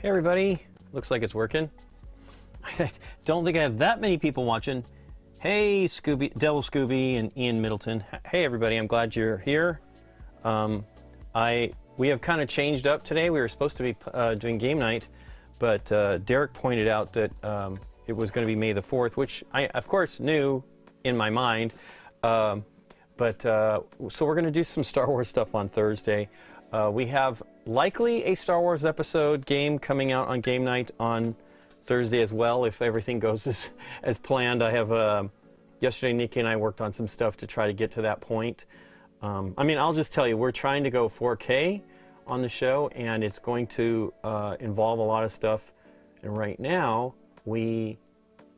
Hey everybody, looks like it's working. I don't think I have that many people watching. Hey Scooby, Devil Scooby and Ian Middleton. Hey everybody, I'm glad you're here. We have kind of changed up today. We were supposed to be doing game night, but Derek pointed out that it was going to be May the 4th, which I of course knew in my mind. So we're going to do some Star Wars stuff on Thursday. We have likely a Star Wars episode game coming out on game night on Thursday as well, if everything goes as planned. I have yesterday Nikki and I worked on some stuff to try to get to that point. I mean, I'll just tell you, we're trying to go 4K on the show, and it's going to involve a lot of stuff. And right now, we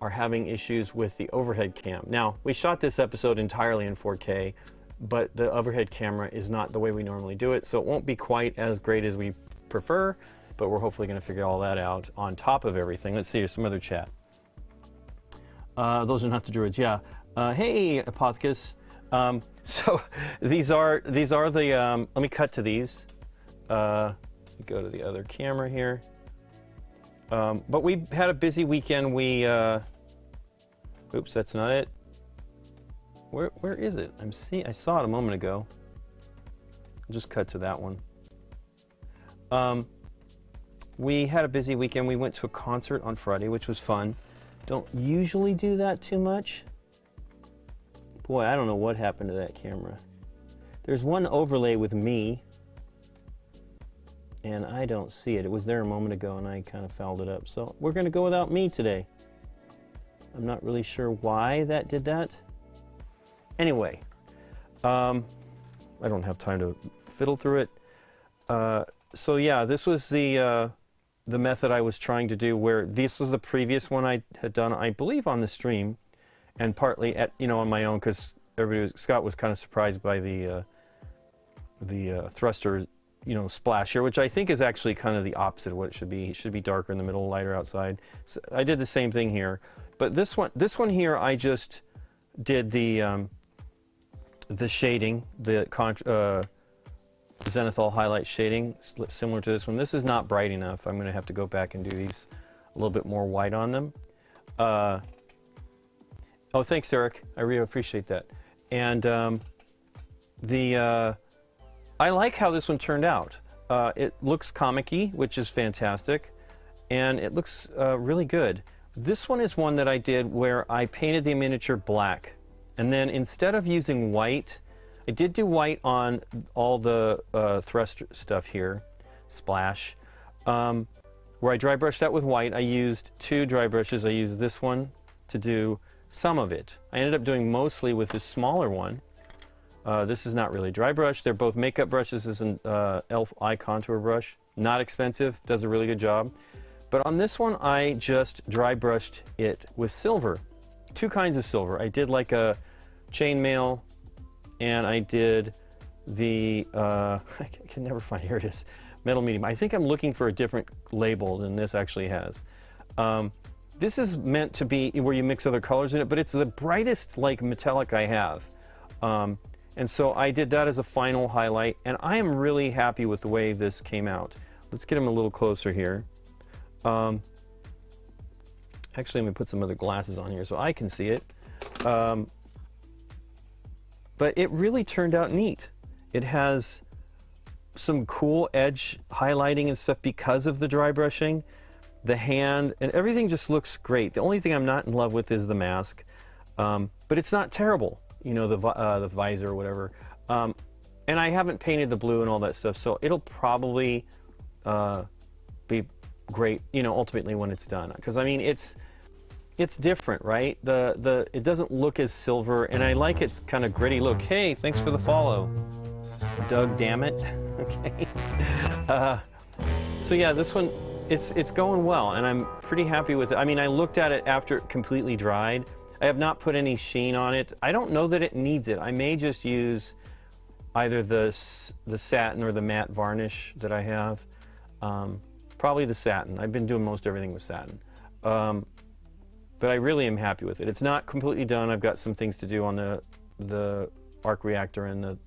are having issues with the overhead cam. Now, we shot this episode entirely in 4K, but the overhead camera is not the way we normally do it, so it won't be quite as great as we prefer, but we're hopefully going to figure all that out on top of everything. Let's see, here's some other chat. Those are not the druids, yeah. Hey, Apothecus. So these are the, let me cut to these. Go to the other camera here. But we had a busy weekend. Oops, that's not it. Where is it? I saw it a moment ago. I'll just cut to that one. We had a busy weekend. We went to a concert on Friday, which was fun. Don't usually do that too much. Boy, I don't know what happened to that camera. There's one overlay with me, and I don't see it. It was there a moment ago, and I kind of fouled it up. So we're going to go without me today. I'm not really sure why that did that. Anyway, I don't have time to fiddle through it. So yeah, this was the method I was trying to do, where this was the previous one I had done, I believe, on the stream, and partly on my own, because Scott was kind of surprised by the thruster splash here, which I think is actually kind of the opposite of what it should be. It should be darker in the middle, lighter outside. So I did the same thing here, but this one here, I just did the shading, the zenithal highlight shading, similar to this one. This is not bright enough. I'm going to have to go back and do these a little bit more white on them. Oh, thanks, Eric. I really appreciate that. And I like how this one turned out. It looks comic-y, which is fantastic, and it looks really good. This one is one that I did where I painted the miniature black, and then instead of using white, I did do white on all the thrust stuff here, splash. Where I dry brushed that with white, I used two dry brushes. I used this one to do some of it. I ended up doing mostly with this smaller one. This is not really dry brush. They're both makeup brushes. This is an e.l.f. eye contour brush. Not expensive, does a really good job. But on this one, I just dry brushed it with silver. Two kinds of silver. I did like a chainmail, and I did the, I can never find, here it is, metal medium. I think I'm looking for a different label than this actually has. This is meant to be where you mix other colors in it, but it's the brightest like metallic I have. And so I did that as a final highlight, and I am really happy with the way this came out. Let's get him a little closer here. Actually, I'm going to put some other glasses on here so I can see it. But it really turned out neat. It has some cool edge highlighting and stuff because of the dry brushing. The hand and everything just looks great. The only thing I'm not in love with is the mask, but it's not terrible. The visor or whatever. And I haven't painted the blue and all that stuff, so it'll probably be great, ultimately when it's done. Because I mean, it's different, right? It doesn't look as silver, and I like its kind of gritty look. Hey, thanks for the follow, Doug. Damn it. Okay. So yeah, this one, it's going well, and I'm pretty happy with it. I mean, I looked at it after it completely dried. I have not put any sheen on it. I don't know that it needs it. I may just use either the satin or the matte varnish that I have. Probably the satin. I've been doing most everything with satin. But I really am happy with it. It's not completely done. I've got some things to do on the arc reactor and the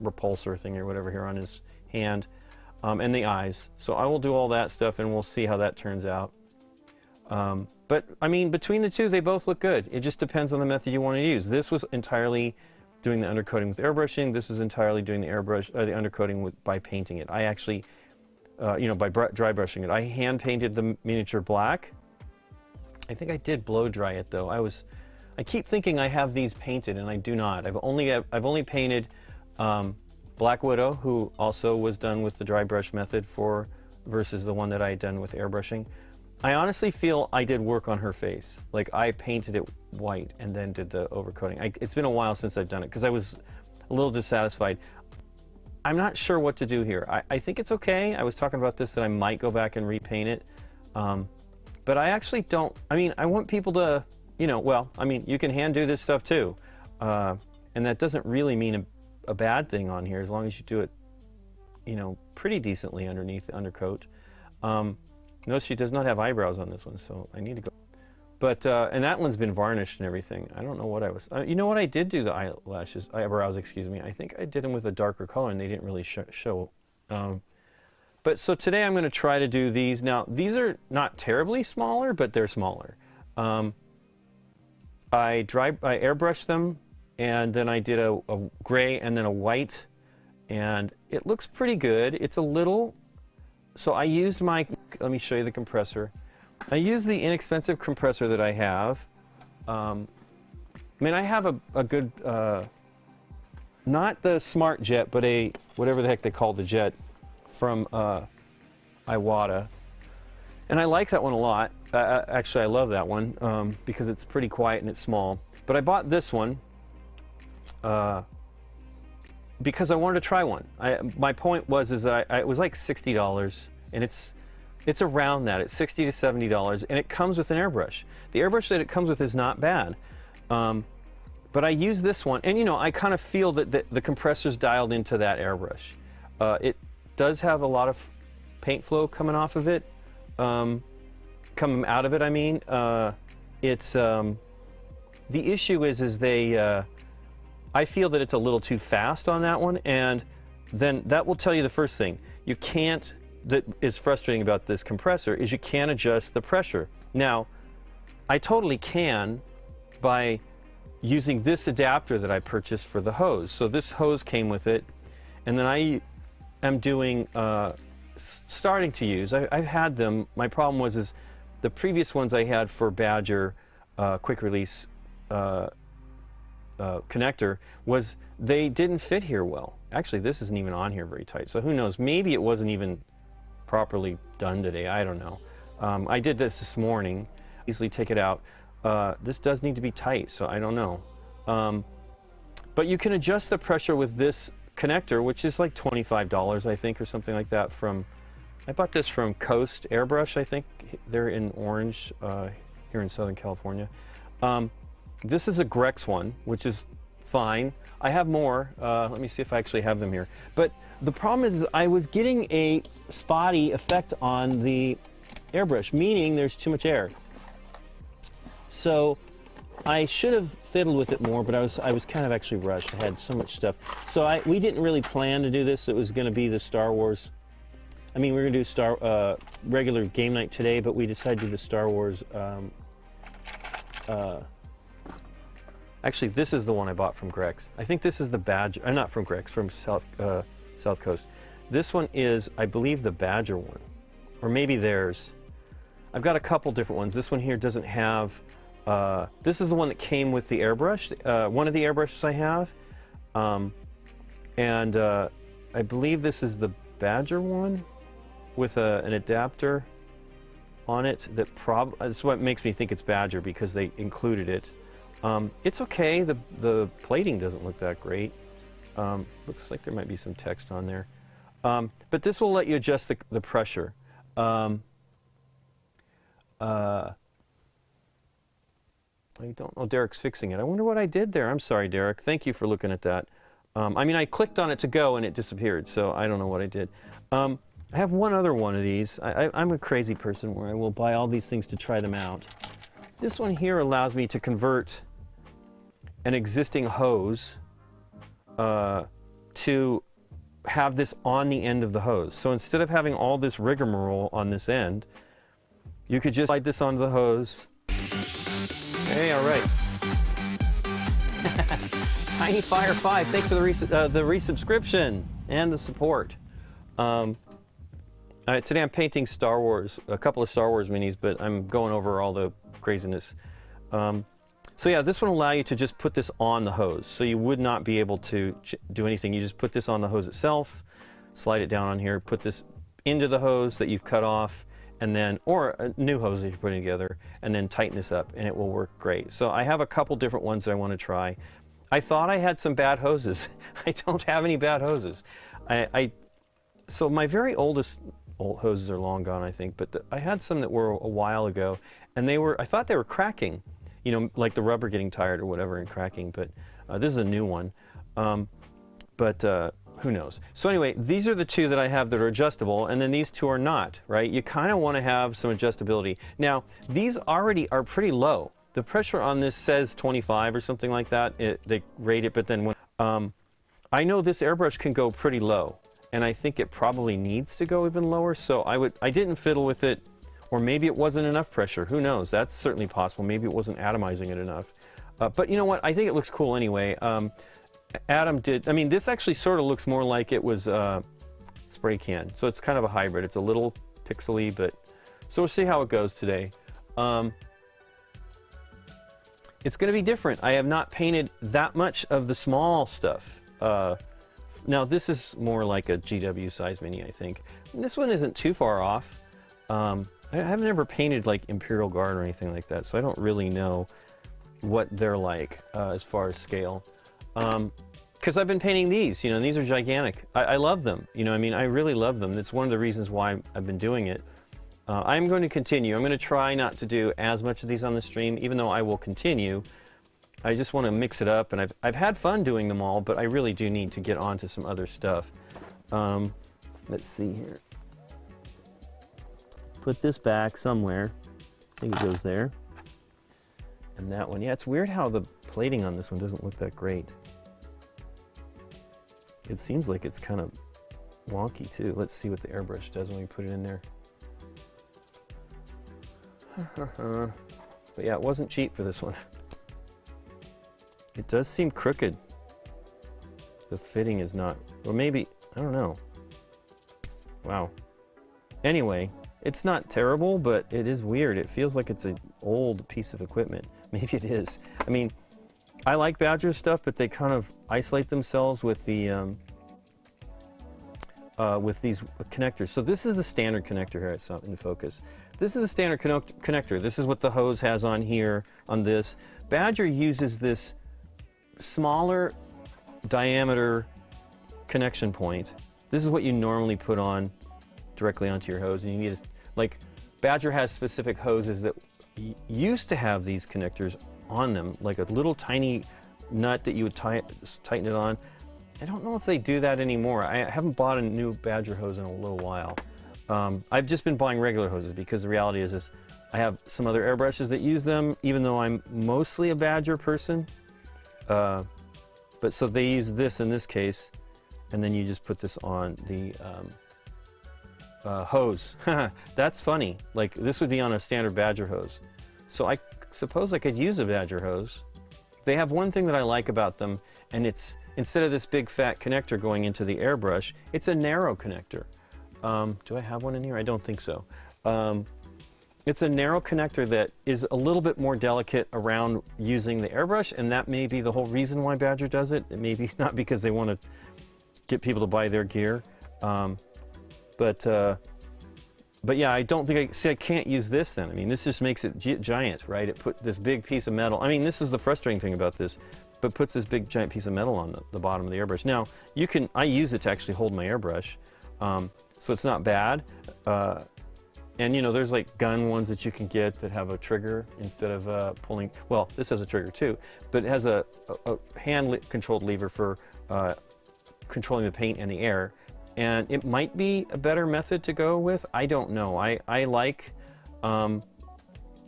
repulsor thing or whatever here on his hand. and the eyes. So I will do all that stuff, and we'll see how that turns out. But I mean, between the two, they both look good. It just depends on the method you want to use. This was entirely doing the undercoating with airbrushing. This was entirely doing the undercoating by painting it. I actually, by dry brushing it. I hand painted the miniature black. I think I did blow dry it though. I keep thinking I have these painted, and I do not. I've only painted Black Widow, who also was done with the dry brush method versus the one that I had done with airbrushing. I honestly feel I did work on her face. Like, I painted it white and then did the overcoating. It's been a while since I've done it because I was a little dissatisfied. I'm not sure what to do here. I think it's okay. I was talking about this, that I might go back and repaint it. But I actually don't, I want people to, you can hand do this stuff too. And that doesn't really mean a bad thing on here, as long as you do it, pretty decently underneath the undercoat. Notice she does not have eyebrows on this one, so I need to go. But, and that one's been varnished and everything. I don't know what I was, you know what, I did do the eyebrows, excuse me. I think I did them with a darker color and they didn't really show. But so today I'm going to try to do these. Now, these are not terribly smaller, but they're smaller. I airbrushed them, and then I did a gray and then a white, and it looks pretty good. It's a little, so I used let me show you the compressor. I used the inexpensive compressor that I have. I have a good, not the Smart Jet, but whatever the heck they call the jet from Iwata. And I like that one a lot. Actually, I love that one because it's pretty quiet and it's small. But I bought this one because I wanted to try one. My point was that it was like $60, and it's around that. It's $60 to $70, and it comes with an airbrush. The airbrush that it comes with is not bad. But I use this one, and I kind of feel that the compressor's dialed into that airbrush. It does have a lot of paint flow coming off of it, coming out of it, I mean. It's the issue is I feel that it's a little too fast on that one, and then that will tell you the first thing. That is frustrating about this compressor is you can't adjust the pressure. Now, I totally can by using this adapter that I purchased for the hose. So this hose came with it, and then I am doing, starting to use, I've had them. My problem was the previous ones I had for Badger quick release connector was they didn't fit here well. Actually, this isn't even on here very tight, so who knows, maybe it wasn't even properly done today, I don't know. I did this morning, easily take it out. This does need to be tight, so I don't know. But you can adjust the pressure with this connector, which is like $25, I think, or something like that. I bought this from Coast Airbrush, I think. They're in Orange, here in Southern California. This is a Grex one, which is fine. I have more. Let me see if I actually have them here. But the problem is I was getting a spotty effect on the airbrush, meaning there's too much air. So I should have fiddled with it more, but I was kind of actually rushed. I had so much stuff. So we didn't really plan to do this. It was going to be the Star Wars. We were going to do regular game night today, but we decided to do the Star Wars. Actually, this is the one I bought from Grex. I think this is the Badger. Not from Grex, from South Coast. This one is, I believe, the Badger one, or maybe theirs. I've got a couple different ones. This one here doesn't have. This is the one that came with the airbrush. One of the airbrushes I have, and I believe this is the Badger one with an adapter on it. That's what makes me think it's Badger, because they included it. It's okay. The plating doesn't look that great. Looks like there might be some text on there. But this will let you adjust the pressure. I don't know. Derek's fixing it. I wonder what I did there. I'm sorry, Derek. Thank you for looking at that. I clicked on it to go and it disappeared, so I don't know what I did. I have one other one of these. I'm a crazy person where I will buy all these things to try them out. This one here allows me to convert an existing hose to have this on the end of the hose. So instead of having all this rigmarole on this end, you could just slide this onto the hose. Hey, all right. Tiny Fire 5, thanks for the resubscription and the support. Today I'm painting Star Wars, a couple of Star Wars minis, but I'm going over all the craziness. So yeah, this one will allow you to just put this on the hose. So you would not be able to do anything. You just put this on the hose itself, slide it down on here, put this into the hose that you've cut off, and then, or a new hose that you're putting together, and then tighten this up, and it will work great. So I have a couple different ones that I want to try. I thought I had some bad hoses. I don't have any bad hoses. So my very old hoses are long gone, I think, but I had some that were a while ago, and I thought they were cracking, you know, like the rubber getting tired or whatever and cracking, but this is a new one. Who knows? So anyway, these are the two that I have that are adjustable, and then these two are not, right? You kind of want to have some adjustability. Now, these already are pretty low. The pressure on this says 25 or something like that. They rate it, but then when, I know this airbrush can go pretty low, and I think it probably needs to go even lower, so I didn't fiddle with it, or maybe it wasn't enough pressure. Who knows? That's certainly possible. Maybe it wasn't atomizing it enough. But you know what? I think it looks cool anyway. Adam did, I mean, this actually sort of looks more like it was spray can. So it's kind of a hybrid. It's a little pixely, but so we'll see how it goes today. It's going to be different. I have not painted that much of the small stuff. Now this is more like a GW size mini, I think. And this one isn't too far off. I have never painted like Imperial Guard or anything like that, so I don't really know what they're like as far as scale. Because I've been painting these, you know, and these are gigantic. I love them, you know, I mean, I really love them. It's one of the reasons why I've been doing it. I'm going to continue. I'm going to try not to do as much of these on the stream, even though I will continue. I just want to mix it up, and I've had fun doing them all, but I really do need to get on to some other stuff. Let's see here. Put this back somewhere. I think it goes there. And that one, yeah, it's weird how the plating on this one doesn't look that great. It seems like it's kind of wonky too. Let's see what the airbrush does when we put it in there. But yeah, it wasn't cheap for this one. It does seem crooked. The fitting is not, or maybe, I don't know. Wow. Anyway, it's not terrible, but it is weird. It feels like it's an old piece of equipment. Maybe it is. I mean, I like Badger stuff, but they kind of isolate themselves with the with these connectors. So this is the standard connector here. It's not in focus. This is the standard connector. This is what the hose has on here, on this. Badger uses this smaller diameter connection point. This is what you normally put on directly onto your hose, and you need to, like, Badger has specific hoses that used to have these connectors on them, like a little tiny nut that you would tighten it on. I don't know if they do that anymore. I haven't bought a new Badger hose in a little while. I've just been buying regular hoses because the reality is I have some other airbrushes that use them, even though I'm mostly a Badger person. But so they use this in this case, and then you just put this on the hose. That's funny. Like, this would be on a standard Badger hose. So I suppose I could use a Badger hose. They have one thing that I like about them, and it's, instead of this big fat connector going into the airbrush, it's a narrow connector. Do I have one in here? I don't think so. It's a narrow connector that is a little bit more delicate around using the airbrush, and that may be the whole reason why Badger does it. It may be not because they want to get people to buy their gear. But yeah, I don't think I can't use this then. I mean, this just makes it giant, right? It put this big piece of metal. I mean, this is the frustrating thing about this, but puts this big giant piece of metal on the bottom of the airbrush. Now, I use it to actually hold my airbrush, so it's not bad. And you know, there's like gun ones that you can get that have a trigger instead of pulling. Well, this has a trigger too, but it has a hand-controlled lever for controlling the paint and the air. And it might be a better method to go with. I don't know. I mean,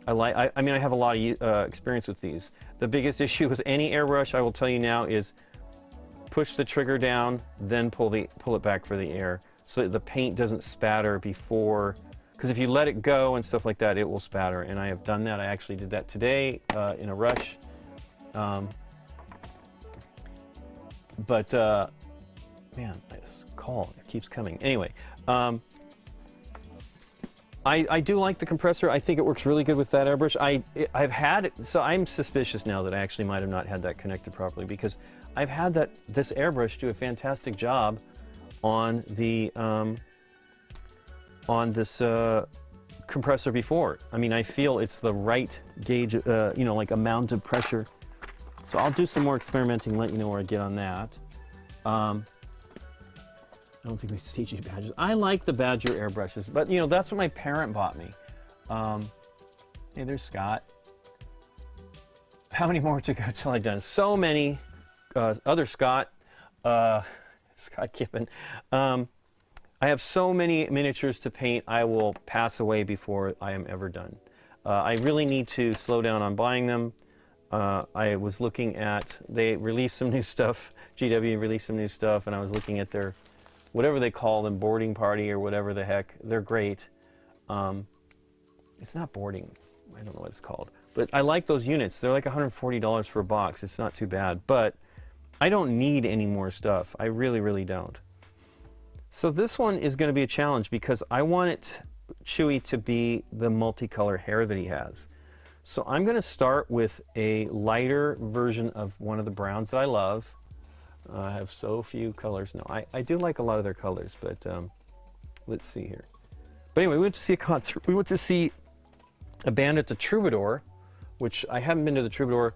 I have a lot of experience with these. The biggest issue with any airbrush, I will tell you now, is push the trigger down, then pull it back for the air, so that the paint doesn't spatter before. Because if you let it go and stuff like that, it will spatter. And I have done that. I actually did that today in a rush. Man, this call, it keeps coming. Anyway, I do like the compressor. I think it works really good with that airbrush. I've had it, so I'm suspicious now that I actually might have not had that connected properly, because I've had this airbrush do a fantastic job on the on this compressor before. I mean, I feel it's the right gauge, you know, like amount of pressure. So I'll do some more experimenting, let you know where I get on that. I don't think these CG badges. I like the Badger airbrushes, but you know, that's what my parent bought me. Hey, there's Scott. How many more to go till I'm done? So many. Other Scott, Scott Kippen. I have so many miniatures to paint, I will pass away before I am ever done. I really need to slow down on buying them. I was looking at, they released some new stuff, GW released some new stuff, and I was looking at their, whatever they call them, boarding party or whatever the heck. They're great. It's not boarding, I don't know what it's called. But I like those units. They're like $140 for a box. It's not too bad, but I don't need any more stuff. I really, really don't. So this one is going to be a challenge because I want Chewie to be the multicolor hair that he has. So I'm going to start with a lighter version of one of the browns that I love. I have so few colors. No, I do like a lot of their colors, but let's see here. But anyway, we went to see a concert. We went to see a band at the Troubadour, which I haven't been to the Troubadour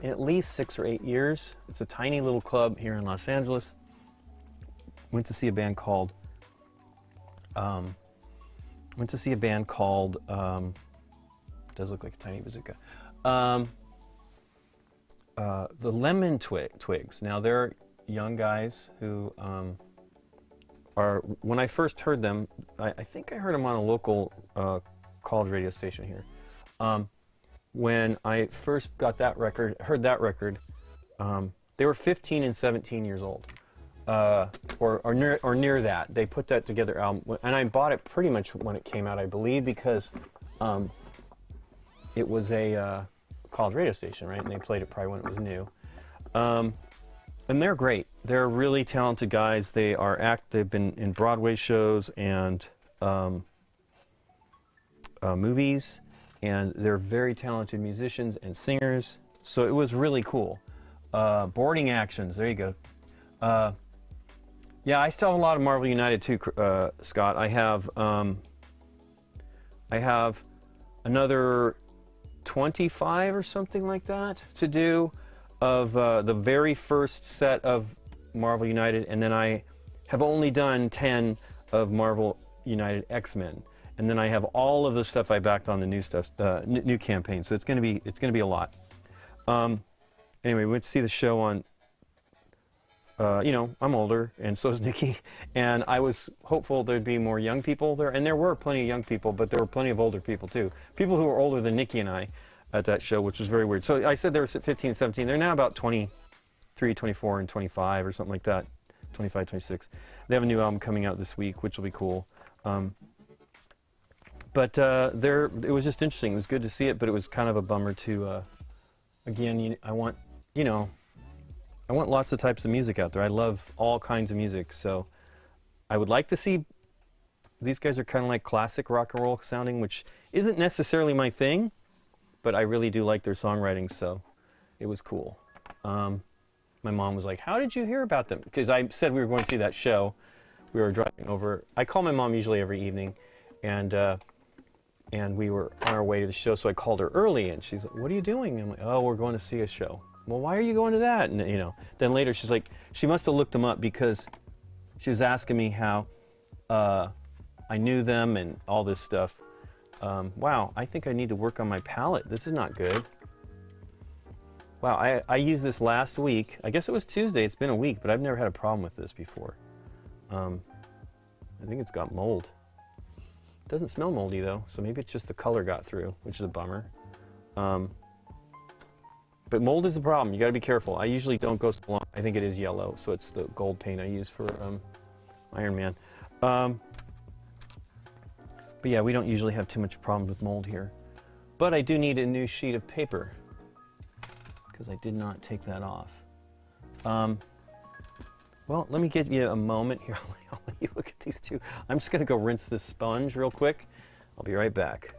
in at least 6 or 8 years. It's a tiny little club here in Los Angeles. Went to see a band called does look like a tiny bazooka. The Lemon Twigs. Now they're young guys who are, when I first heard them, I think I heard them on a local college radio station here. When I first got that record, heard that record, they were 15 and 17 years old. Or near that. They put that together album, and I bought it pretty much when it came out, I believe, because it was a college radio station, right? And they played it probably when it was new. And they're great. They're really talented guys. They've been in Broadway shows and movies, and they're very talented musicians and singers. So it was really cool. Boarding actions. There you go. Yeah, I still have a lot of Marvel United too, Scott. I have another 25 or something like that to do of the very first set of Marvel United, and then I have only done 10 of Marvel United X-Men, and then I have all of the stuff I backed on the new stuff, new campaign. So it's gonna be a lot. Anyway, we went to see the show on. You know, I'm older, and so is Nikki, and I was hopeful there'd be more young people there, and there were plenty of young people, but there were plenty of older people too. People who were older than Nikki and I at that show, which was very weird. So I said they were 15, 17. They're now about 23, 24, and 25 or something like that, 25, 26. They have a new album coming out this week, which will be cool. It was just interesting. It was good to see it, but it was kind of a bummer to, again, I want lots of types of music out there. I love all kinds of music, so I would like to see, these guys are kind of like classic rock and roll sounding, which isn't necessarily my thing, but I really do like their songwriting, so it was cool. My mom was like, how did you hear about them? Because I said we were going to see that show. We were driving over. I call my mom usually every evening, and we were on our way to the show, so I called her early, and she's like, what are you doing? I'm like, oh, we're going to see a show. Well, why are you going to that? And you know, then later she's like, she must have looked them up because she was asking me how I knew them and all this stuff. Wow, I think I need to work on my palette. This is not good. Wow, I used this last week. I guess it was Tuesday. It's been a week, but I've never had a problem with this before. I think it's got mold. It doesn't smell moldy though, so maybe it's just the color got through, which is a bummer. But mold is the problem. You got to be careful. I usually don't go so long. I think it is yellow, so it's the gold paint I use for Iron Man. But yeah, we don't usually have too much problem with mold here. But I do need a new sheet of paper because I did not take that off. Well, let me give you a moment here. I'll let you look at these two. I'm just going to go rinse this sponge real quick. I'll be right back.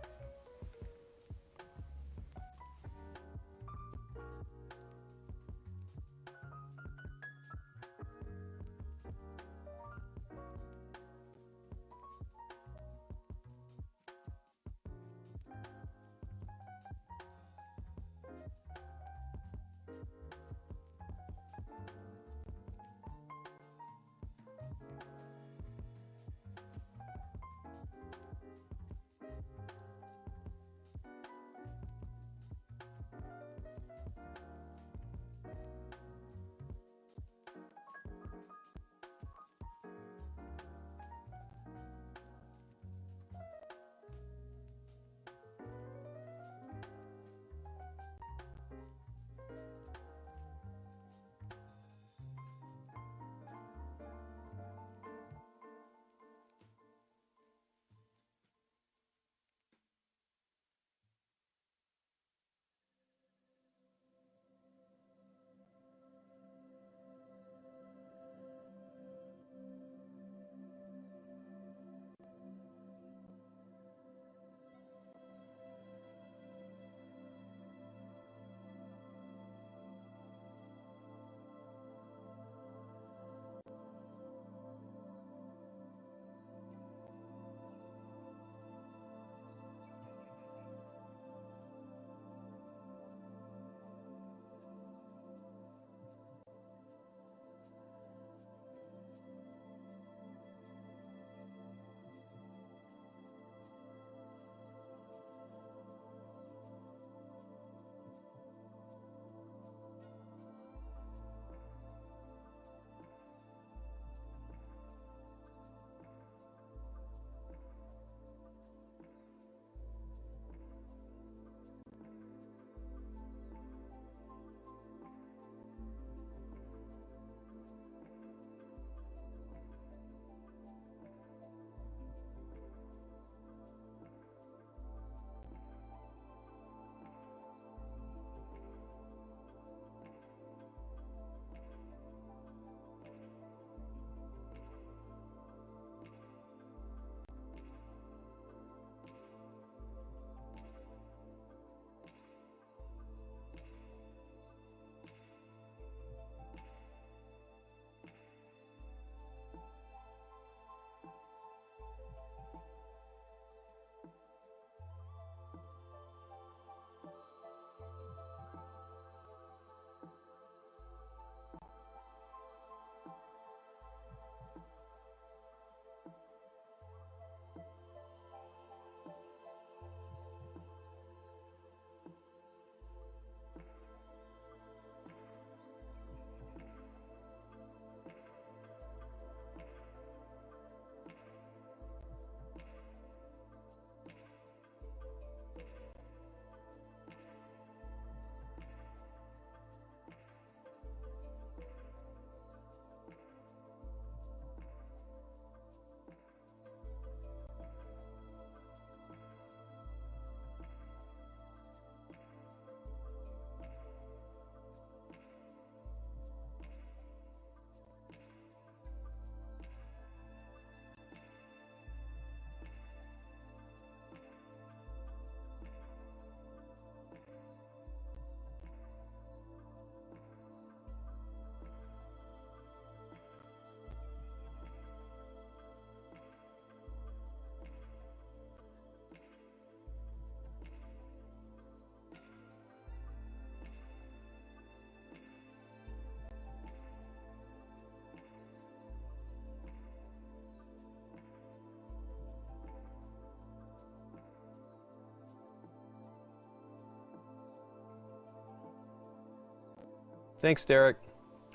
Thanks, Derek.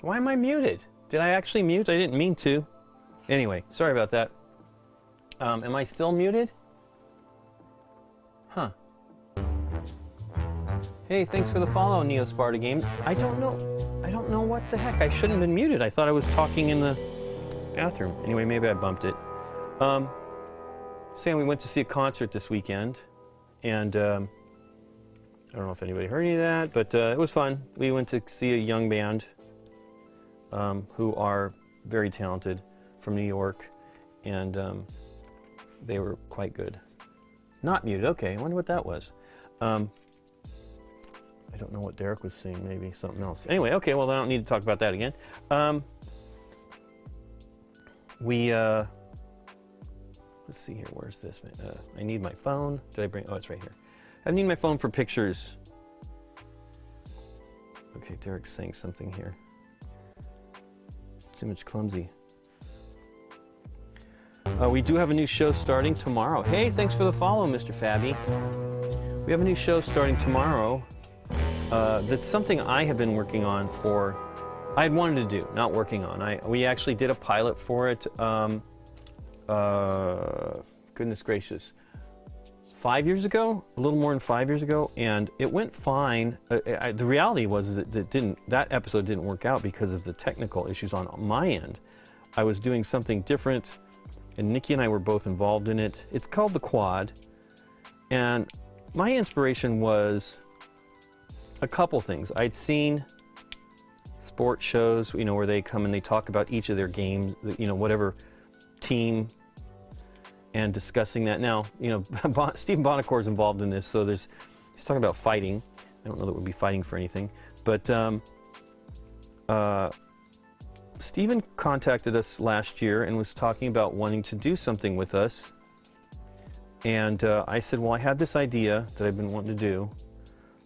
Why am I muted? Did I actually mute? I didn't mean to. Anyway, sorry about that. Am I still muted? Huh. Hey, thanks for the follow, Neo Sparta Games. I don't know what the heck. I shouldn't have been muted. I thought I was talking in the bathroom. Anyway, maybe I bumped it. Sam, we went to see a concert this weekend, and I don't know if anybody heard any of that, but it was fun. We went to see a young band who are very talented from New York, and they were quite good. Not muted. Okay, I wonder what that was. I don't know what Derek was seeing, maybe something else. Anyway, okay, well, I don't need to talk about that again. Let's see here, where's this? I need my phone. Did I bring, oh, it's right here. I need my phone for pictures. Okay, Derek's saying something here. Too much clumsy. We do have a new show starting tomorrow. Hey, thanks for the follow, Mr. Fabby. We have a new show starting tomorrow. That's something I have been working on for, I had wanted to do, not working on. We actually did a pilot for it, goodness gracious, 5 years ago, a little more than 5 years ago, and it went fine. The reality was that that episode didn't work out because of the technical issues on my end. I was doing something different, and Nikki and I were both involved in it. It's called The Quad, and my inspiration was a couple things. I'd seen sports shows, you know, where they come and they talk about each of their games, you know, whatever team, and discussing that. Now, you know, Stephen Bonacore is involved in this, so he's talking about fighting. I don't know that we'll be fighting for anything, but Stephen contacted us last year and was talking about wanting to do something with us. And I said, well, I had this idea that I've been wanting to do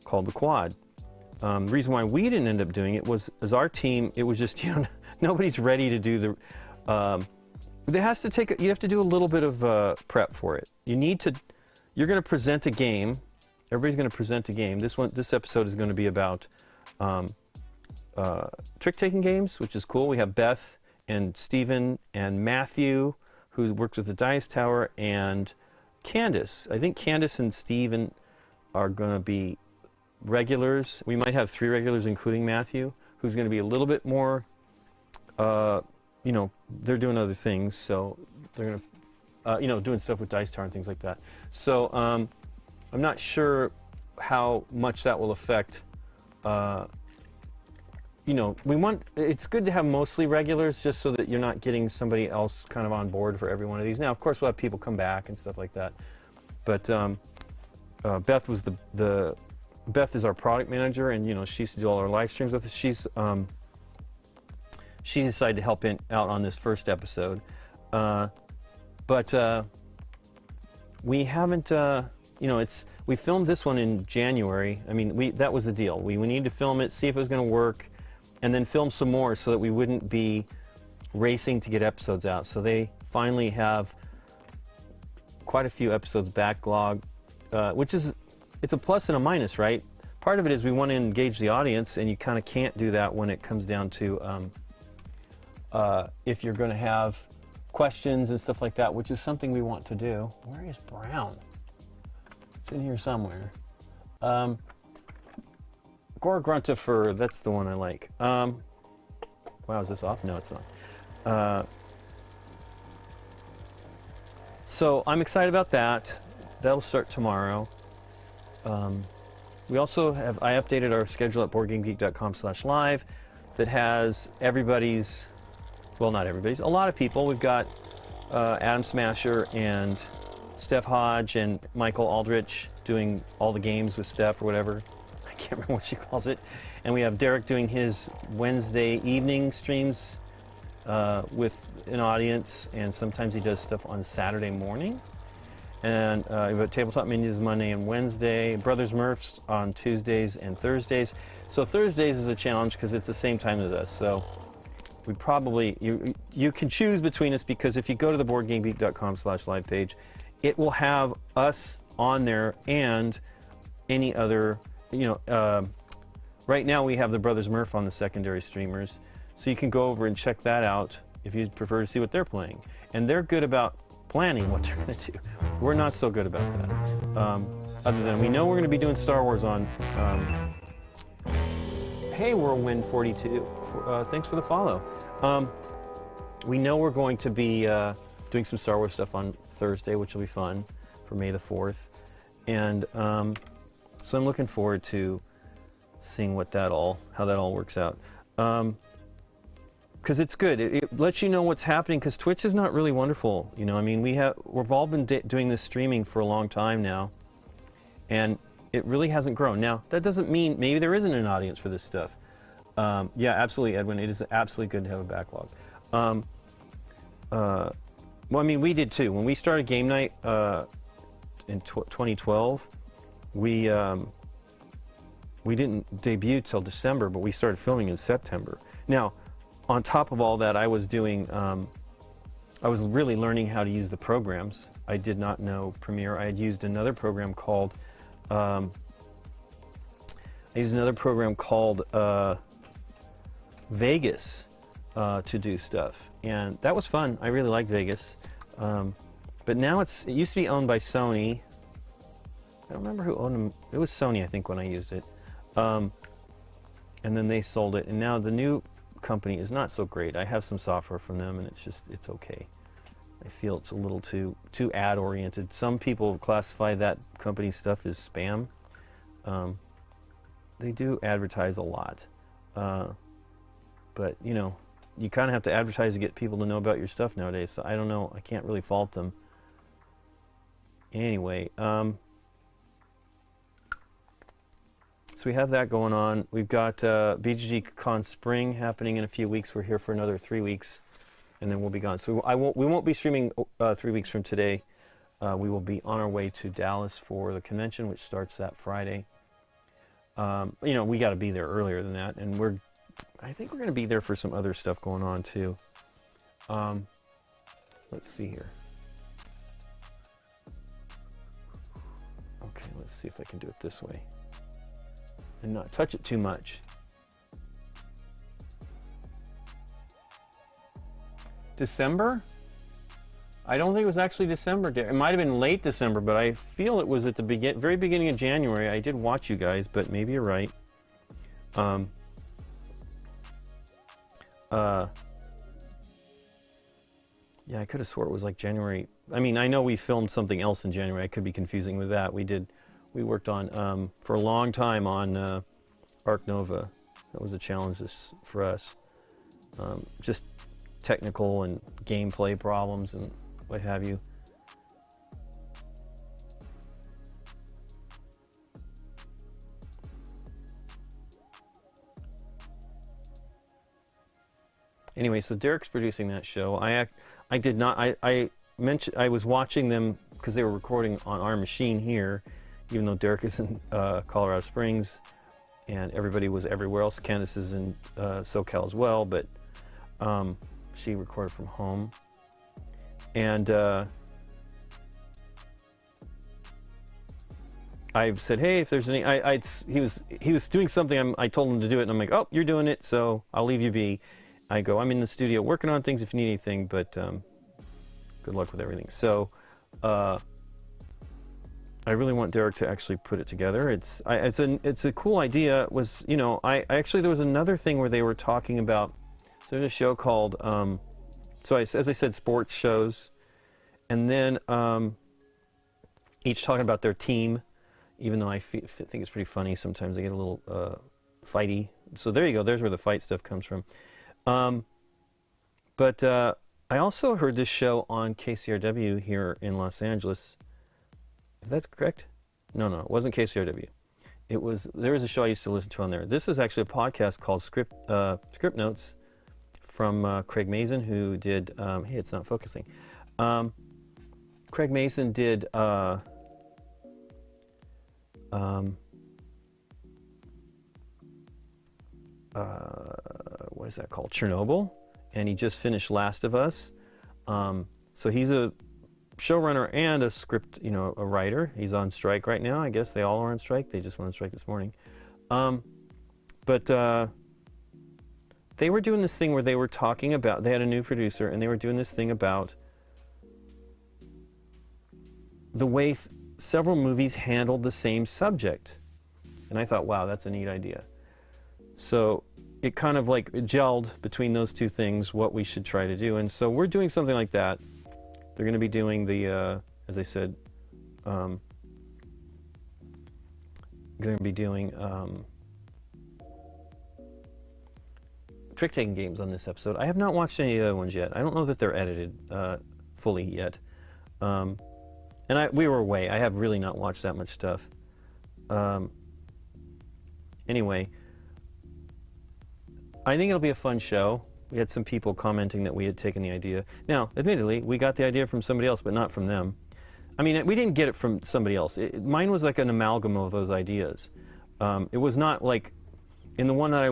called The Quad. The reason why we didn't end up doing it was, as our team, it was just, you know, nobody's ready to do the, you have to do a little bit of prep for it. You're going to present a game. Everybody's going to present a game. This episode is going to be about trick-taking games, which is cool. We have Beth and Stephen and Matthew, who works with the Dice Tower, and Candace. I think Candace and Stephen are going to be regulars. We might have 3 regulars, including Matthew, who's going to be a little bit more, you know, they're doing other things, so they're going to, you know, doing stuff with Dice Tower and things like that. So I'm not sure how much that will affect, you know, it's good to have mostly regulars just so that you're not getting somebody else kind of on board for every one of these. Now, of course, we'll have people come back and stuff like that. But Beth was Beth is our product manager, and, you know, she used to do all our live streams with us. She decided to help out on this first episode. But we haven't, you know, we filmed this one in January. I mean, that was the deal. We needed to film it, see if it was going to work, and then film some more so that we wouldn't be racing to get episodes out. So they finally have quite a few episodes backlog, which is, it's a plus and a minus, right? Part of it is we want to engage the audience, and you kind of can't do that when it comes down to if you're going to have questions and stuff like that, which is something we want to do. Where is Brown? It's in here somewhere. Gorgruntifer, that's the one I like. Wow, is this off? No, it's not. So I'm excited about that. That'll start tomorrow. We also have, I updated our schedule at BoardGameGeek.com/live that has everybody's, well, not everybody's, a lot of people. We've got Adam Smasher and Steph Hodge and Michael Aldrich doing all the games with Steph or whatever. I can't remember what she calls it. And we have Derek doing his Wednesday evening streams with an audience, and sometimes he does stuff on Saturday morning. And we've got Tabletop Ninjas Monday and Wednesday, Brothers Murphs on Tuesdays and Thursdays. So Thursdays is a challenge because it's the same time as us. So we probably, you can choose between us, because if you go to the BoardGameGeek.com/live page, it will have us on there and any other, you know, right now we have the Brothers Murph on the secondary streamers. So you can go over and check that out if you'd prefer to see what they're playing. And they're good about planning what they're going to do. We're not so good about that. other than we know we're going to be doing Star Wars on. Hey, Whirlwind 42, thanks for the follow. We know we're going to be doing some Star Wars stuff on Thursday, which will be fun for May the 4th, and so I'm looking forward to seeing how that all works out. Because it's good. It lets you know what's happening. Because Twitch is not really wonderful. You know, I mean, we've all been doing this streaming for a long time now, and it really hasn't grown. Now, that doesn't mean maybe there isn't an audience for this stuff. Yeah, absolutely, Edwin. It is absolutely good to have a backlog. Well, I mean, we did too. When we started GameNight in 2012, we didn't debut till December, but we started filming in September. Now, on top of all that, I was doing, I was really learning how to use the programs. I did not know Premiere. I had used another program called, Vegas to do stuff, and that was fun. I really liked Vegas, but now it used to be owned by Sony. I don't remember who owned them. It was Sony, I think, when I used it, and then they sold it, and now the new company is not so great. I have some software from them, and it's okay. I feel it's a little too ad oriented. Some people classify that company's stuff as spam. They do advertise a lot, but you know, you kind of have to advertise to get people to know about your stuff nowadays. So I don't know. I can't really fault them. Anyway, so we have that going on. We've got BGG Con Spring happening in a few weeks. We're here for another 3 weeks, and then we'll be gone. So we won't be streaming 3 weeks from today. We will be on our way to Dallas for the convention, which starts that Friday. You know, we got to be there earlier than that, and I think we're going to be there for some other stuff going on too. Let's see here. Okay, let's see if I can do it this way and not touch it too much. December? I don't think it was actually December. It might have been late December, but I feel it was at the very beginning of January. I did watch you guys, but maybe you're right. Yeah, I could have swore it was like January. I mean, I know we filmed something else in January. I could be confusing with that. We worked on, for a long time on Arc Nova. That was a challenge for us. Just technical and gameplay problems and what have you. Anyway, so Derek's producing that show. I mentioned I was watching them because they were recording on our machine here, even though Derek is in Colorado Springs, and everybody was everywhere else. Candace is in SoCal as well, but she recorded from home. And I've said, hey, if there's any, he was doing something. I told him to do it, and I'm like, oh, you're doing it, so I'll leave you be. I go, I'm in the studio working on things if you need anything, but good luck with everything. So I really want Derek to actually put it together. It's a cool idea. It was, you know, actually there was another thing where they were talking about. So there's a show called as I said, sports shows, and then each talking about their team. Even though I think it's pretty funny, sometimes they get a little fighty. So there you go. There's where the fight stuff comes from. But I also heard this show on KCRW here in Los Angeles. If that's correct? No, it wasn't KCRW. There was a show I used to listen to on there. This is actually a podcast called Script Notes from Craig Mazin, who did, hey, it's not focusing. Craig Mazin did, what is that called? Chernobyl, and he just finished Last of Us. So he's a showrunner and a script, a writer. He's on strike right now. I guess they all are on strike. They just went on strike this morning. But they were doing this thing where they were talking about, they had a new producer, and they were doing this thing about the way several movies handled the same subject. And I thought, wow, that's a neat idea. So it kind of like gelled between those two things, what we should try to do. And so we're doing something like that. They're going to be doing the, as I said, going to be doing trick-taking games on this episode. I have not watched any of the other ones yet. I don't know that they're edited fully yet. And we were away. I have really not watched that much stuff. Anyway, I think it'll be a fun show. We had some people commenting that we had taken the idea. Now, admittedly, we got the idea from somebody else, but not from them. I mean, we didn't get it from somebody else. Mine was like an amalgam of those ideas. It was not like, in the one that I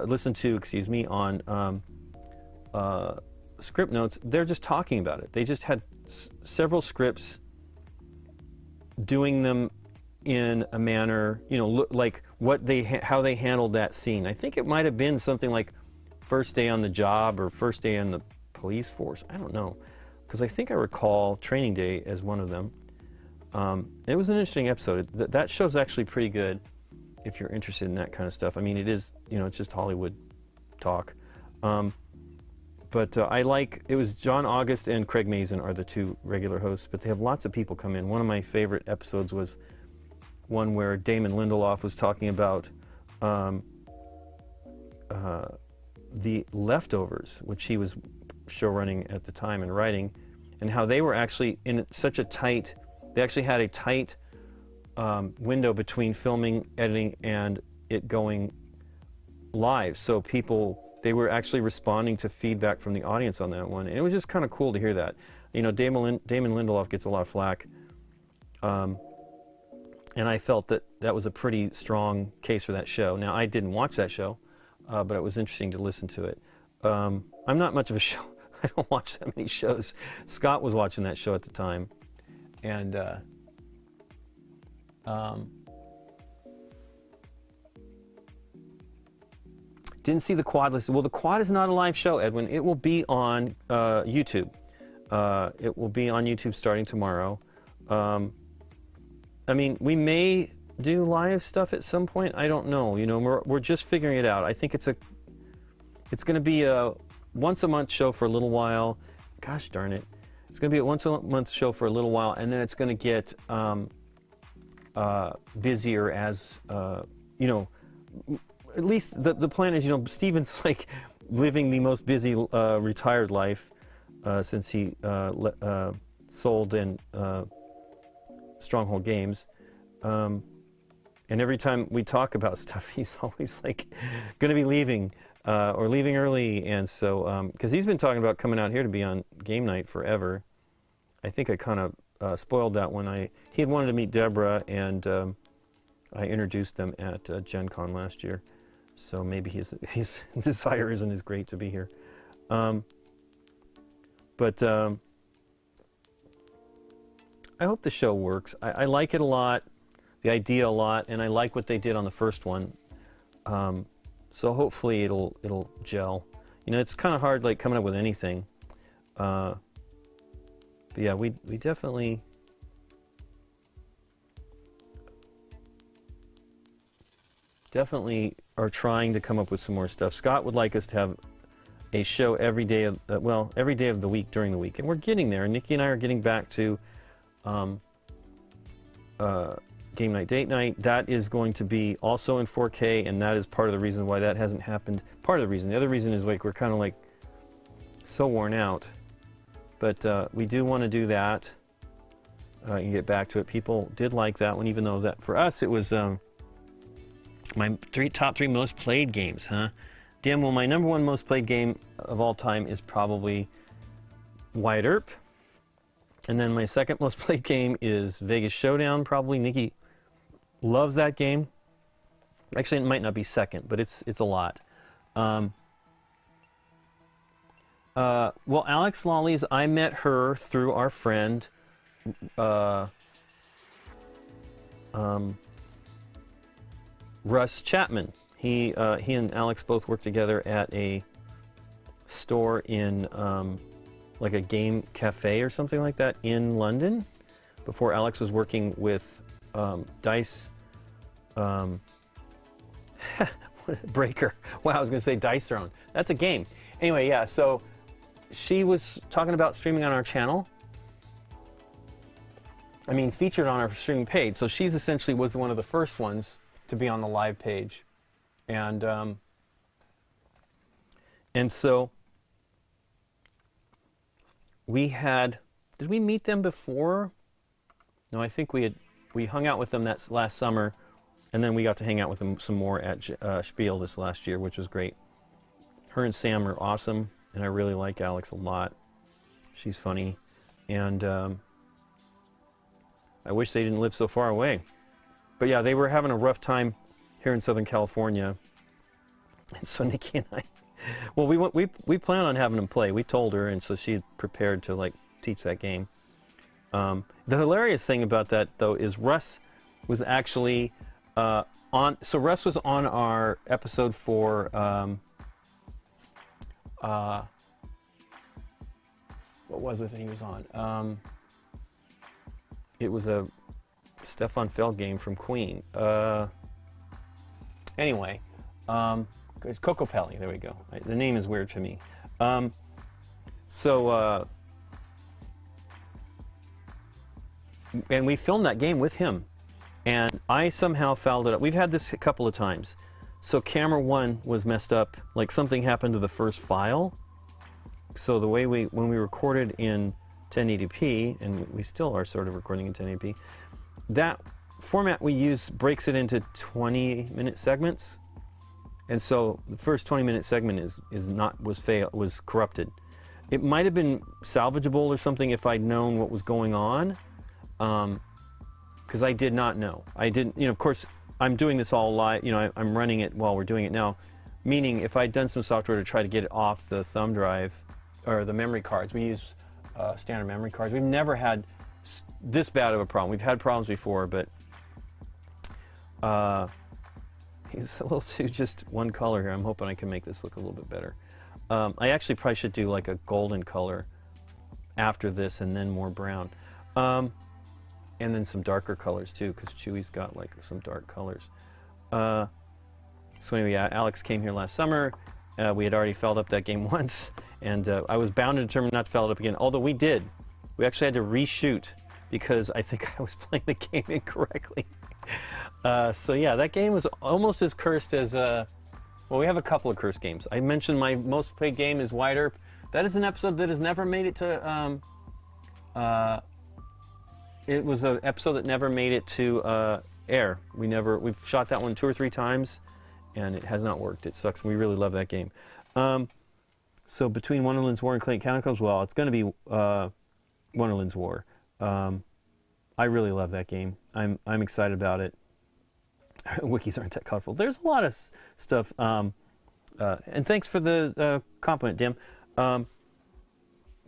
listened to, excuse me, on script notes, they're just talking about it. They just had several scripts doing them in a manner, you know, like how they handled that scene. I think it might have been something like first day on the job or first day on the police force. I don't know, because I think I recall Training Day as one of them. It was an interesting episode. That show's actually pretty good if you're interested in that kind of stuff. I mean, it is, you know, it's just Hollywood talk. But it was John August and Craig Mazin are the two regular hosts, but they have lots of people come in. One of my favorite episodes was one where Damon Lindelof was talking about The Leftovers, which he was showrunning at the time and writing, and how they were actually in such a tight, they actually had a tight window between filming, editing, and it going live. So they were actually responding to feedback from the audience on that one. And it was just kind of cool to hear that. You know, Damon Lindelof gets a lot of flack. And I felt that was a pretty strong case for that show. Now, I didn't watch that show, but it was interesting to listen to it. I'm not much of a show. I don't watch that many shows. Scott was watching that show at the time. And didn't see the quad listed. Well, the quad is not a live show, Edwin. It will be on YouTube. It will be on YouTube starting tomorrow. I mean, we may do live stuff at some point. I don't know. You know, we're just figuring it out. I think it's going to be a once a month show for a little while. Gosh darn it. It's going to be a once a month show for a little while, and then it's going to get busier as, you know, at least the plan is, you know, Steven's like living the most busy retired life since he sold in Stronghold Games. And every time we talk about stuff, he's always like going to be leaving or leaving early. And so, because he's been talking about coming out here to be on Game Night forever. I think I kind of spoiled that when he had wanted to meet Deborah, and I introduced them at Gen Con last year. So maybe his desire isn't as great to be here. But I hope the show works. I like it a lot, the idea a lot, and I like what they did on the first one. So hopefully it'll gel. You know, it's kind of hard like coming up with anything. But yeah, we definitely are trying to come up with some more stuff. Scott would like us to have a show every day of every day of the week during the week, and we're getting there. Nikki and I are getting back to Game Night Date Night. That is going to be also in 4K, and that is part of the reason why that hasn't happened. Part of the reason. The other reason is like we're kind of like so worn out. But we do want to do that and get back to it. People did like that one, even though that for us it was my top three most played games, huh? Damn, well, my number one most played game of all time is probably Wyatt Earp. And then my second most played game is Vegas Showdown, probably. Nikki loves that game. Actually, it might not be second, but it's a lot. Well, Alex Lawley's, I met her through our friend Russ Chapman. He and Alex both work together at a store in like a game cafe or something like that in London. before Alex was working with Dice Breaker. Wow, I was going to say Dice Throne. That's a game. Anyway, yeah, so she was talking about streaming on our channel. I mean, featured on our streaming page. So she's essentially was one of the first ones to be on the live page. And so we had, did we meet them before? No, I think we hung out with them that last summer, and then we got to hang out with them some more at Spiel this last year, which was great. Her and Sam are awesome, and I really like Alex a lot. She's funny, and I wish they didn't live so far away. But yeah, they were having a rough time here in Southern California, and so Nikki and I, well, we plan on having them play. We told her, and so she prepared to like teach that game. The hilarious thing about that, though, is Russ was actually on. So Russ was on our episode for what was it that he was on? It was a Stefan Feld game from Queen. Anyway, Coco Pelli. There we go. The name is weird for me. And we filmed that game with him, and I somehow fouled it up. We've had this a couple of times. So camera 1 was messed up, like something happened to the first file. So the way when we recorded in 1080p, and we still are sort of recording in 1080p, that format we use breaks it into 20-minute segments. And so the first 20-minute segment was corrupted. It might have been salvageable or something if I'd known what was going on. Because I did not know. I didn't, of course, I'm doing this all live, I'm running it while we're doing it now, meaning if I'd done some software to try to get it off the thumb drive, or the memory cards, we use standard memory cards. We've never had this bad of a problem. We've had problems before, but it's a little too just one color here. I'm hoping I can make this look a little bit better. I actually probably should do like a golden color after this and then more brown. And then some darker colors too, because Chewie's got like some dark colors. So anyway, yeah, Alex came here last summer. We had already fouled up that game once, and I was bound and determined not to foul it up again, although we did. We actually had to reshoot because I think I was playing the game incorrectly. So yeah, that game was almost as cursed as, well, we have a couple of cursed games. I mentioned my most played game is Wide Earp. That is an episode that has never made it to, it was an episode that never made it to air. We've shot that one 2 or 3 times, and it has not worked. It sucks. We really love that game. So between Wonderland's War and Clayton County Comes, well, it's going to be Wonderland's War. I really love that game. I'm excited about it. Wikis aren't that colorful. There's a lot of stuff. And thanks for the compliment, Dim.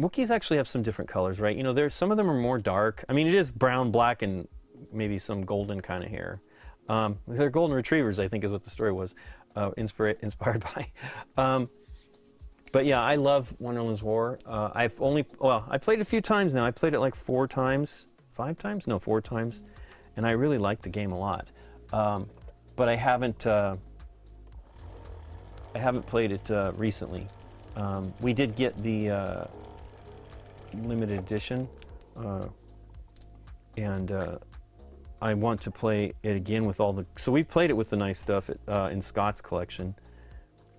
Wookiees actually have some different colors, right? There's some of them are more dark. I mean, it is brown, black, and maybe some golden kind of hair. They're golden retrievers, I think, is what the story was inspired by. But yeah, I love Wonderland's War. I played it a few times now. I played it like 4 times, 5 times? No, 4 times, and I really liked the game a lot. But I haven't played it recently. We did get the limited edition, and I want to play it again with all the. So we played it with the nice stuff in Scott's collection,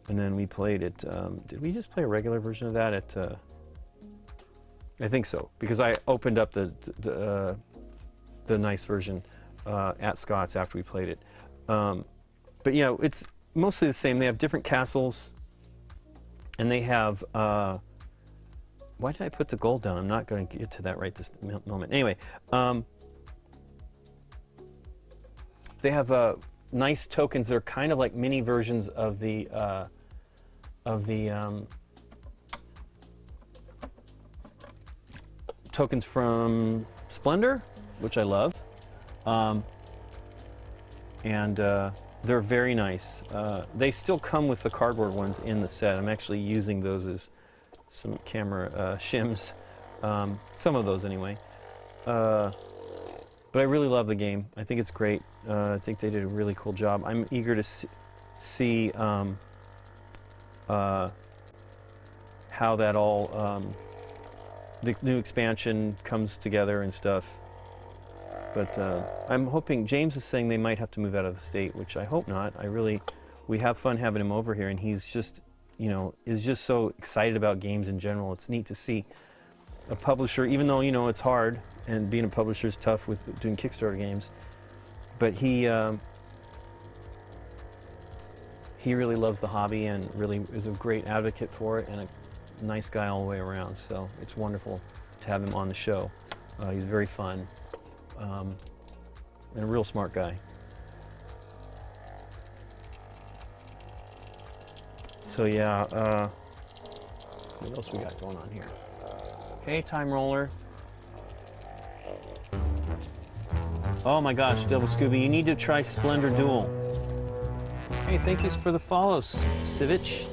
and then we played it. Did we just play a regular version of that at? I think so, because I opened up the nice version at Scott's after we played it. But it's mostly the same. They have different castles, and they have. Why did I put the gold down? I'm not going to get to that right this moment. Anyway, they have nice tokens that are kind of like mini versions of the tokens from Splendor, which I love, and they're very nice. They still come with the cardboard ones in the set. I'm actually using those as some camera shims, some of those anyway. But I really love the game. I think it's great. I think they did a really cool job. I'm eager to see how that all, the new expansion comes together and stuff. But I'm hoping, James is saying they might have to move out of the state, which I hope not. We have fun having him over here, and he's just, you know, is just so excited about games in general. It's neat to see a publisher, even though, you know, it's hard, and being a publisher is tough with doing Kickstarter games, but he really loves the hobby and really is a great advocate for it and a nice guy all the way around. So it's wonderful to have him on the show. He's very fun and a real smart guy. So yeah, what else we got going on here? Hey, Time Roller. Oh my gosh, Devil Scooby, you need to try Splendor Duel. Hey, thank you for the follows, Shivich.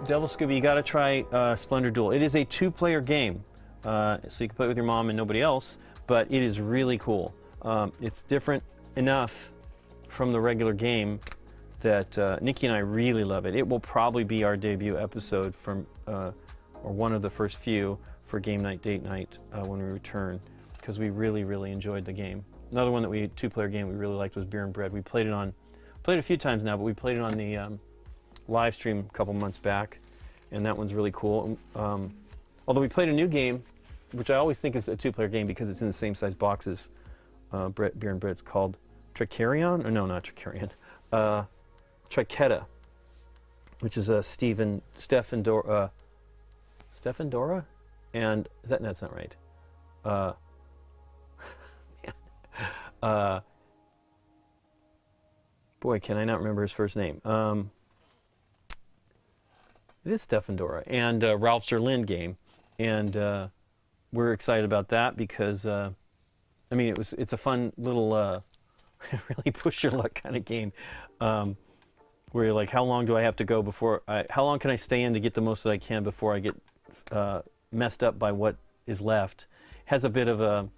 Devil Scooby, you gotta try Splendor Duel. It is a 2-player game, so you can play it with your mom and nobody else, but it is really cool. It's different enough from the regular game that Nikki and I really love it. It will probably be our debut episode from, or one of the first few for Game Night, Date Night when we return, because we really, really enjoyed the game. Another one that 2-player game we really liked was Beer and Bread. We played it a few times now, but we played it on the live stream a couple months back, and that one's really cool. Although we played a new game, which I always think is a 2-player game because it's in the same size boxes, Beer and Bread. It's called Tricarion, or no, not Tricarion. Triqueta, which is Stefan Dora, and that's not right. Boy, can I not remember his first name. It is Stefan Dora and Ralph Zerlin game, and we're excited about that because I mean it's a fun little really push your luck kind of game. Where you're like, how long do I have to go before how long can I stay in to get the most that I can before I get messed up by what is left? Has a bit of a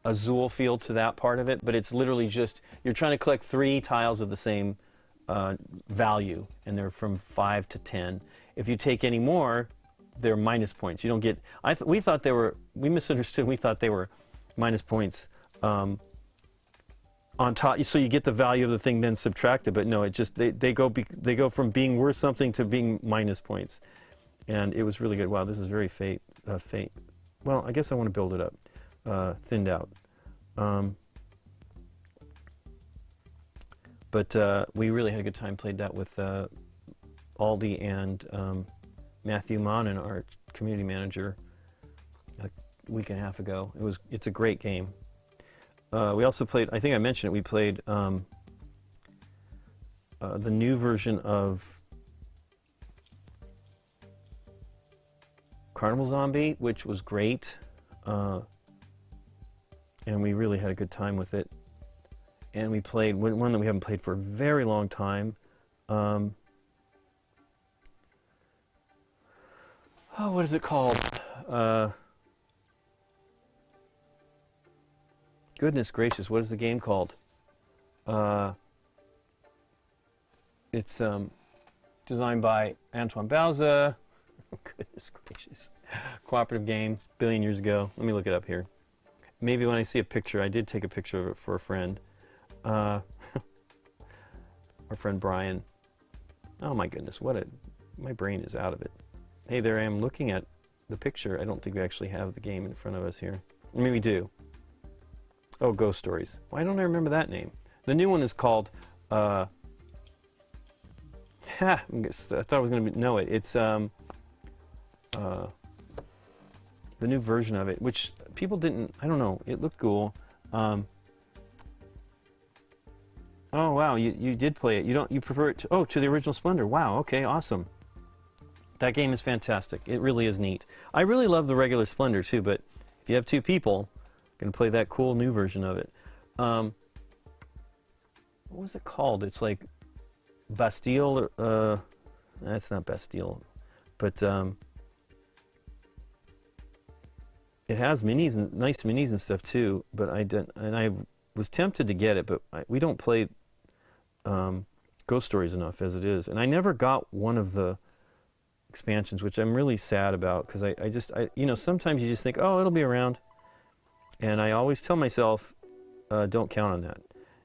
Azul feel to that part of it, but it's literally just you're trying to collect 3 tiles of the same value, and they're from 5 to 10. If you take any more, they're minus points. You don't get. We thought they were. We misunderstood. We thought they were minus points. On top, so you get the value of the thing then subtracted, but no, it just they go from being worth something to being minus points, and it was really good. Wow, this is very fate. Well, I guess I want to build it up, thinned out. But we really had a good time. Played that with Aldi and Matthew Monin, our community manager, a week and a half ago. It's a great game. We also played, I think I mentioned it, we played the new version of Carnival Zombie, which was great. And we really had a good time with it. And we played one that we haven't played for a very long time. Oh, what is it called? Goodness gracious, what is the game called? It's designed by Antoine Bauza. Goodness gracious. Cooperative game, a billion years ago. Let me look it up here. Maybe when I see a picture, I did take a picture of it for a friend. Our friend Brian. Oh my goodness, my brain is out of it. Hey, there I am looking at the picture. I don't think we actually have the game in front of us here. Maybe we do. Oh, Ghost Stories. Why don't I remember that name? The new one is called, I thought I was going to know it. It's the new version of it, which people didn't, I don't know, it looked cool. Oh, wow, you did play it. You prefer it to the original Splendor. Wow, okay, awesome. That game is fantastic. It really is neat. I really love the regular Splendor too, but if you have 2 people, going to play that cool new version of it. What was it called? It's like Bastille. That's not Bastille, but it has minis and nice minis and stuff too. But I didn't, and I was tempted to get it, but we don't play Ghost Stories enough as it is, and I never got one of the expansions, which I'm really sad about, because I you know, sometimes you just think, oh, it'll be around, and I always tell myself, don't count on that.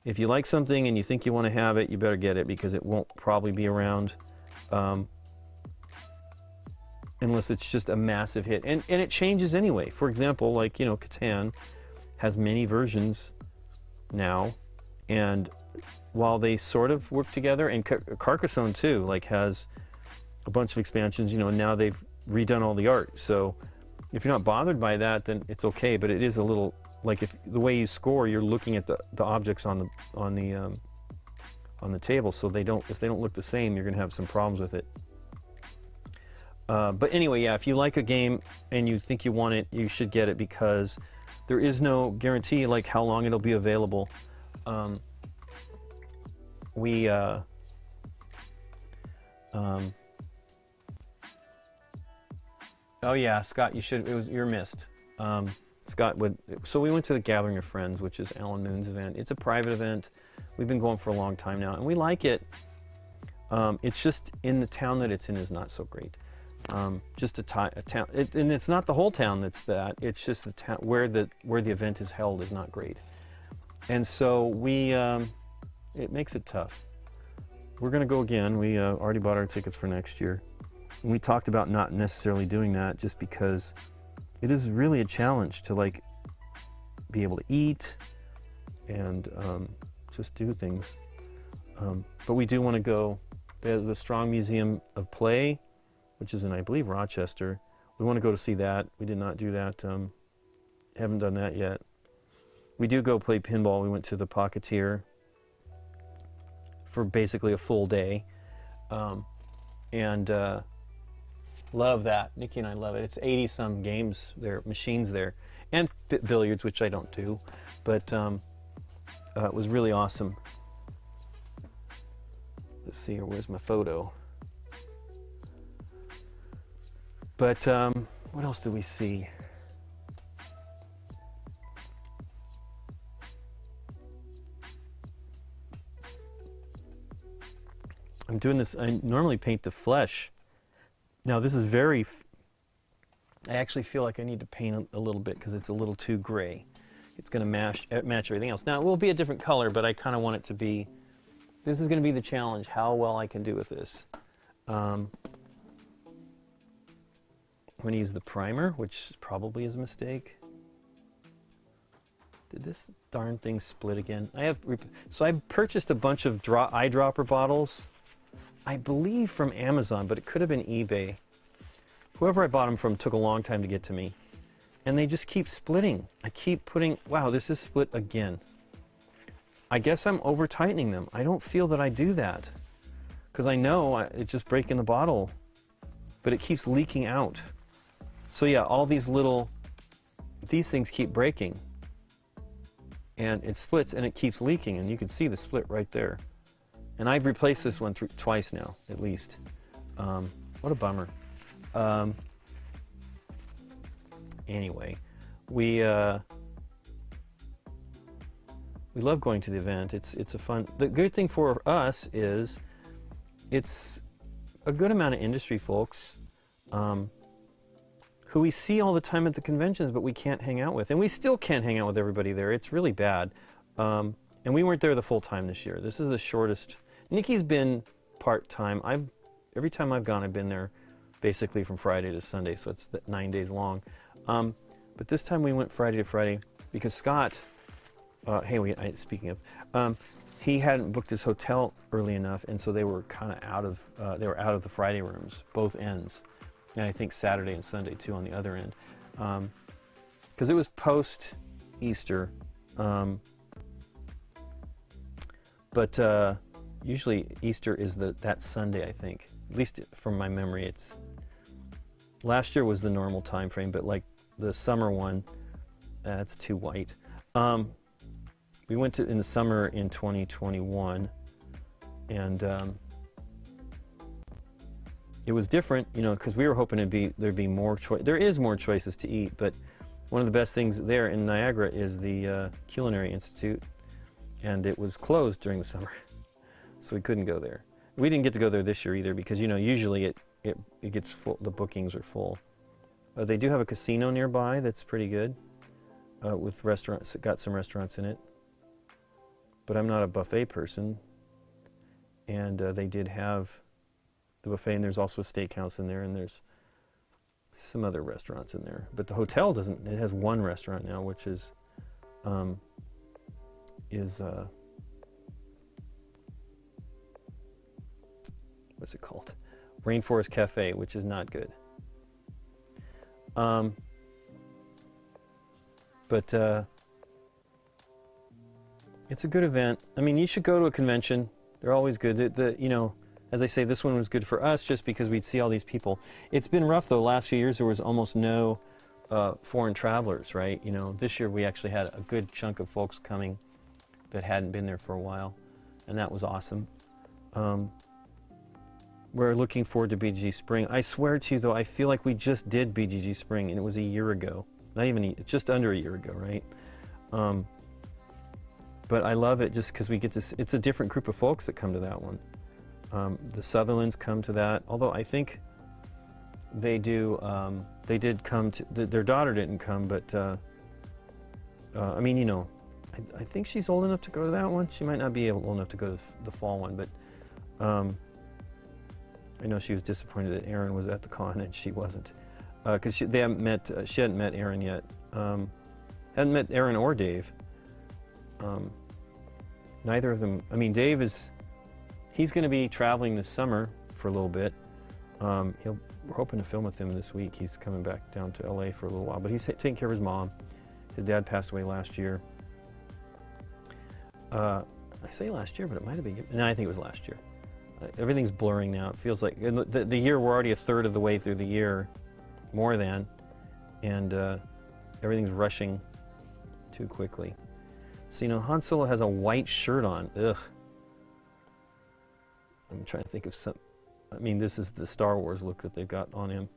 If you like something and you think you want to have it, you better get it, because it won't probably be around unless it's just a massive hit, and it changes anyway. For example, like, you know, Catan has many versions now, and while they sort of work together, and Carcassonne too, like, has a bunch of expansions, you know, and now they've redone all the art. So if you're not bothered by that, then it's okay. But it is a little, like, if the way you score, you're looking at the objects on the table, so if they don't look the same, you're gonna have some problems with it. But anyway, yeah, if you like a game and you think you want it, you should get it, because there is no guarantee like how long it'll be available. Oh yeah, Scott, you're missed. Scott so we went to the Gathering of Friends, which is Alan Moon's event. It's a private event. We've been going for a long time now, and we like it. It's just in the town that it's in is not so great. Just a town, and it's not the whole town that's that. It's just the town where the event is held is not great, and so it makes it tough. We're gonna go again. We already bought our tickets for next year. And we talked about not necessarily doing that, just because it is really a challenge to, like, be able to eat and just do things. But we do want to go. The Strong Museum of Play, which is in, I believe, Rochester. We want to go to see that. We did not do that. Haven't done that yet. We do go play pinball. We went to the Pocketeer for basically a full day. And love that. Nikki and I love it. It's 80-some games there, machines there, and billiards, which I don't do. But it was really awesome. Let's see here. Where's my photo? But what else did we see? I'm doing this. I normally paint the flesh. Now this is very. I actually feel like I need to paint a little bit because it's a little too gray. It's going to match everything else. Now it will be a different color, but I kind of want it to be. This is going to be the challenge. How well I can do with this. I'm going to use the primer, which probably is a mistake. Did this darn thing split again? So I purchased a bunch of eyedropper bottles, I believe from Amazon, but it could have been eBay. Whoever I bought them from took a long time to get to me. And they just keep splitting. I keep putting, wow, this is split again. I guess I'm over tightening them. I don't feel that I do that, because I know it's just breaking the bottle, but it keeps leaking out. So yeah, all these things keep breaking, and it splits and it keeps leaking, and you can see the split right there. And I've replaced this one twice now, at least. What a bummer. Anyway, we love going to the event. It's a fun. The good thing for us is it's a good amount of industry folks who we see all the time at the conventions, but we can't hang out with, and we still can't hang out with everybody there. It's really bad. And we weren't there the full time this year. This is the shortest. Nikki's been part-time. Every time I've gone, I've been there basically from Friday to Sunday, so it's 9 days long. But this time we went Friday to Friday because Scott, speaking of, he hadn't booked his hotel early enough, and so they were kind of out of the Friday rooms, both ends, and I think Saturday and Sunday too on the other end, because it was post Easter. But usually Easter is that Sunday, I think. At least from my memory, last year was the normal time frame, but like the summer one, it's too white. We went in the summer in 2021, and it was different, because we were hoping there'd be more choice. There is more choices to eat, but one of the best things there in Niagara is the Culinary Institute, and it was closed during the summer, so we couldn't go there. We didn't get to go there this year either because, you know, usually it gets full, the bookings are full. They do have a casino nearby that's pretty good, with restaurants, got some restaurants in it. But I'm not a buffet person, and they did have the buffet, and there's also a steakhouse in there, and there's some other restaurants in there. But the hotel doesn't, it has one restaurant now, which is what's it called? Rainforest Cafe, which is not good. But it's a good event. I mean, you should go to a convention. They're always good. You know, as I say, this one was good for us just because we'd see all these people. It's been rough though. Last few years there was almost no foreign travelers, right? You know, this year we actually had a good chunk of folks coming that hadn't been there for a while, and that was awesome. We're looking forward to BGG Spring. I swear to you though, I feel like we just did BGG Spring and it was a year ago. Not even, just under a year ago, right? But I love it just because we get to, it's a different group of folks that come to that one. The Sutherlands come to that, although I think they do, they did come to, their daughter didn't come, but I mean, you know, I think she's old enough to go to that one. She might not be old enough to go to the fall one, but I know she was disappointed that Aaron was at the con and she wasn't, because she hadn't met Aaron yet. Hadn't met Aaron or Dave. Neither of them. I mean, Dave he's going to be traveling this summer for a little bit. We're hoping to film with him this week. He's coming back down to LA for a little while, but he's taking care of his mom. His dad passed away last year. I say last year, but it might have been. No, I think it was last year. Everything's blurring now. It feels like the year, we're already a third of the way through the year, more than, and everything's rushing too quickly. So, you know, Han Solo has a white shirt on. Ugh. I'm trying to think of some, I mean, this is the Star Wars look that they've got on him.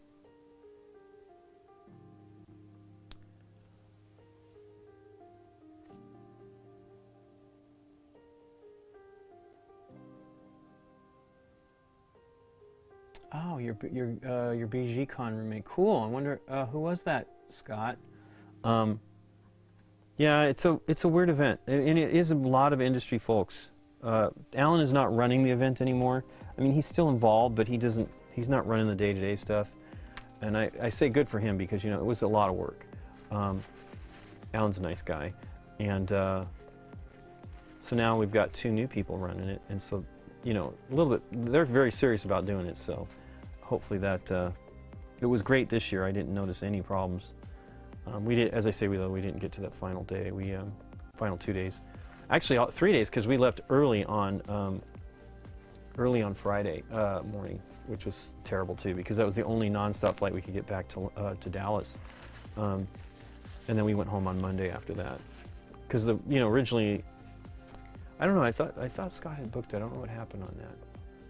Oh, your BG Con roommate. Cool. I wonder who was that, Scott? Yeah, it's a weird event, and it is a lot of industry folks. Alan is not running the event anymore. I mean, he's still involved, but he's not running the day-to-day stuff. And I say good for him because, you know, it was a lot of work. Alan's a nice guy, and so now we've got 2 new people running it, and so, you know, a little bit. They're very serious about doing it, so hopefully that. It was great this year. I didn't notice any problems. We did, as I say, we didn't get to that final day. We final 2 days, actually 3 days, because we left early on Friday morning, which was terrible too, because that was the only nonstop flight we could get back to Dallas, and then we went home on Monday after that, because originally, I don't know. I thought Scott had booked it. I don't know what happened on that,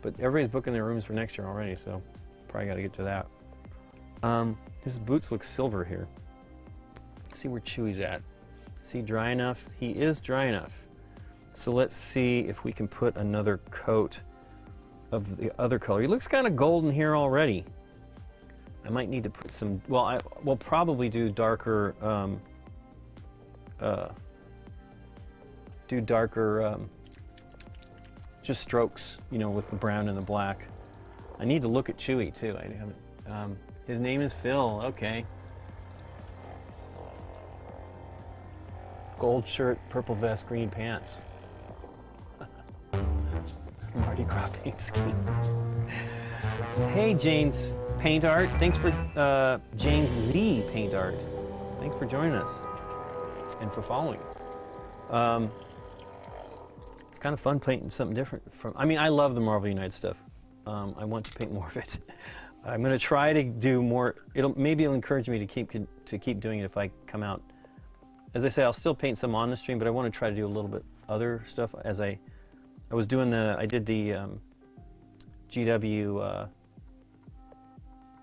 but everybody's booking their rooms for next year already, so probably got to get to that. His boots look silver here. See where Chewie's at. See, dry enough? He is dry enough. So let's see if we can put another coat of the other color. He looks kind of golden here already. I might need to put some, well, I will probably do darker, just strokes, you know, with the brown and the black. I need to look at Chewie too. I haven't, his name is Phil, okay. Gold shirt, purple vest, green pants. Mardi Gras paint scheme. Hey, Jane's Paint Art. Thanks for Jane's Z Paint Art. Thanks for joining us and for following. It's kind of fun painting something different from. I mean, I love the Marvel United stuff. I want to paint more of it. I'm going to try to do more. Maybe it'll encourage me to keep doing it if I come out. As I say, I'll still paint some on the stream, but I want to try to do a little bit other stuff. As I did the GW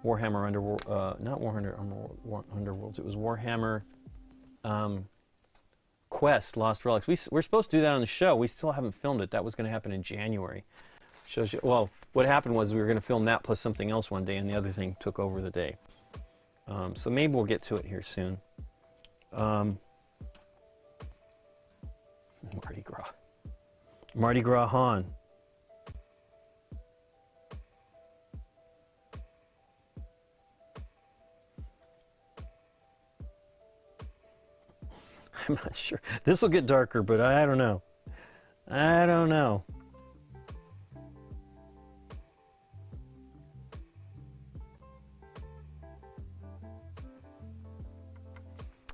Warhammer Underworld, not Warhammer Underworlds, it was Warhammer Quest Lost Relics. We're supposed to do that on the show. We still haven't filmed it. That was going to happen in January. Shows you, well, what happened was we were going to film that plus something else one day, and the other thing took over the day. So maybe we'll get to it here soon. Mardi Gras. Mardi Gras Han. I'm not sure. This will get darker, but I don't know. I don't know.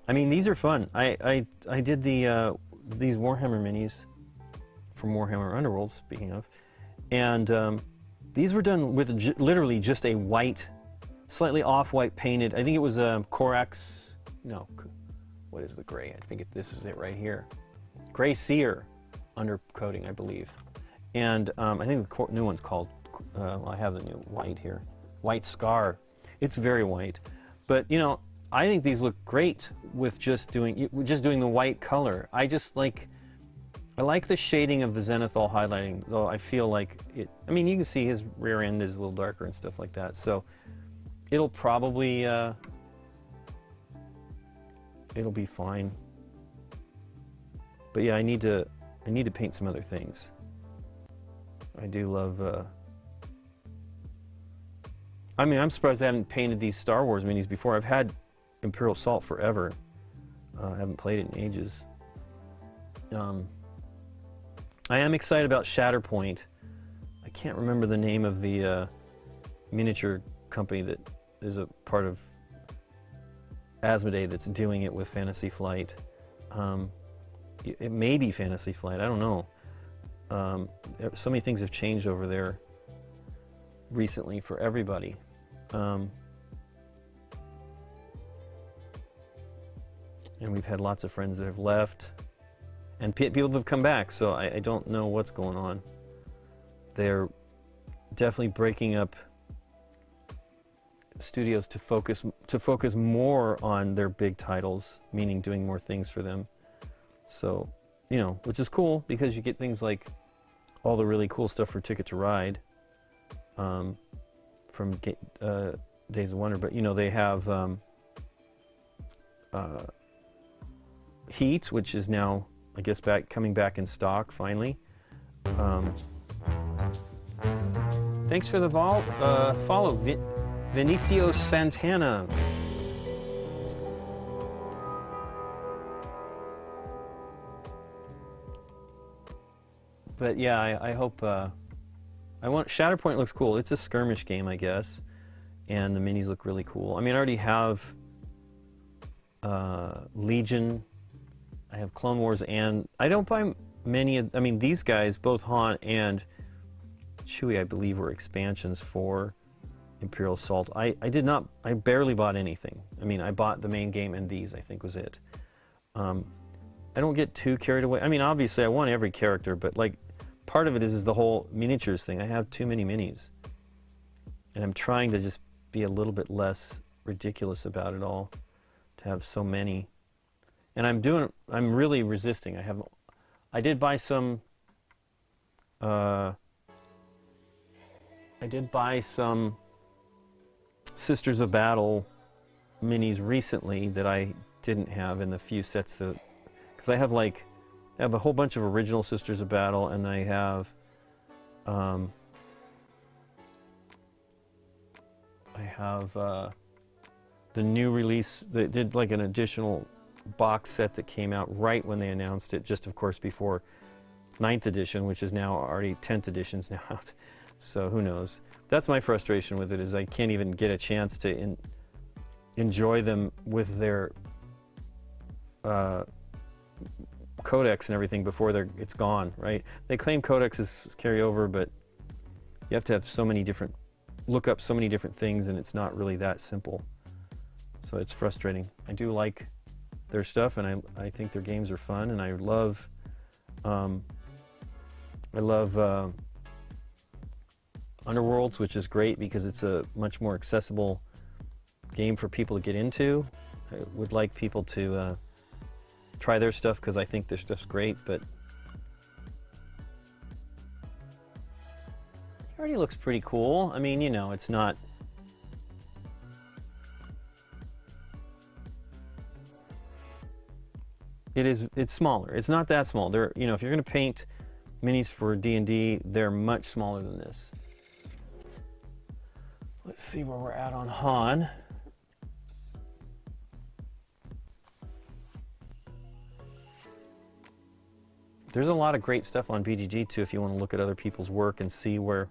I mean, these are fun. I did the these Warhammer minis from Warhammer Underworld, speaking of, and these were done with literally just a white, slightly off-white painted. I think it was a Corax. No, what is the gray? I think this is it right here. Gray Seer undercoating, I believe, and I think the new one's called. Well, I have the new white here. White Scar. It's very white, but you know. I think these look great with just doing the white color. I like the shading of the Zenithal highlighting, though I feel like it. I mean, you can see his rear end is a little darker and stuff like that. So it'll probably it'll be fine. But yeah, I need to paint some other things. I do love. I mean, I'm surprised I haven't painted these Star Wars minis before. I've had Imperial Assault forever. I haven't played it in ages. I am excited about Shatterpoint. I can't remember the name of the miniature company that is a part of Asmodee that's doing it with Fantasy Flight. It may be Fantasy Flight, I don't know. So many things have changed over there recently for everybody. And we've had lots of friends that have left, and people that have come back, so I don't know what's going on. They're definitely breaking up studios to focus more on their big titles, meaning doing more things for them. So, you know, which is cool because you get things like all the really cool stuff for Ticket to Ride from Days of Wonder, but you know, they have Heat, which is now, I guess, coming back in stock finally. Thanks for the follow, Vinicio Santana. But yeah, I hope. Shatterpoint looks cool. It's a skirmish game, I guess, and the minis look really cool. I mean, I already have Legion. I have Clone Wars, and I don't buy many of, I mean, these guys, both Han and Chewie, I believe, were expansions for Imperial Assault. I barely bought anything. I mean, I bought the main game, and these, I think, was it. I don't get too carried away. I mean, obviously, I want every character, but, like, part of it is the whole miniatures thing. I have too many minis. And I'm trying to just be a little bit less ridiculous about it all, to have so many. And I'm really resisting. I did buy some Sisters of Battle minis recently that I didn't have in the few sets that, because I have a whole bunch of original Sisters of Battle, and I have the new release. They did like an additional box set that came out right when they announced it, just of course before 9th edition, which is now already 10th edition's now out. So who knows? That's my frustration with it, is I can't even get a chance to enjoy them with their codex and everything before it's gone, right? They claim codexes carry over, but you have to have look up so many different things, and it's not really that simple. So it's frustrating. I do like their stuff, and I think their games are fun, and I love Underworlds, which is great because it's a much more accessible game for people to get into. I would like people to try their stuff because I think their stuff's great, but it already looks pretty cool. I mean, you know, it's not... It's smaller. It's not that small. They're, you know, if you're going to paint minis for D&D, they're much smaller than this. Let's see where we're at on Han. There's a lot of great stuff on BGG too if you want to look at other people's work and see where,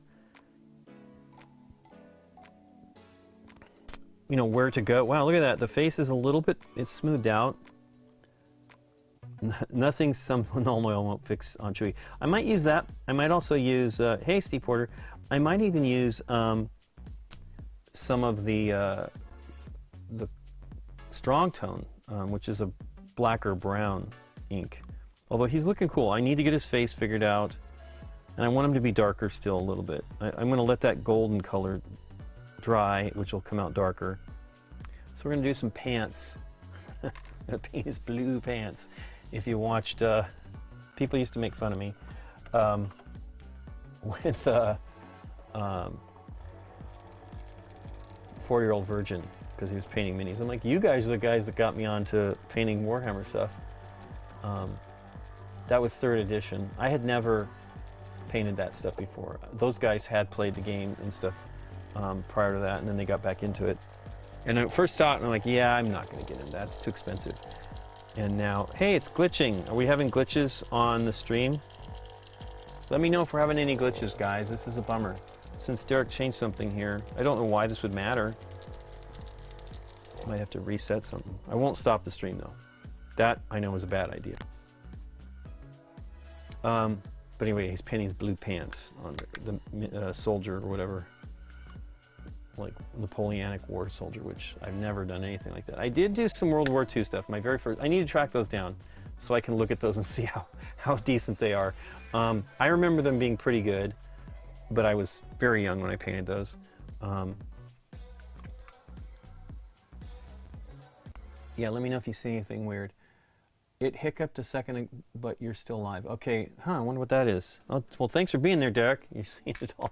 you know, where to go. Wow, look at that. The face is a little bit, it's smoothed out. Nothing some normal oil won't fix on Chewie. I might use that. I might also use, hey Steve Porter, I might even use some of the strong tone, which is a blacker brown ink. Although he's looking cool. I need to get his face figured out, and I want him to be darker still a little bit. I'm going to let that golden color dry, which will come out darker. So we're going to do some pants. I'm going to paint his blue pants. If you watched, people used to make fun of me with 4-year-old virgin because he was painting minis. I'm like, you guys are the guys that got me onto painting Warhammer stuff. That was 3rd edition. I had never painted that stuff before. Those guys had played the game and stuff prior to that, and then they got back into it. And I first saw it, and I'm like, yeah, I'm not going to get into that. It's too expensive. And now, hey, it's glitching. Are we having glitches on the stream? Let me know if we're having any glitches, guys. This is a bummer. Since Derek changed something here, I don't know why this would matter. Might have to reset something. I won't stop the stream, though. That, I know, is a bad idea. But anyway, he's painting his blue pants on the soldier or whatever. Like Napoleonic War soldier, which I've never done anything like that. I did do some World War II stuff. My very first, I need to track those down so I can look at those and see how decent they are. I remember them being pretty good, but I was very young when I painted those. Yeah, let me know if you see anything weird. It hiccuped a second, but you're still live. Okay, I wonder what that is. Oh, well, thanks for being there, Derek. You've seen it all.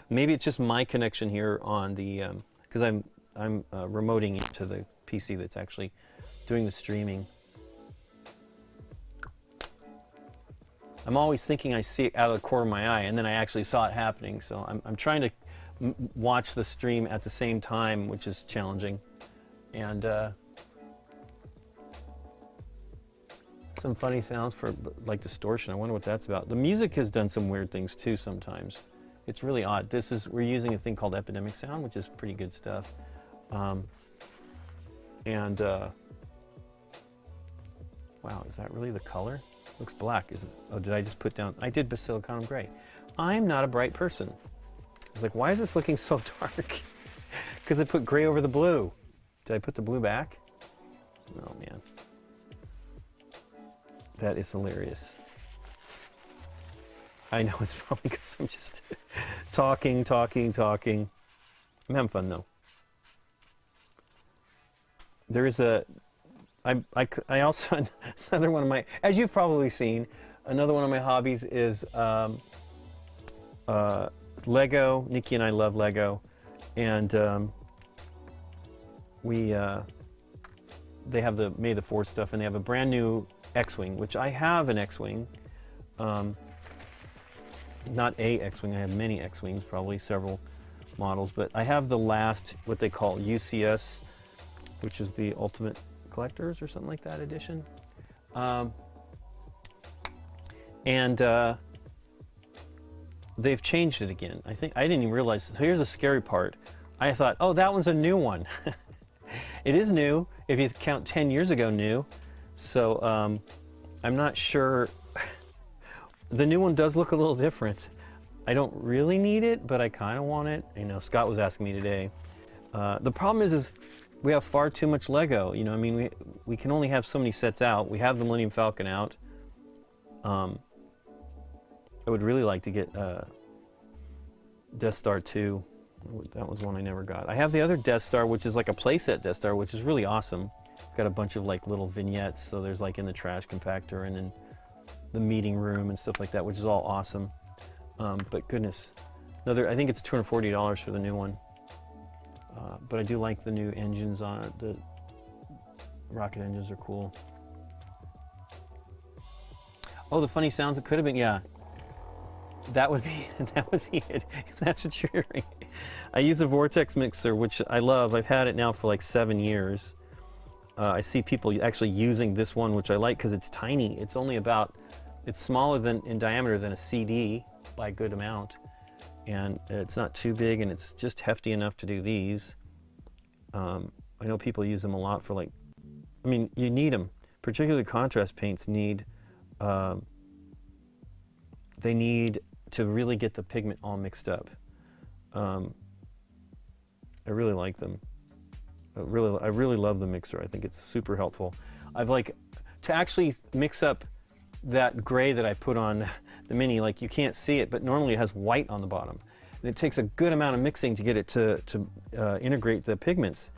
Maybe it's just my connection here on the, because I'm remoting it to the PC that's actually doing the streaming. I'm always thinking I see it out of the corner of my eye, and then I actually saw it happening. So I'm trying to watch the stream at the same time, which is challenging. And some funny sounds for like distortion. I wonder what that's about. The music has done some weird things too sometimes. It's really odd. We're using a thing called epidemic sound, which is pretty good stuff. Wow, is that really the color? Looks black. Is it? Oh, did I just put down? I did Basilicon gray. I'm not a bright person. I was like, why is this looking so dark? Because I put gray over the blue. Did I put the blue back? Oh man, that is hilarious. I know it's probably because I'm just talking. I'm having fun though. There is I also, another one of my, as you've probably seen, another one of my hobbies is Lego. Nikki and I love Lego, and they have the May the 4th stuff, and they have a brand new X-Wing, which I have an X-Wing. Not a X-Wing, I have many X-Wings, probably several models, but I have the last, what they call UCS, which is the Ultimate Collectors or something like that edition. They've changed it again. I didn't even realize. So here's the scary part. I thought, oh, that one's a new one. It is new, if you count 10 years ago new. So I'm not sure. The new one does look a little different. I don't really need it, but I kind of want it. You know, Scott was asking me today. The problem is we have far too much Lego. You know, I mean, we can only have so many sets out. We have the Millennium Falcon out. I would really like to get Death Star 2. That was one I never got. I have the other Death Star, which is like a playset Death Star, which is really awesome. It's got a bunch of like little vignettes, so there's like in the trash compactor and in the meeting room and stuff like that, which is all awesome. But goodness, I think it's $240 for the new one. But I do like the new engines on it. The rocket engines are cool. Oh, the funny sounds it could have been, yeah. That would be it, if that's what you're hearing. I use a vortex mixer, which I love. I've had it now for like 7 years. I see people actually using this one, which I like because it's tiny. It's only it's smaller in diameter than a CD by a good amount. And it's not too big, and it's just hefty enough to do these. I know people use them a lot for you need them. Particularly contrast paints they need to really get the pigment all mixed up. I really like them. I really love the mixer. I think it's super helpful. To actually mix up that gray that I put on the Mini, you can't see it, but normally it has white on the bottom. And it takes a good amount of mixing to get it to integrate the pigments.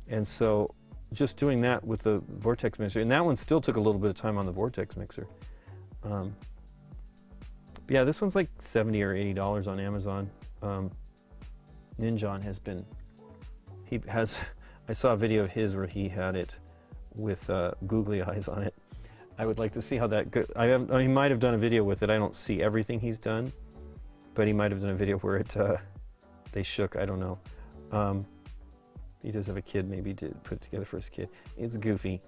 And so just doing that with the vortex mixer, and that one still took a little bit of time on the vortex mixer. Yeah, this one's like $70 or $80 on Amazon. Ninjon I saw a video of his where he had it with googly eyes on it. I would like to see how that goes. He might have done a video with it. I don't see everything he's done, but he might have done a video where they shook. I don't know. He does have a kid. Maybe he did put it together for his kid. It's goofy.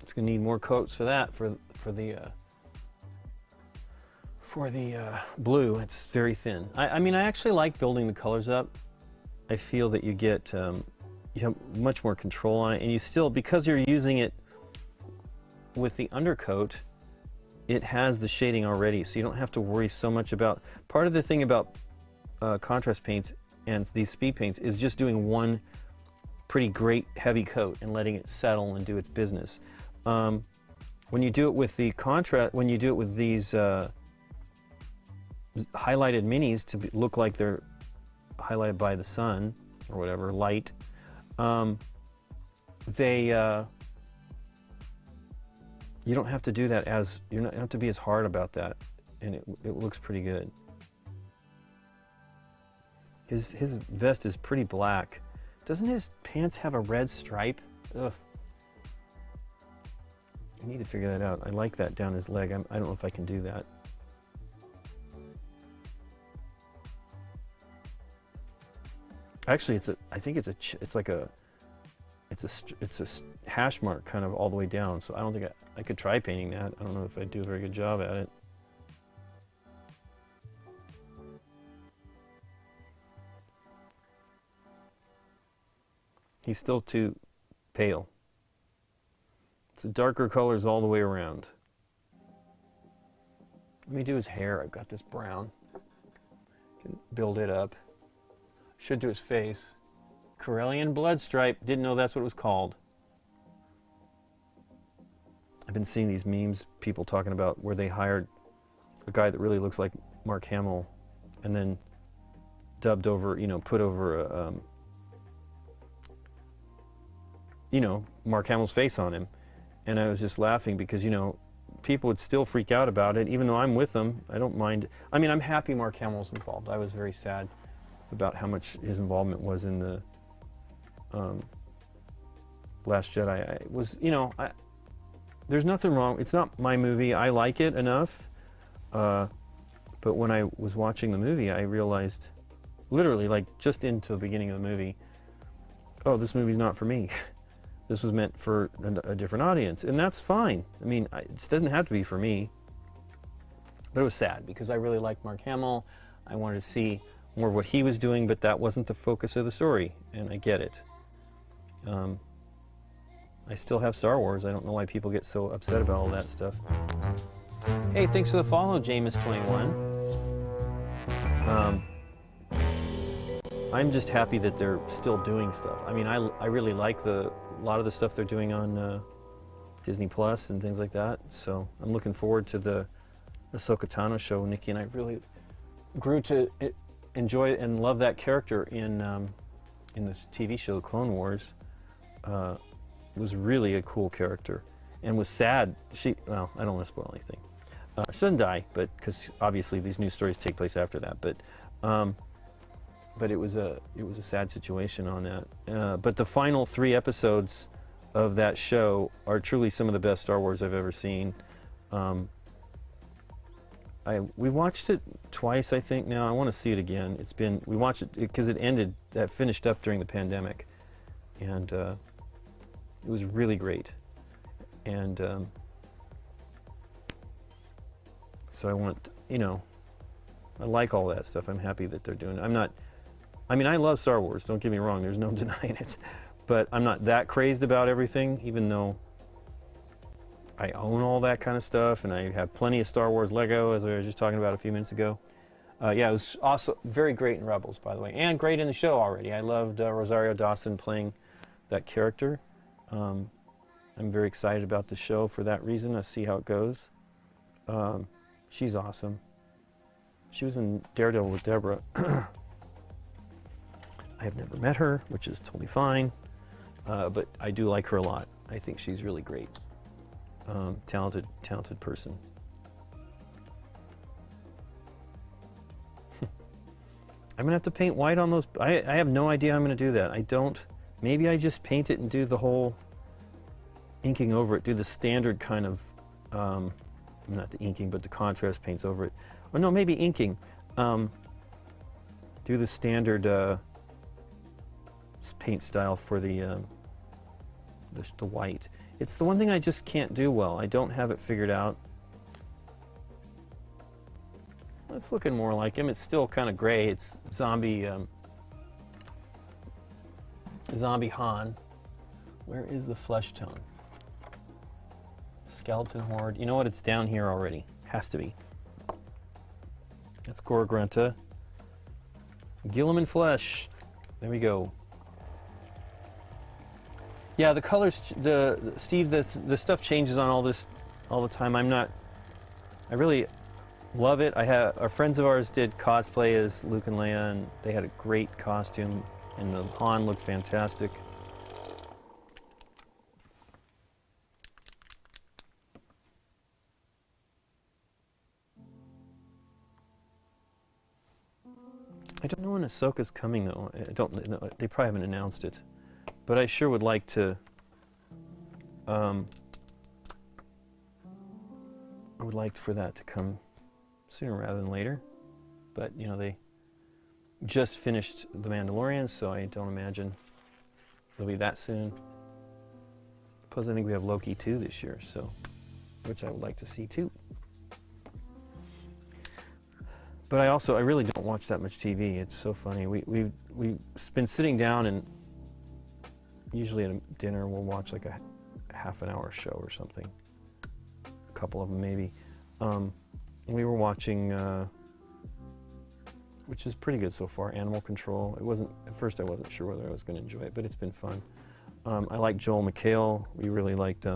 It's gonna need more coats for that for the blue. It's very thin. I mean, I actually like building the colors up. I feel that you get you have much more control on it, and you still, because you're using it with the undercoat, it has the shading already, so you don't have to worry so much about. Part of the thing about contrast paints and these speed paints is just doing one pretty great heavy coat and letting it settle and do its business. When you do it with the contrast, when you do it with these highlighted minis to look like they're highlighted by the sun or whatever light, you don't have to do that you don't have to be as hard about that, and it looks pretty good. His vest is pretty black. Doesn't his pants have a red stripe? Ugh. I need to figure that out. I like that down his leg. I don't know if I can do that. Actually, I think it's a hash mark kind of all the way down. So I don't think I could try painting that. I don't know if I'd do a very good job at it. He's still too pale. It's darker colors all the way around. Let me do his hair. I've got this brown. Can build it up. Should do his face. Corellian blood stripe. Didn't know that's what it was called. I've been seeing these memes, people talking about where they hired a guy that really looks like Mark Hamill, and then dubbed over, put over a, Mark Hamill's face on him. And I was just laughing because, people would still freak out about it, even though I'm with them. I don't mind. I mean, I'm happy Mark Hamill's involved. I was very sad about how much his involvement was in the Last Jedi. There's nothing wrong. It's not my movie. I like it enough. But when I was watching the movie, I realized, literally, just into the beginning of the movie, oh, this movie's not for me. This was meant for a different audience, and that's fine. I mean, it doesn't have to be for me. But it was sad because I really liked Mark Hamill. I wanted to see more of what he was doing, but that wasn't the focus of the story, and I get it. I still have Star Wars. I don't know why people get so upset about all that stuff. Hey, thanks for the follow, Jameis21. I'm just happy that they're still doing stuff. I mean, I really like the lot of the stuff they're doing on Disney Plus and things like that. So I'm looking forward to the Ahsoka Tano show. Nikki and I really grew to enjoy and love that character in this TV show, Clone Wars. It was really a cool character, and was sad. Well, I don't want to spoil anything. She doesn't die, but because obviously these new stories take place after that. But it was a sad situation on that. But the final 3 episodes of that show are truly some of the best Star Wars I've ever seen. We watched it twice, I think. Now I want to see it again. We watched it because that finished up during the pandemic, and it was really great. And so I like all that stuff. I'm happy that they're doing it. I love Star Wars, don't get me wrong, there's no denying it. But I'm not that crazed about everything, even though I own all that kind of stuff, and I have plenty of Star Wars Lego, as I was just talking about a few minutes ago. Yeah, it was also very great in Rebels, by the way, and great in the show already. I loved Rosario Dawson playing that character. I'm very excited about the show for that reason. I'll see how it goes. She's awesome. She was in Daredevil with Deborah. I have never met her, which is totally fine, but I do like her a lot. I think she's really great. Talented person. I'm gonna have to paint white on those. I have no idea how I'm gonna do that. I don't. Maybe I just paint it and do the whole inking over it. Do the standard kind of, not the inking, but the contrast paints over it. Or no, maybe inking. Do the standard paint style for the white. It's the one thing I just can't do well. I don't have it figured out. It's looking more like him. It's still kind of gray. It's zombie Han. Where is the flesh tone? Skeleton Horde. You know what? It's down here already. Has to be. That's Gore Grunta. Gilliman flesh. There we go. Yeah, the colors, Steve, the stuff changes on all the time. I really love it. Our friends of ours did cosplay as Luke and Leia, and they had a great costume, and the Han looked fantastic. I don't know when Ahsoka's coming though. I don't know. They probably haven't announced it. But I sure would like to, I would like for that to come sooner rather than later. But, they just finished The Mandalorian, so I don't imagine it'll be that soon. Plus, I think we have Loki 2 this year, so, which I would like to see too. But I really don't watch that much TV. It's so funny. We've been sitting down, and usually at a dinner we'll watch like a half an hour show or something. A couple of them maybe. And we were watching, which is pretty good so far, Animal Control. At first I wasn't sure whether I was going to enjoy it, but it's been fun. I like Joel McHale. We really liked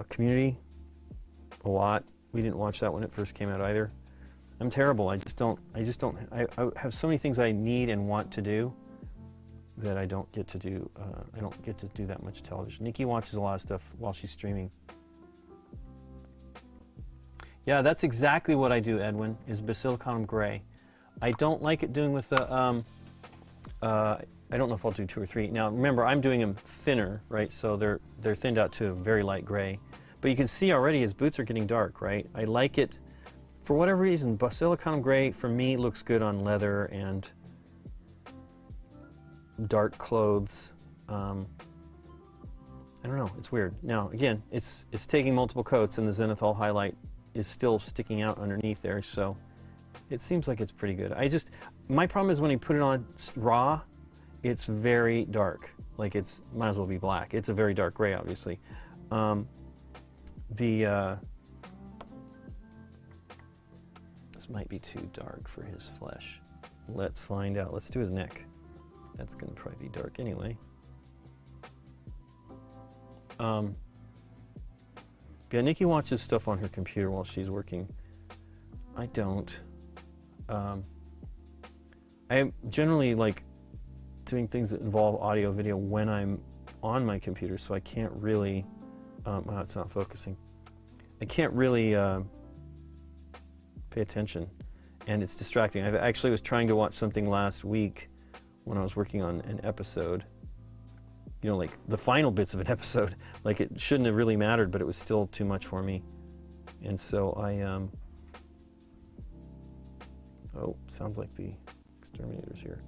Community a lot. We didn't watch that when it first came out either. I'm terrible. I have so many things I need and want to do that I don't get to do. I don't get to do that much television. Nikki watches a lot of stuff while she's streaming. Yeah, that's exactly what I do, Edwin, is Basilicon Gray. I don't like it doing with the, I don't know if I'll do 2 or 3. Now, remember, I'm doing them thinner, right? So they're thinned out to a very light gray. But you can see already his boots are getting dark, right? I like it, for whatever reason, Basilicon Gray for me looks good on leather and dark clothes. I don't know, it's weird. Now, again, it's taking multiple coats, and the zenithal highlight is still sticking out underneath there, so it seems like it's pretty good. My problem is when you put it on raw, it's very dark. Like might as well be black. It's a very dark gray, obviously. This might be too dark for his flesh. Let's find out. Let's do his neck. That's gonna probably be dark anyway. Yeah, Nikki watches stuff on her computer while she's working. I don't. I generally like doing things that involve audio video when I'm on my computer, so I can't really, oh, it's not focusing. I can't really pay attention, and it's distracting. I actually was trying to watch something last week when I was working on an episode, you know, like the final bits of an episode. Like it shouldn't have really mattered, but it was still too much for me. And so I, oh, sounds like the exterminator's here.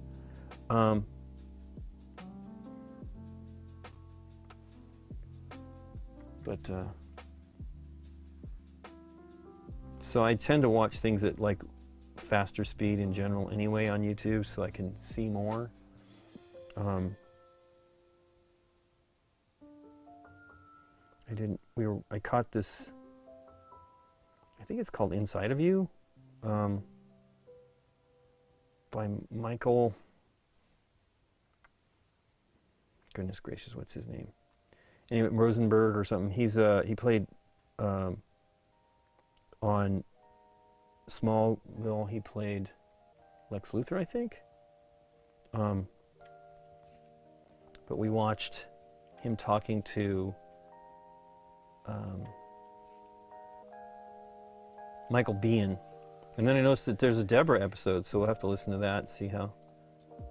So I tend to watch things at like faster speed in general anyway on YouTube, so I can see more. I caught this, I think it's called Inside of You, by Michael, goodness gracious, what's his name? Anyway, Rosenberg or something. He played on Smallville. He played Lex Luthor, I think. But we watched him talking to Michael Biehn, and then I noticed that there's a Deborah episode, so we'll have to listen to that and see how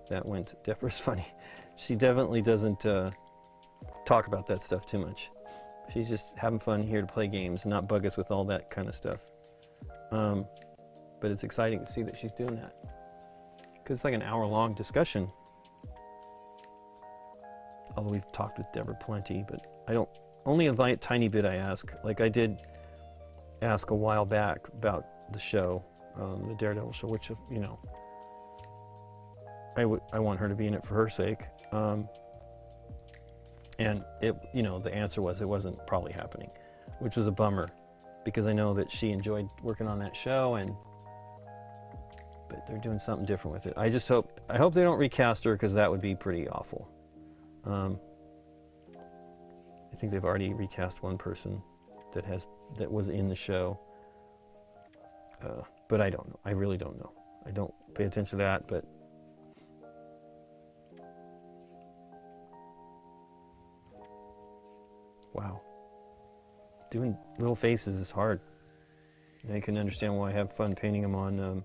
that went. Deborah's funny. She definitely doesn't talk about that stuff too much. She's just having fun here to play games and not bug us with all that kind of stuff. But it's exciting to see that she's doing that, because it's like an hour-long discussion. Although we've talked with Deborah plenty, but I don't, only a tiny bit I ask. Like I did ask a while back about the show, the Daredevil show, which, you know, I want her to be in it for her sake. And it, you know, the answer was it wasn't probably happening, which was a bummer, because I know that she enjoyed working on that show, but they're doing something different with it. I hope they don't recast her, because that would be pretty awful. I think they've already recast one person that was in the show, but I don't know. I really don't know. I don't pay attention to that, but wow, doing little faces is hard. I can understand why I have fun painting them on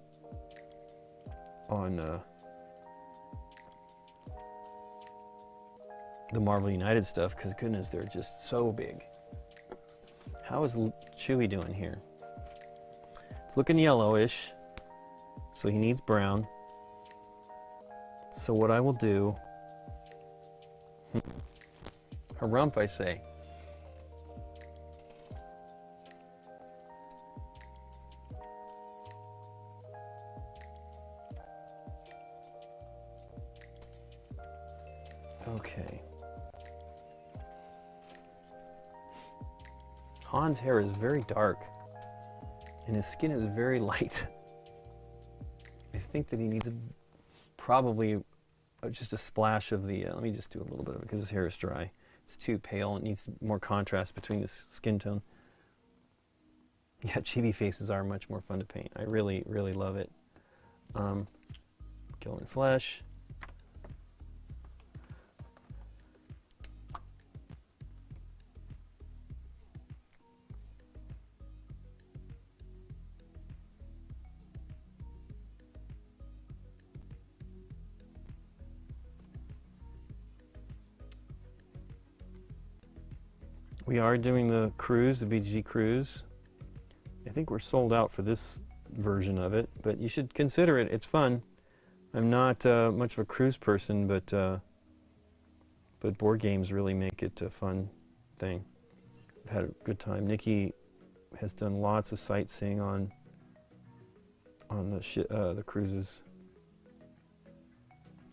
the Marvel United stuff, because goodness, they're just so big. How is Chewie doing here? It's looking yellowish, so he needs brown. So what I will do, harump, I say. Okay. Han's hair is very dark, and his skin is very light. I think that he needs probably just a splash of the, let me just do a little bit of it, because his hair is dry. It's too pale. It needs more contrast between his skin tone. Yeah, chibi faces are much more fun to paint. I really, really love it. Killing flesh. We are doing the cruise, the BG cruise. I think we're sold out for this version of it, but you should consider it. It's fun. I'm not much of a cruise person, but board games really make it a fun thing. I've had a good time. Nikki has done lots of sightseeing on the cruises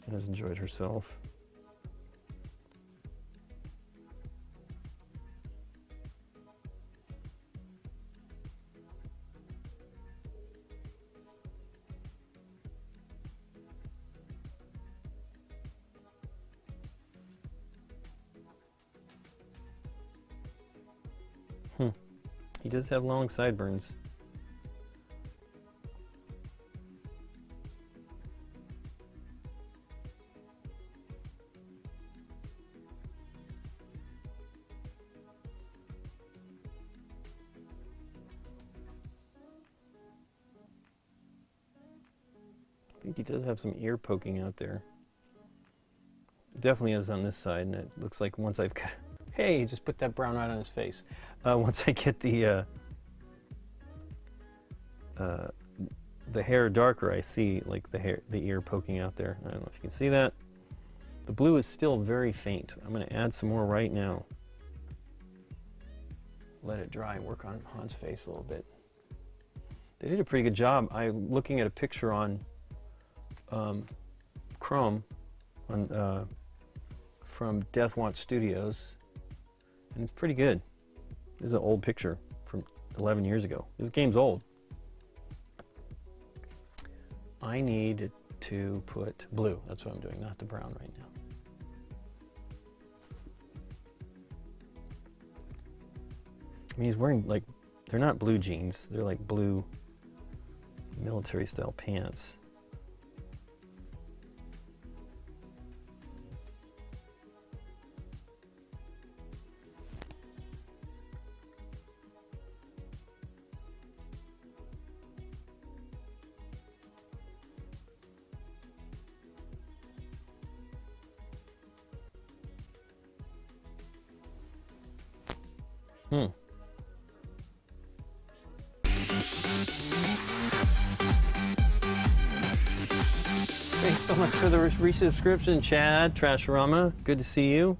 and has enjoyed herself. He does have long sideburns. I think he does have some ear poking out there. Definitely is on this side, and it looks like once I've got, hey, he just put that brown right on his face. Once I get the hair darker, I see like the ear poking out there. I don't know if you can see that. The blue is still very faint. I'm going to add some more right now. Let it dry and work on Han's face a little bit. They did a pretty good job. I'm looking at a picture on Chrome on from Death Watch Studios, and it's pretty good. This is an old picture from 11 years ago. This game's old. I need to put blue. That's what I'm doing, not the brown right now. I mean, he's wearing, like, they're not blue jeans. They're like blue military style pants. Thanks so much for the resubscription, Chad Trashorama. Good to see you.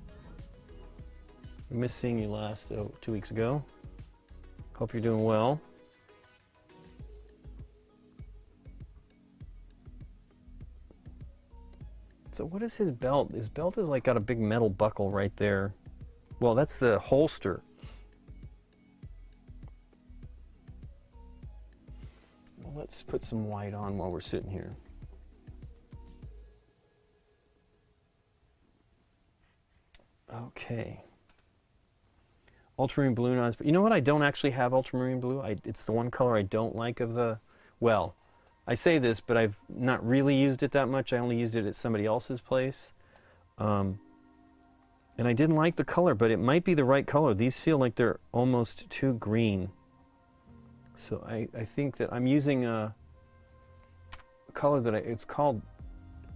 I missed seeing you last 2 weeks ago. Hope you're doing well. So what is his belt? His belt is like got a big metal buckle right there. Well, that's the holster. Well, let's put some white on while we're sitting here. Okay. Ultramarine blue on, but you know what? I don't actually have ultramarine blue. It's the one color I don't like of the, well, I say this, but I've not really used it that much. I only used it at somebody else's place. And I didn't like the color, but it might be the right color. These feel like they're almost too green. So I think that I'm using a color that it's called,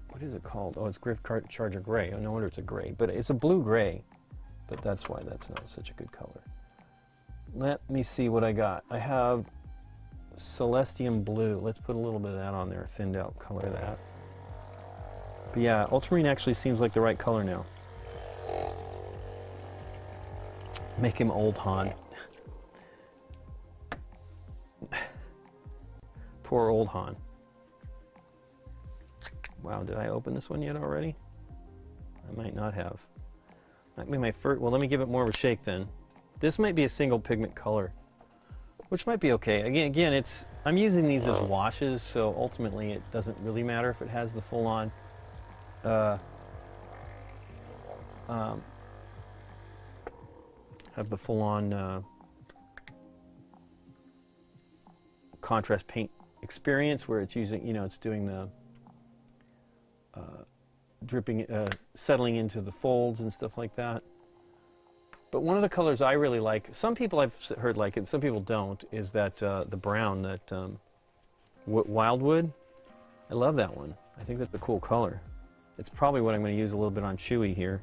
what is it called? Oh, it's Grift Charger Gray. Oh, no wonder it's a gray, but it's a blue gray. But that's why that's not such a good color. Let me see what I got. I have Celestium Blue. Let's put a little bit of that on there, thinned out color of that. But yeah, ultramarine actually seems like the right color now. Make him old Han. Poor old Han. Wow, did I open this one yet already? I might not have. Might be my first. Well, let me give it more of a shake then. This might be a single pigment color, which might be okay. Again, it's, I'm using these as washes, so ultimately it doesn't really matter if it has the full-on have the full-on contrast paint experience where it's using, you know, it's doing the dripping, settling into the folds and stuff like that. But one of the colors I really like, some people I've heard like it, some people don't, is that the brown, that Wildwood. I love that one. I think that's a cool color. It's probably what I'm going to use a little bit on Chewie here.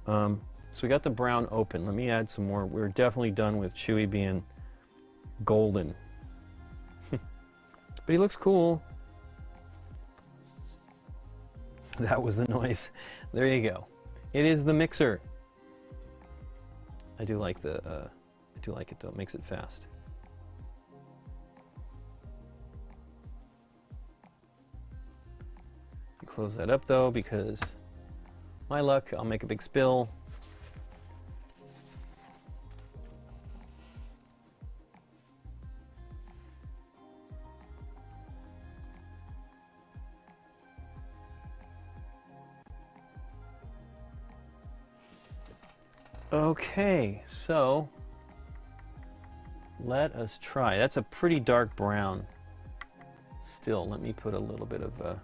So we got the brown open. Let me add some more. We're definitely done with Chewie being golden. But he looks cool. That was the noise. There you go. It is the mixer. I do like the. I do like it though. It makes it fast. Close that up though, because my luck, I'll make a big spill. Okay, so let us try. That's a pretty dark brown. Still, let me put a little bit of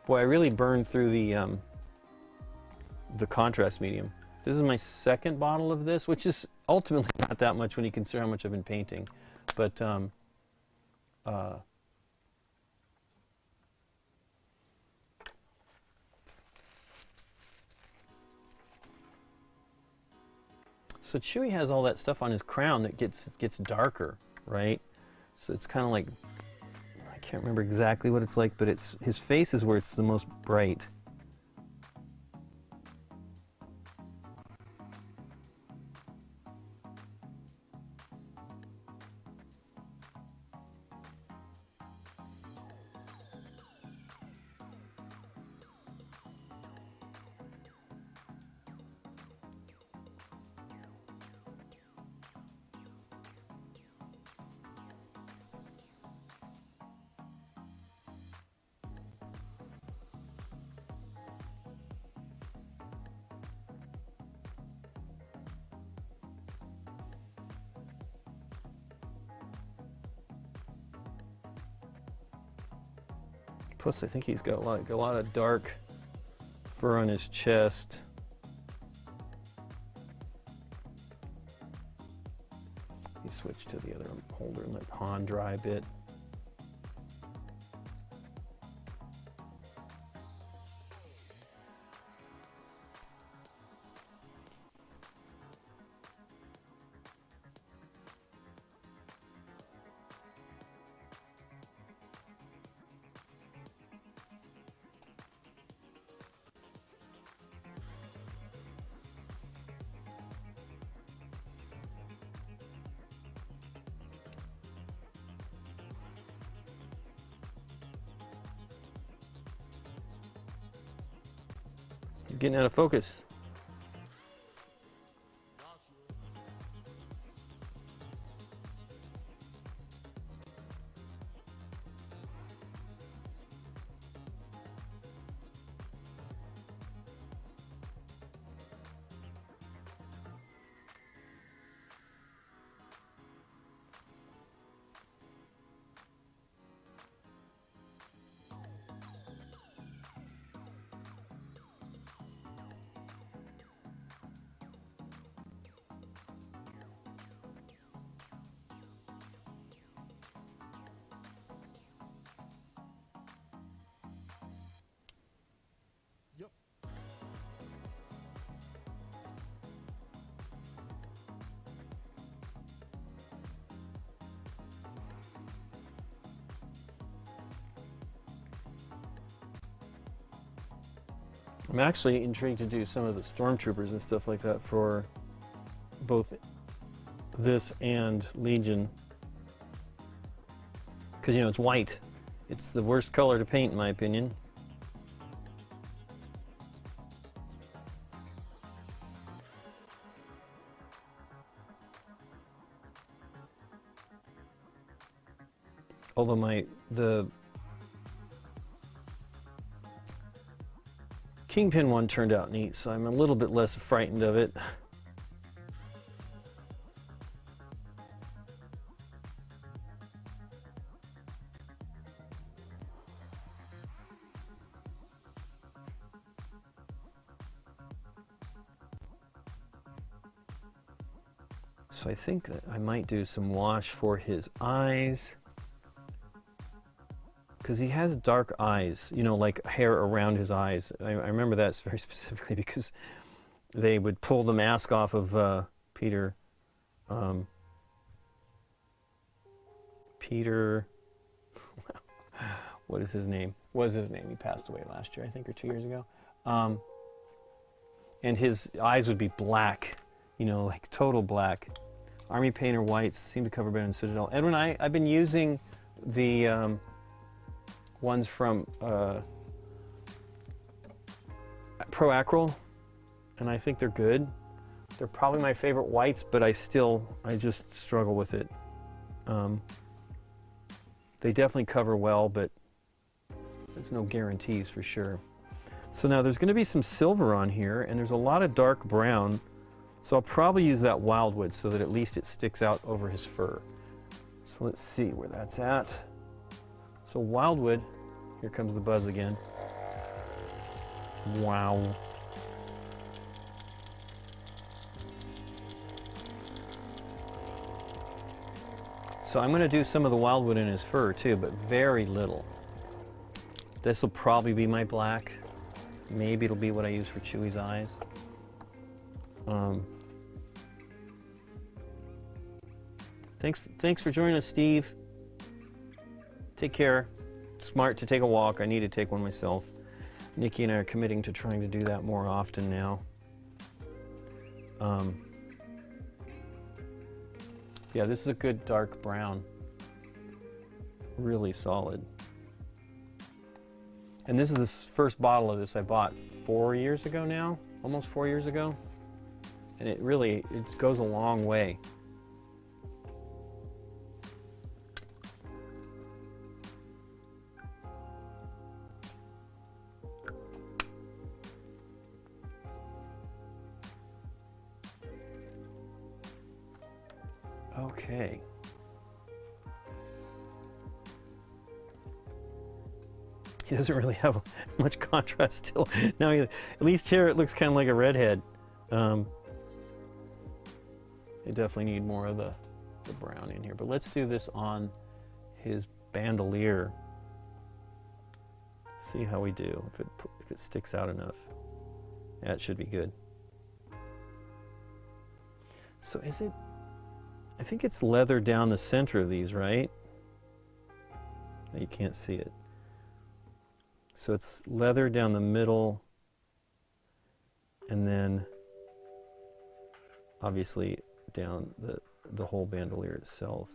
boy, I really burned through the contrast medium. This is my second bottle of this, which is ultimately not that much when you consider how much I've been painting. But so Chewie has all that stuff on his crown that gets darker, right? So it's kind of like, I can't remember exactly what it's like, but it's his face is where it's the most bright. Plus, I think he's got like a lot of dark fur on his chest. He switched to the other holder and let Han dry a bit. You're getting out of focus. I'm actually intrigued to do some of the stormtroopers and stuff like that for both this and Legion. Because, you know, it's white. It's the worst color to paint, in my opinion. Although the Kingpin one turned out neat, so I'm a little bit less frightened of it. So I think that I might do some wash for his eyes, because he has dark eyes, you know, like hair around his eyes. I remember that very specifically because they would pull the mask off of Peter. Peter, what is his name? What was his name? He passed away last year, I think, or 2 years ago. And his eyes would be black, you know, like total black. Army Painter whites seem to cover better than Citadel. Edwin, I've been using the ones from Pro Acryl, and I think they're good. They're probably my favorite whites, but I just struggle with it. They definitely cover well, but there's no guarantees for sure. So now there's going to be some silver on here, and there's a lot of dark brown. So I'll probably use that wildwood so that at least it sticks out over his fur. So let's see where that's at. So wildwood, here comes the buzz again. Wow. So I'm going to do some of the wildwood in his fur too, but very little. This will probably be my black. Maybe it'll be what I use for Chewie's eyes. Thanks for joining us, Steve. Take care. Smart to take a walk. I need to take one myself. Nikki and I are committing to trying to do that more often now. Yeah, this is a good dark brown. Really solid. And this is the first bottle of this I bought 4 years ago now, almost 4 years ago. And it goes a long way. Okay. He doesn't really have much contrast still. Now, at least here it looks kind of like a redhead. They definitely need more of the brown in here. But let's do this on his bandolier. See how we do, if it sticks out enough. Yeah, it should be good. So is it... I think it's leather down the center of these, right? You can't see it. So it's leather down the middle, and then obviously down the whole bandolier itself.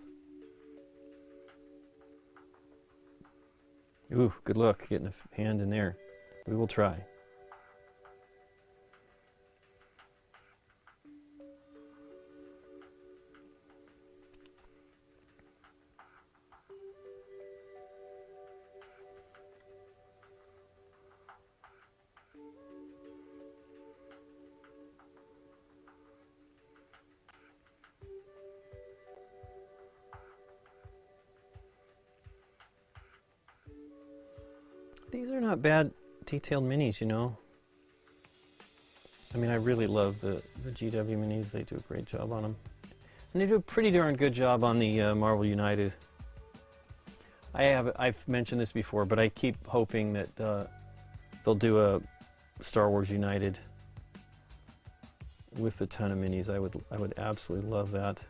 Ooh, good luck getting a hand in there. We will try. These are not bad detailed minis, you know. I mean, I really love the GW minis. They do a great job on them. And they do a pretty darn good job on the Marvel United. I've mentioned this before, but I keep hoping that they'll do a Star Wars United with a ton of minis. I would absolutely love that.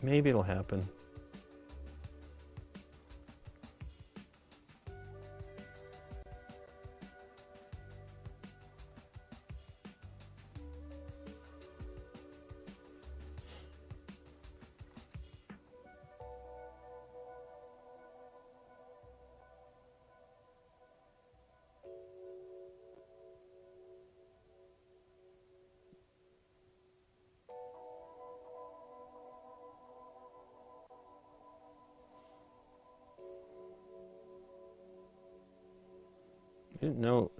Maybe it'll happen.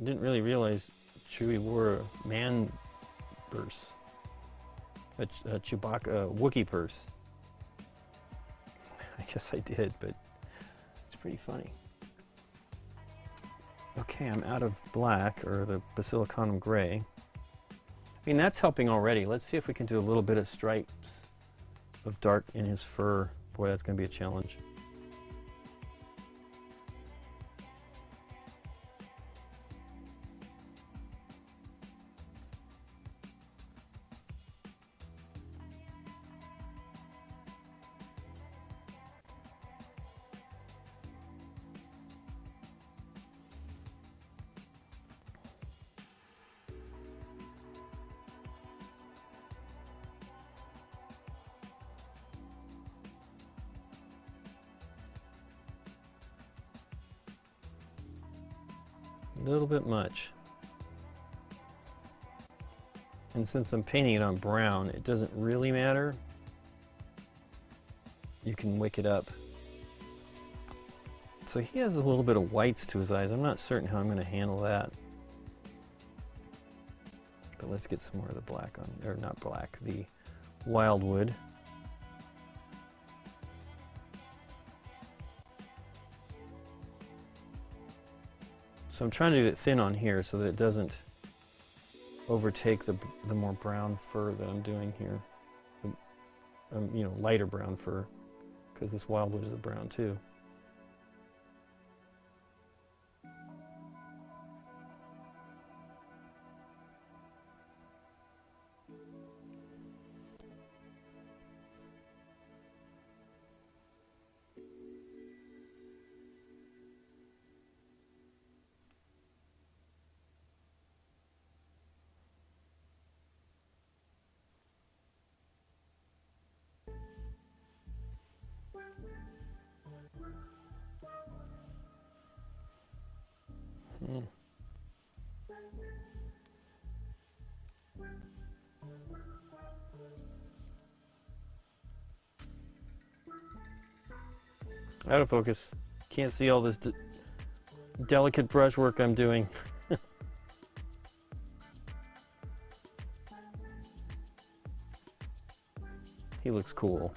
Didn't really realize Chewie wore a man purse, a Chewbacca Wookiee purse. I guess I did, but it's pretty funny. Okay, I'm out of black, or the Basilicanum gray. I mean, that's helping already. Let's see if we can do a little bit of stripes of dark in his fur. Boy, that's going to be a challenge. A little bit much. And since I'm painting it on brown, it doesn't really matter. You can wick it up So he has a little bit of whites to his eyes. I'm not certain how I'm going to handle that. But let's get some more of the black on, or not black, the wildwood. So I'm trying to do it thin on here so that it doesn't overtake the more brown fur that I'm doing here. You know, lighter brown fur, because this wildwood is a brown too. Out of focus. Can't see all this delicate brushwork I'm doing. He looks cool.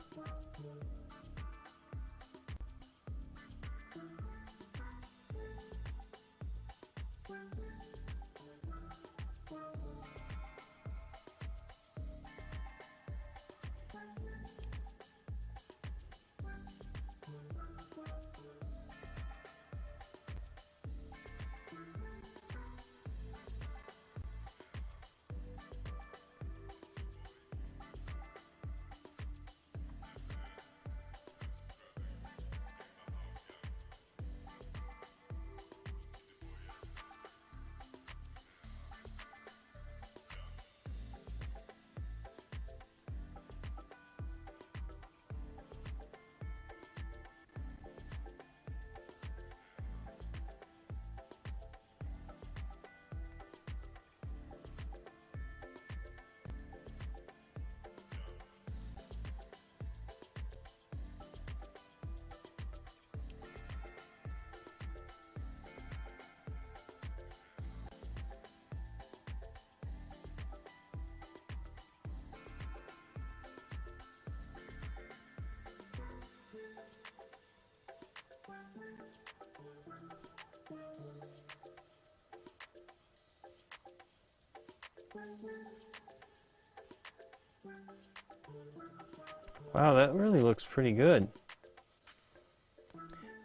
Wow, that really looks pretty good.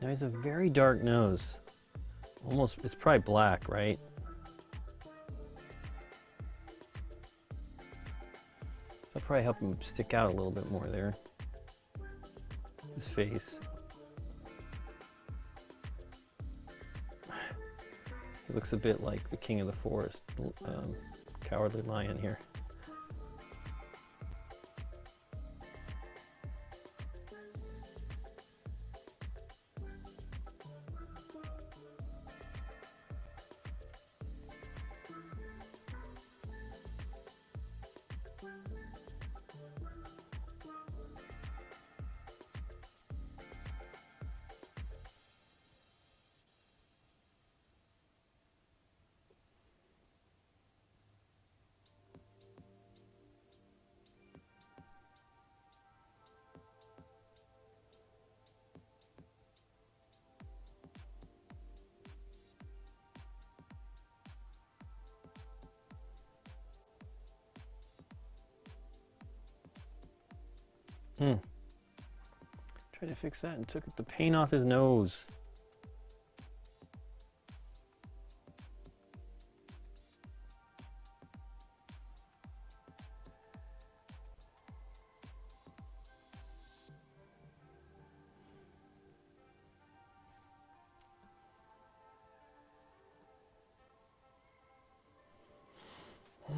Now he's a very dark nose. Almost, it's probably black, right? That'll probably help him stick out a little bit more there. His face. He looks a bit like the king of the forest, Cowardly Lion here. Tried to fix that and took the paint off his nose.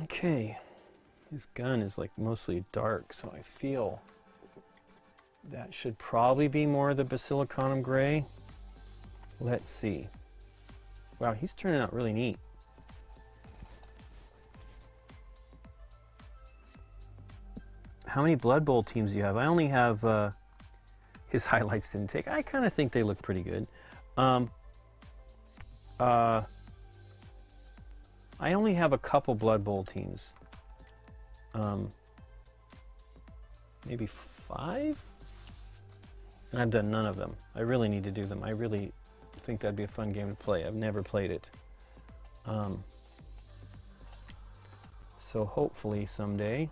Okay, his gun is like mostly dark, so I feel that should probably be more of the Basilicanum gray. Let's see. Wow, he's turning out really neat. How many Blood Bowl teams do you have? I only have his highlights didn't take. I kind of think they look pretty good. Um, I only have a couple Blood Bowl teams. Maybe 5? And I've done none of them. I really need to do them. I really think that'd be a fun game to play. I've never played it. So hopefully someday.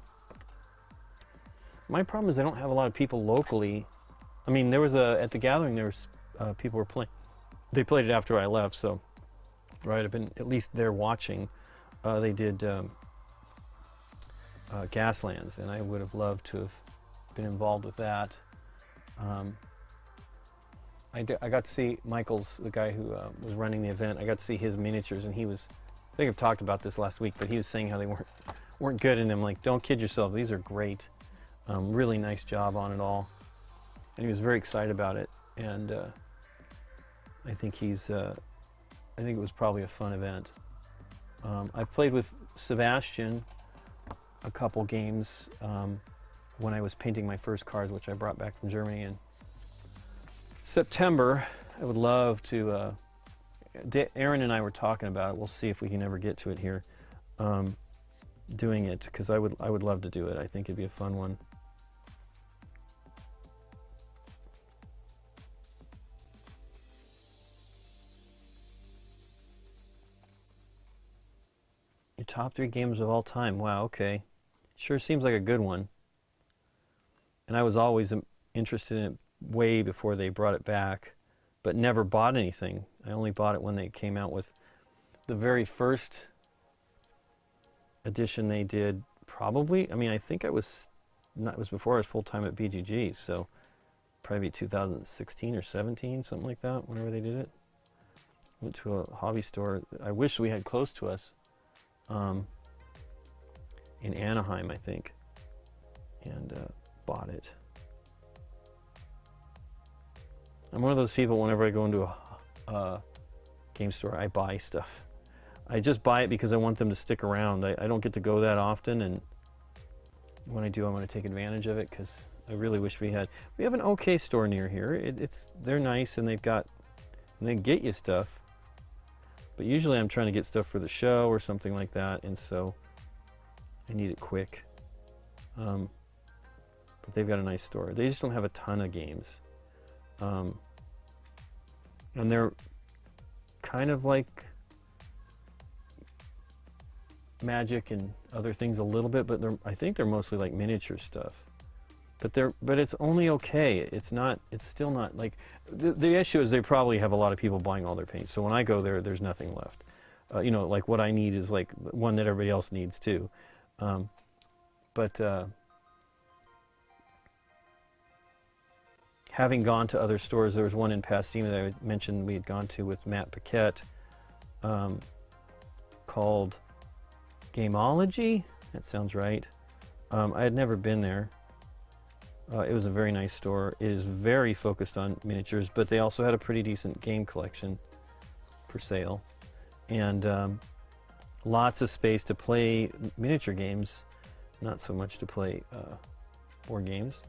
My problem is I don't have a lot of people locally. I mean, there was at the gathering, there was people were playing. They played it after I left, so right, I've been at least there watching. They did Gaslands, and I would have loved to have been involved with that. I got to see Michael's, the guy who was running the event. I got to see his miniatures, and he was, I think I've talked about this last week, but he was saying how they weren't good, and I'm like, don't kid yourself, these are great. Really nice job on it all. And he was very excited about it, and I think I think it was probably a fun event. I've played with Sebastian a couple games when I was painting my first cards, which I brought back from Germany in September. I would love to, Aaron and I were talking about it. We'll see if we can ever get to it here, doing it, because I would love to do it. I think it'd be a fun one. Your top 3 games of all time. Wow, okay. Sure seems like a good one. And I was always interested in it way before they brought it back, but never bought anything. I only bought it when they came out with the very first edition they did, probably. I mean, I think it was before I was full-time at BGG, so probably 2016 or 17, something like that, whenever they did it. Went to a hobby store I wish we had close to us. In Anaheim, I think, and bought it. I'm one of those people, whenever I go into a game store, I buy stuff. I just buy it because I want them to stick around. I don't get to go that often, and when I do, I want to take advantage of it, because I really wish we have an okay store near here. They're nice, and they get you stuff. But usually I'm trying to get stuff for the show or something like that, and so I need it quick. But they've got a nice store. They just don't have a ton of games. And they're kind of like Magic and other things a little bit, but I think they're mostly like miniature stuff. But it's only okay. It's still not like, the issue is they probably have a lot of people buying all their paints. So when I go there, there's nothing left. You know, like what I need is like one that everybody else needs too. Having gone to other stores, there was one in Pasadena that I mentioned we had gone to with Matt Paquette, called Gameology. That sounds right. I had never been there. It was a very nice store. It is very focused on miniatures, but they also had a pretty decent game collection for sale. And lots of space to play miniature games, not so much to play board games.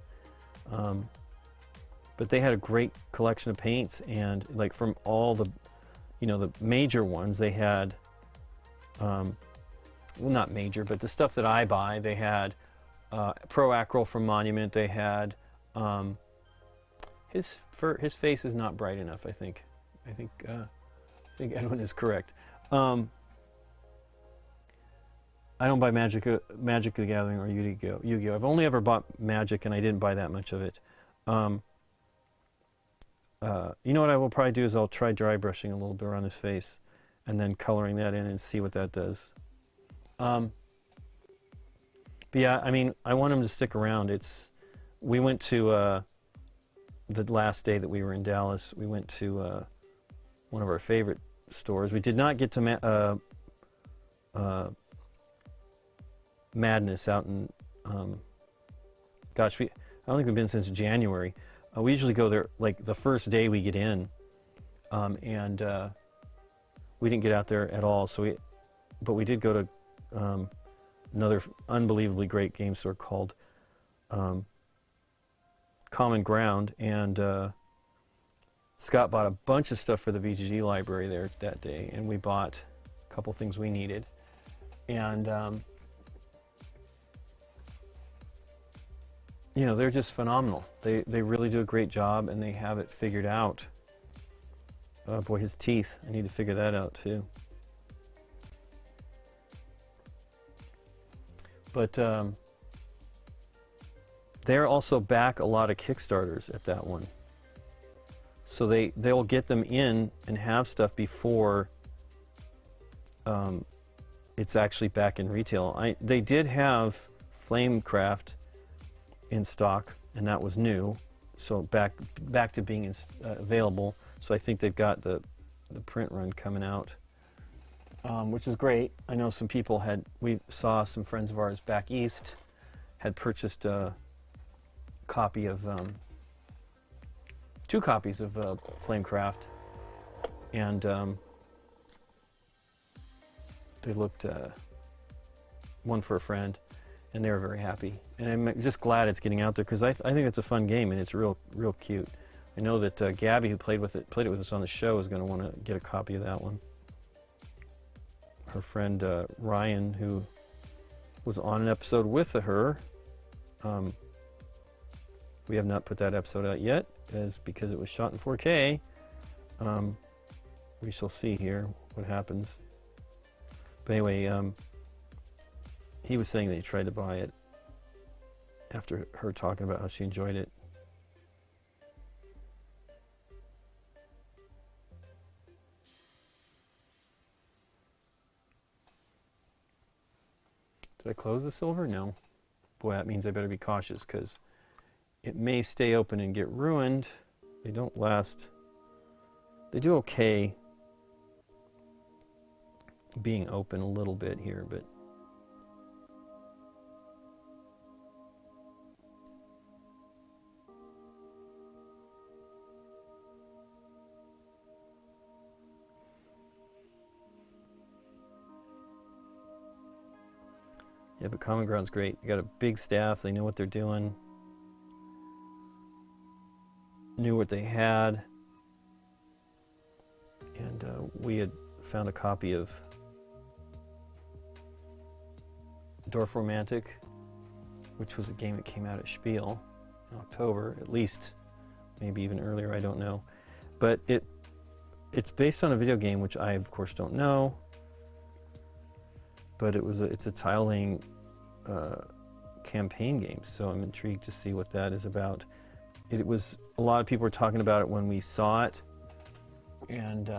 But they had a great collection of paints, and like from all the, the major ones, they had, well, not major, but the stuff that I buy, they had Pro Acryl from Monument. They had his face is not bright enough. I think Edwin is correct. I don't buy Magic the Gathering or Yu-Gi-Oh. I've only ever bought Magic, and I didn't buy that much of it. You know what I will probably do is I'll try dry brushing a little bit around his face, and then coloring that in and see what that does. But yeah, I mean, I want him to stick around. We went to, the last day that we were in Dallas, we went to one of our favorite stores. We did not get to Madness out in, gosh, I don't think we've been since January. We usually go there like the first day we get in, and we didn't get out there at all. But we did go to another unbelievably great game store called Common Ground, and Scott bought a bunch of stuff for the VGG library there that day, and we bought a couple things we needed. And, you know, they're just phenomenal. They really do a great job, and they have it figured out. Oh boy, his teeth. I need to figure that out too. But they're also back a lot of Kickstarters at that one. So they'll get them in and have stuff before it's actually back in retail. They did have Flamecraft in stock, and that was new. So back to being available. So I think they've got the print run coming out, which is great. I know some people we saw some friends of ours back east had purchased a copy of, 2 copies of Flamecraft, and they looked, one for a friend, and they were very happy. And I'm just glad it's getting out there, because I think it's a fun game, and it's real cute. I know that Gabby, who played it with us on the show, is going to want to get a copy of that one. Her friend Ryan, who was on an episode with her, we have not put that episode out yet, because it was shot in 4K. We shall see here what happens. But anyway, he was saying that he tried to buy it after her talking about how she enjoyed it. Did I close the silver? No. Boy, that means I better be cautious, because it may stay open and get ruined. They don't last. They do okay being open a little bit here, but yeah, but Common Ground's great. They got a big staff. They know what they're doing. Knew what they had. And we had found a copy of Dorf Romantic, which was a game that came out at Spiel in October, at least, maybe even earlier, I don't know. But it's based on a video game, which I, of course, don't know. But it's a tile-laying campaign game, so I'm intrigued to see what that is about. It was, a lot of people were talking about it when we saw it, and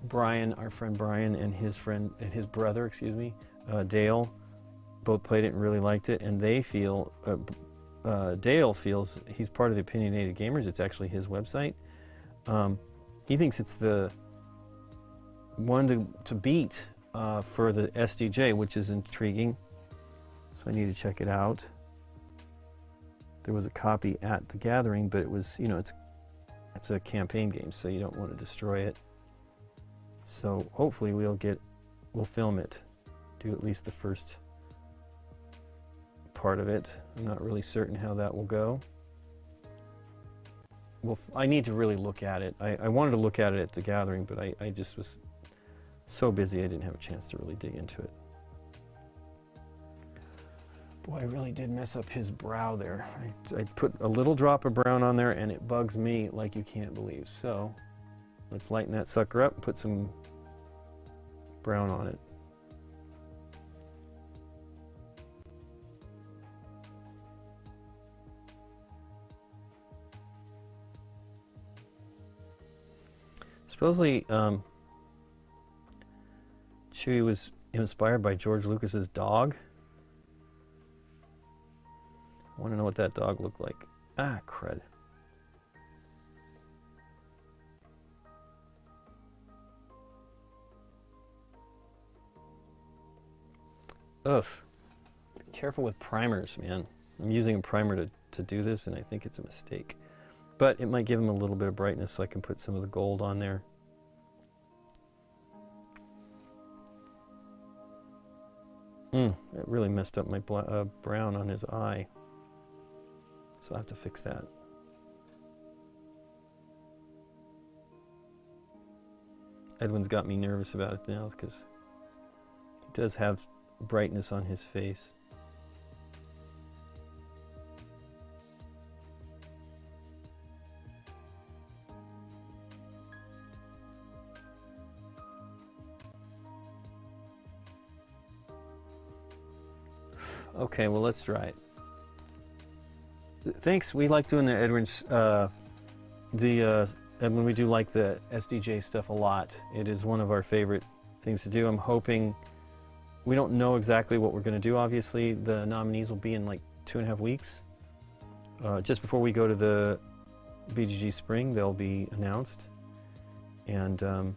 Brian, our friend Brian, and his brother, excuse me, Dale, both played it and really liked it, and they feel, Dale feels, he's part of the Opinionated Gamers, it's actually his website. He thinks it's the one to beat for the SDJ, which is intriguing, so I need to check it out. There was a copy at the gathering, but it was, you know, it's a campaign game, so you don't want to destroy it. So hopefully we'll film it, do at least the first part of it. I'm not really certain how that will go. Well, I need to really look at it. I wanted to look at it at the gathering, but I just was so busy I didn't have a chance to really dig into it. Boy, I really did mess up his brow there. I put a little drop of brown on there, and it bugs me like you can't believe. So let's lighten that sucker up and put some brown on it. Supposedly, Chewie was inspired by George Lucas's dog. I want to know what that dog looked like. Ah, crud. Ugh. Careful with primers, man. I'm using a primer to do this, and I think it's a mistake. But it might give them a little bit of brightness, so I can put some of the gold on there. It really messed up my brown on his eye. So I'll have to fix that. Edwin's got me nervous about it now because he does have brightness on his face. Okay, well, let's try it. Thanks. We like doing the Edwin's, when we do like the SDJ stuff a lot. It is one of our favorite things to do. I'm hoping, we don't know exactly what we're going to do, obviously. The nominees will be in like 2.5 weeks. Just before we go to the BGG Spring, they'll be announced. And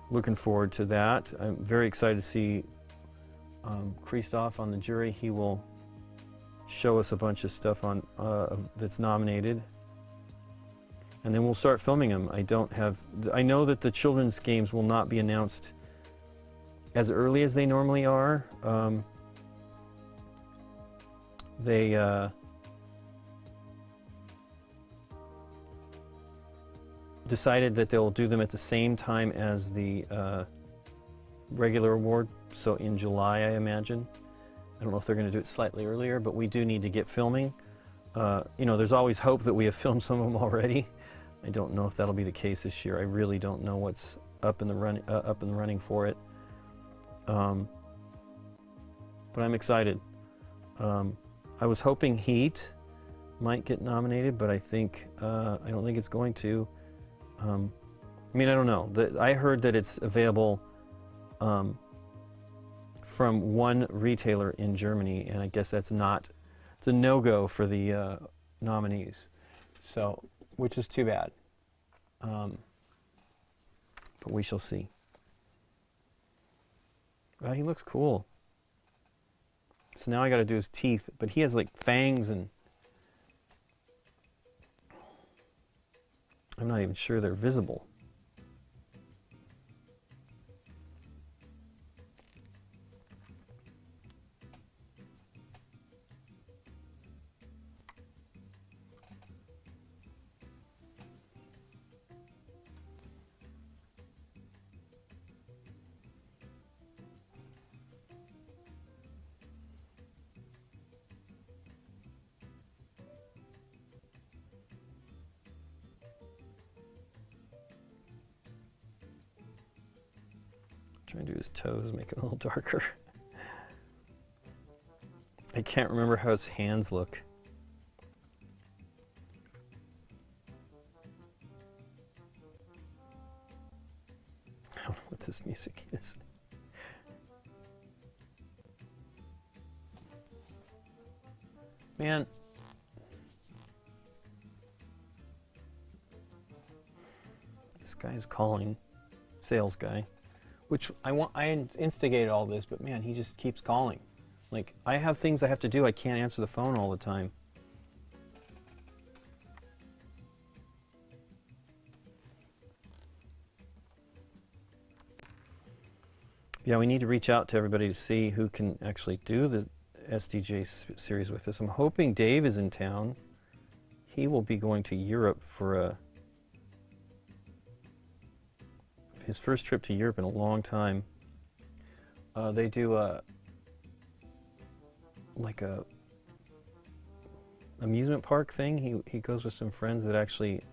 looking forward to that. I'm very excited to see Christoph on the jury. He will show us a bunch of stuff on that's nominated, and then we'll start filming them. I know that the children's games will not be announced as early as they normally are. They decided that they'll do them at the same time as the regular award, so in July, I imagine. I don't know if they're going to do it slightly earlier, but we do need to get filming. You know, there's always hope that we have filmed some of them already. I don't know if that'll be the case this year. I really don't know what's up in the running for it. But I'm excited. I was hoping Heat might get nominated, but I don't think it's going to. I mean, I don't know. I heard that it's available from one retailer in Germany, and I guess it's a no-go for the nominees. So, which is too bad. But we shall see. Well, he looks cool. So now I got to do his teeth, but he has like fangs, and I'm not even sure they're visible. Trying to do his toes, make it a little darker. I can't remember how his hands look. I don't know what this music is. Man. This guy is calling, sales guy. Which I instigated all this, but man, he just keeps calling. Like, I have things I have to do. I can't answer the phone all the time. Yeah, we need to reach out to everybody to see who can actually do the SDJ series with us. I'm hoping Dave is in town. He will be going to Europe for his first trip to Europe in a long time. They do like a amusement park thing. He goes with some friends that actually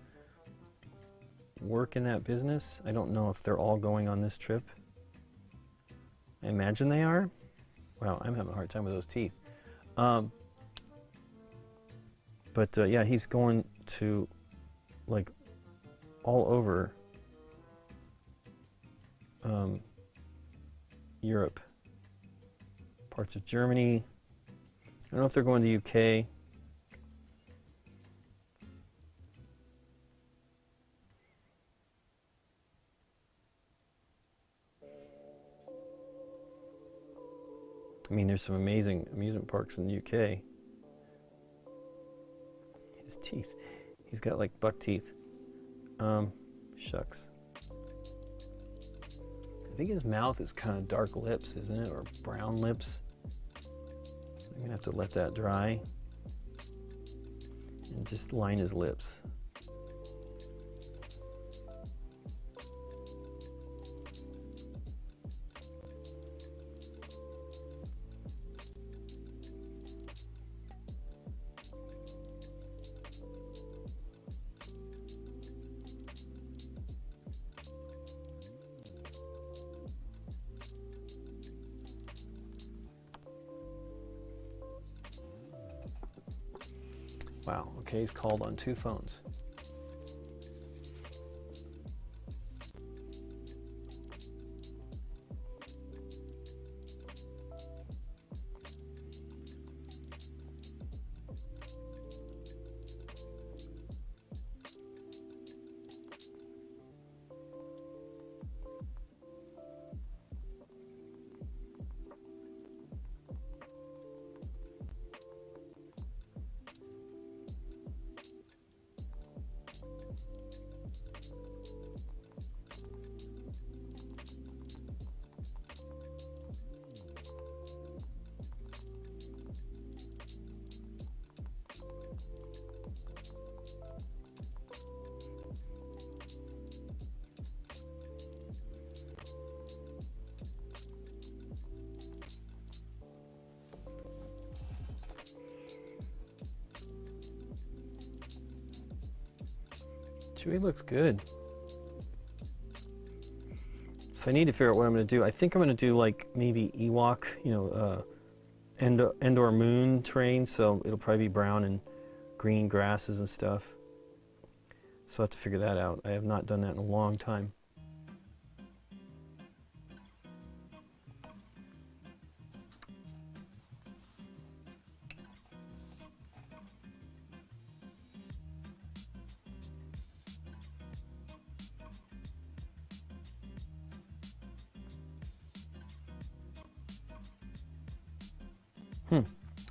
work in that business. I don't know if they're all going on this trip. I imagine they are. Wow, I'm having a hard time with those teeth. But yeah, he's going to like all over Europe, parts of Germany. I don't know if they're going to the UK. I mean, there's some amazing amusement parks in the UK. His teeth. He's got like buck teeth. Shucks. I think his mouth is kind of dark lips, isn't it? Or brown lips. I'm gonna have to let that dry and just line his lips. Wow, okay, he's called on 2 phones. Chewie looks good. So I need to figure out what I'm going to do. I think I'm going to do like maybe Ewok, you know, Endor Moon terrain. So it'll probably be brown and green grasses and stuff. So I have to figure that out. I have not done that in a long time.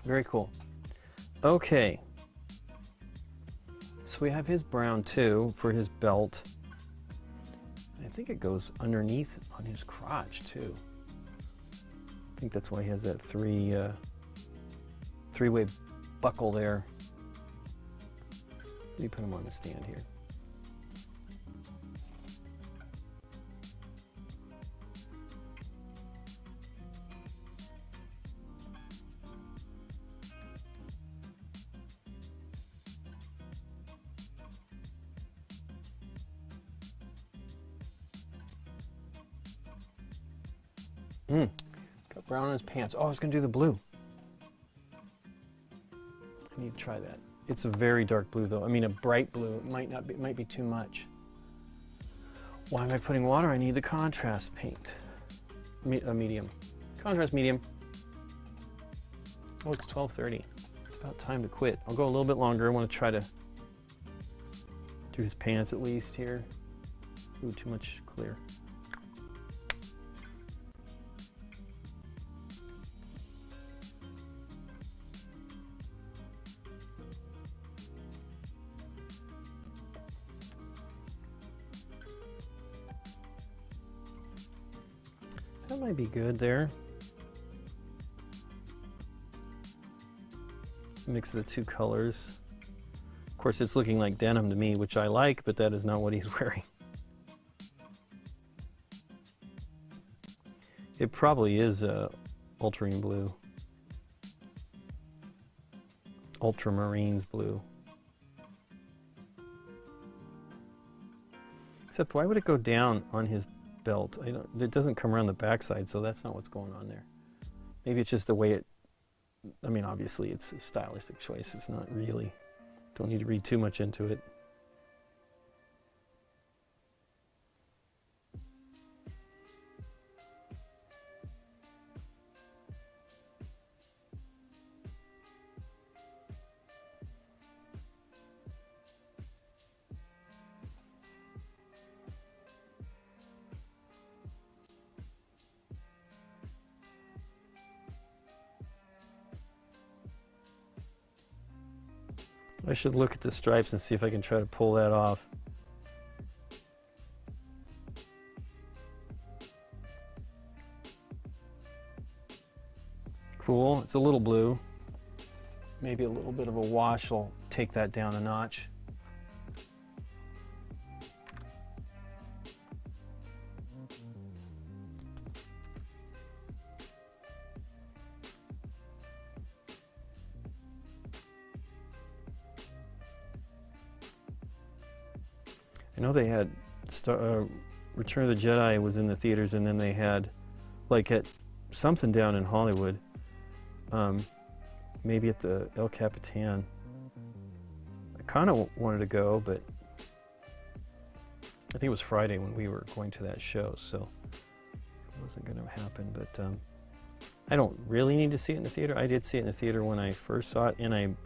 Very cool. Okay. So we have his brown too for his belt. I think it goes underneath on his crotch too. I think that's why he has that three-way buckle there. Let me put him on the stand here. Got brown on his pants. Oh, I was going to do the blue. I need to try that. It's a very dark blue, though. I mean, a bright blue. It might not be. It might be too much. Why am I putting water? I need the contrast paint. A medium. Contrast medium. Oh, it's 12:30. It's about time to quit. I'll go a little bit longer. I want to try to do his pants at least here. Ooh, too much clear. That might be good there. Mix the 2 colors. Of course, it's looking like denim to me, which I like, but that is not what he's wearing. It probably is ultramarine blue. Ultramarines blue. Except why would it go down on his belt? It doesn't come around the backside, so that's not what's going on there. Maybe it's just the way it, I mean, obviously it's a stylistic choice. It's not really, don't need to read too much into it. I should look at the stripes and see if I can try to pull that off. Cool, it's a little blue. Maybe a little bit of a wash will take that down a notch. I know they had Return of the Jedi was in the theaters, and then they had like at something down in Hollywood, maybe at the El Capitan. kind of wanted to go, but I think it was Friday when we were going to that show, so it wasn't going to happen. But I don't really need to see it in the theater. I did see it in the theater when I first saw it, and I'm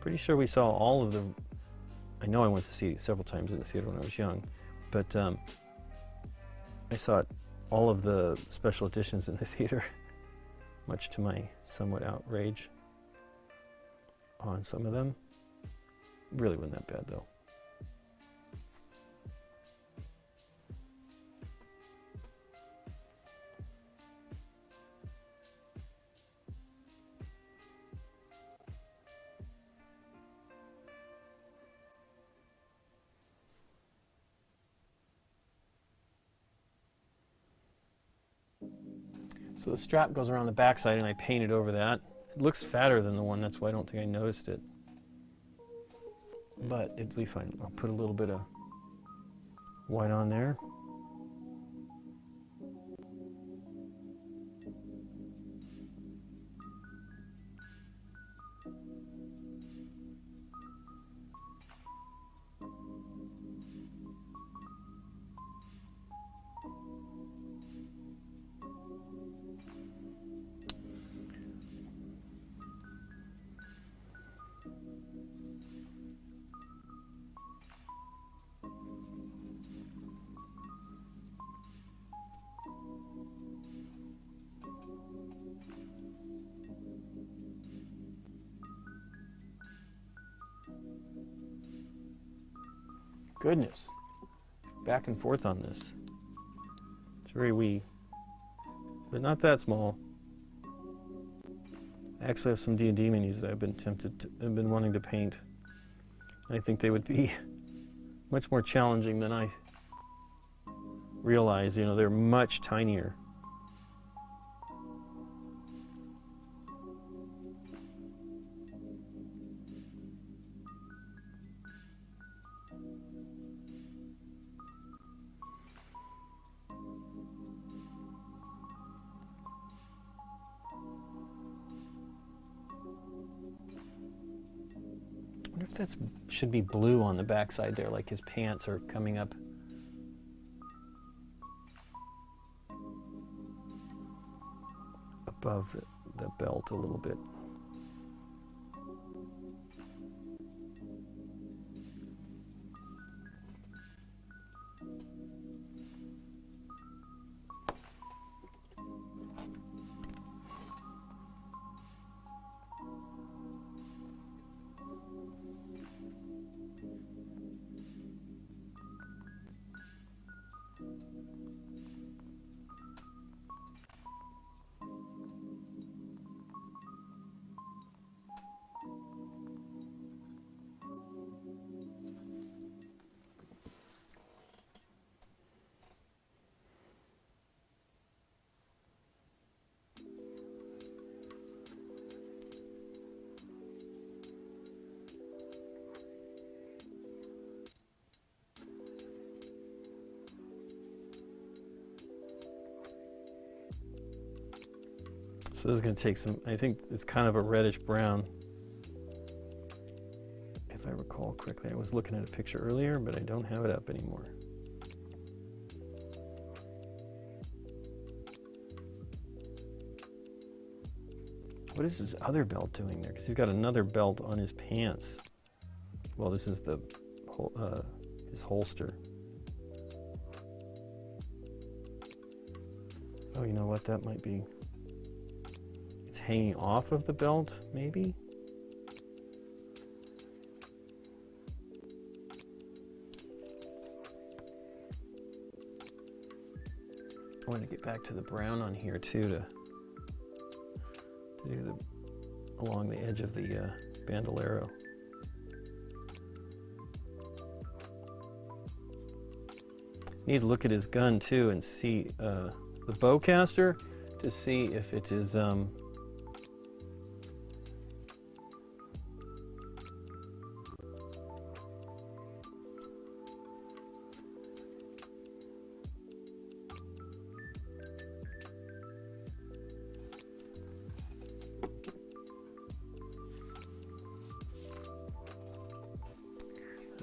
pretty sure we saw all of the... I know I went to see it several times in the theater when I was young, but I saw all of the special editions in the theater, much to my somewhat outrage on some of them. Really wasn't that bad, though. So the strap goes around the backside, and I painted over that. It looks fatter than the one, that's why I don't think I noticed it. But it'll be fine. I'll put a little bit of white on there. Goodness, back and forth on this. It's very wee, but not that small. I actually have some D&D minis that I've been wanting to paint. I think they would be much more challenging than I realize. You know, they're much tinier. I wonder if that should be blue on the backside there, like his pants are coming up. Above the belt a little bit. So this is going to take some, I think it's kind of a reddish brown. If I recall correctly, I was looking at a picture earlier, but I don't have it up anymore. What is his other belt doing there? Because he's got another belt on his pants. Well, this is the his holster. Oh, you know what? That might be... It's hanging off of the belt, maybe? I want to get back to the brown on here too, to do the along the edge of the bandolero. Need to look at his gun too and see the bowcaster to see if it is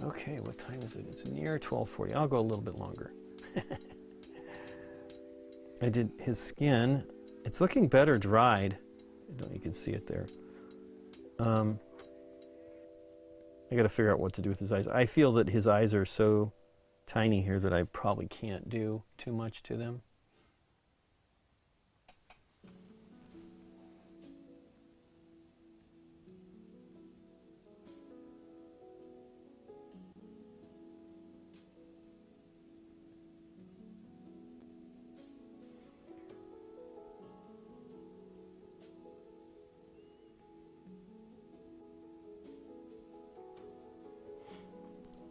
Okay, what time is it? It's near 12:40. I'll go a little bit longer. I did his skin. It's looking better dried. I don't know, you can see it there. I got to figure out what to do with his eyes. I feel that his eyes are so tiny here that I probably can't do too much to them.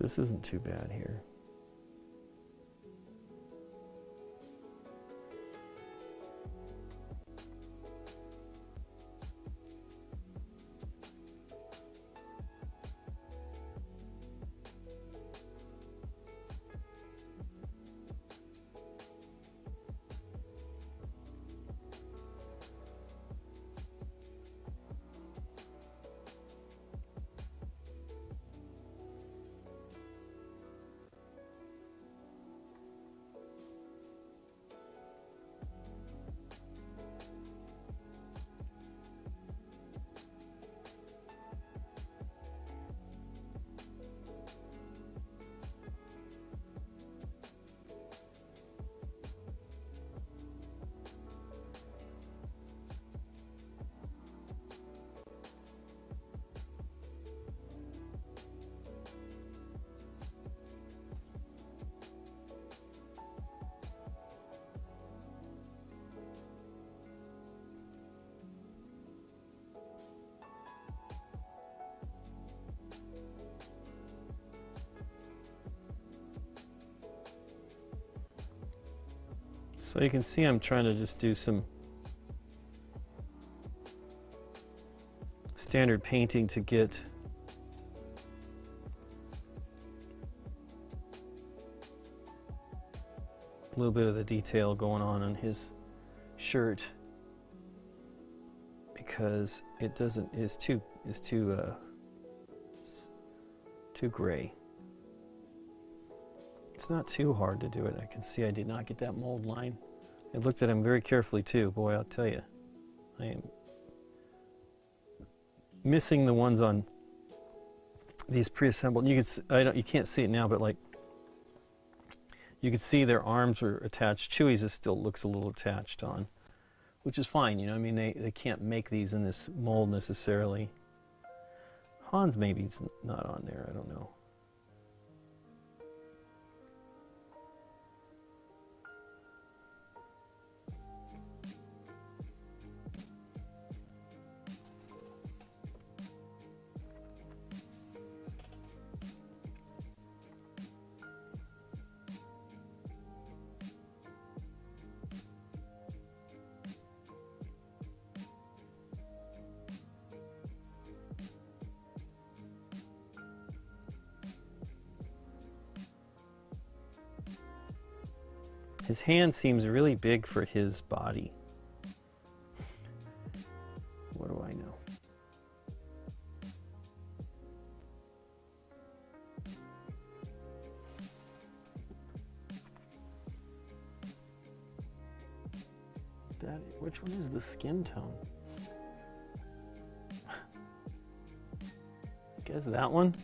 This isn't too bad here. So you can see I'm trying to just do some standard painting to get a little bit of the detail going on his shirt, because it doesn't, it's too gray. It's not too hard to do it. I can see I did not get that mold line. I looked at him very carefully too. Boy, I'll tell you, I am missing the ones on these pre-assembled. You can you can't see it now, but like you can see their arms are attached. Chewie's still looks a little attached on, which is fine. You know, I mean, they can't make these in this mold necessarily. Han's maybe it's not on there. I don't know. His hand seems really big for his body. What do I know? Which one is the skin tone? I guess that one.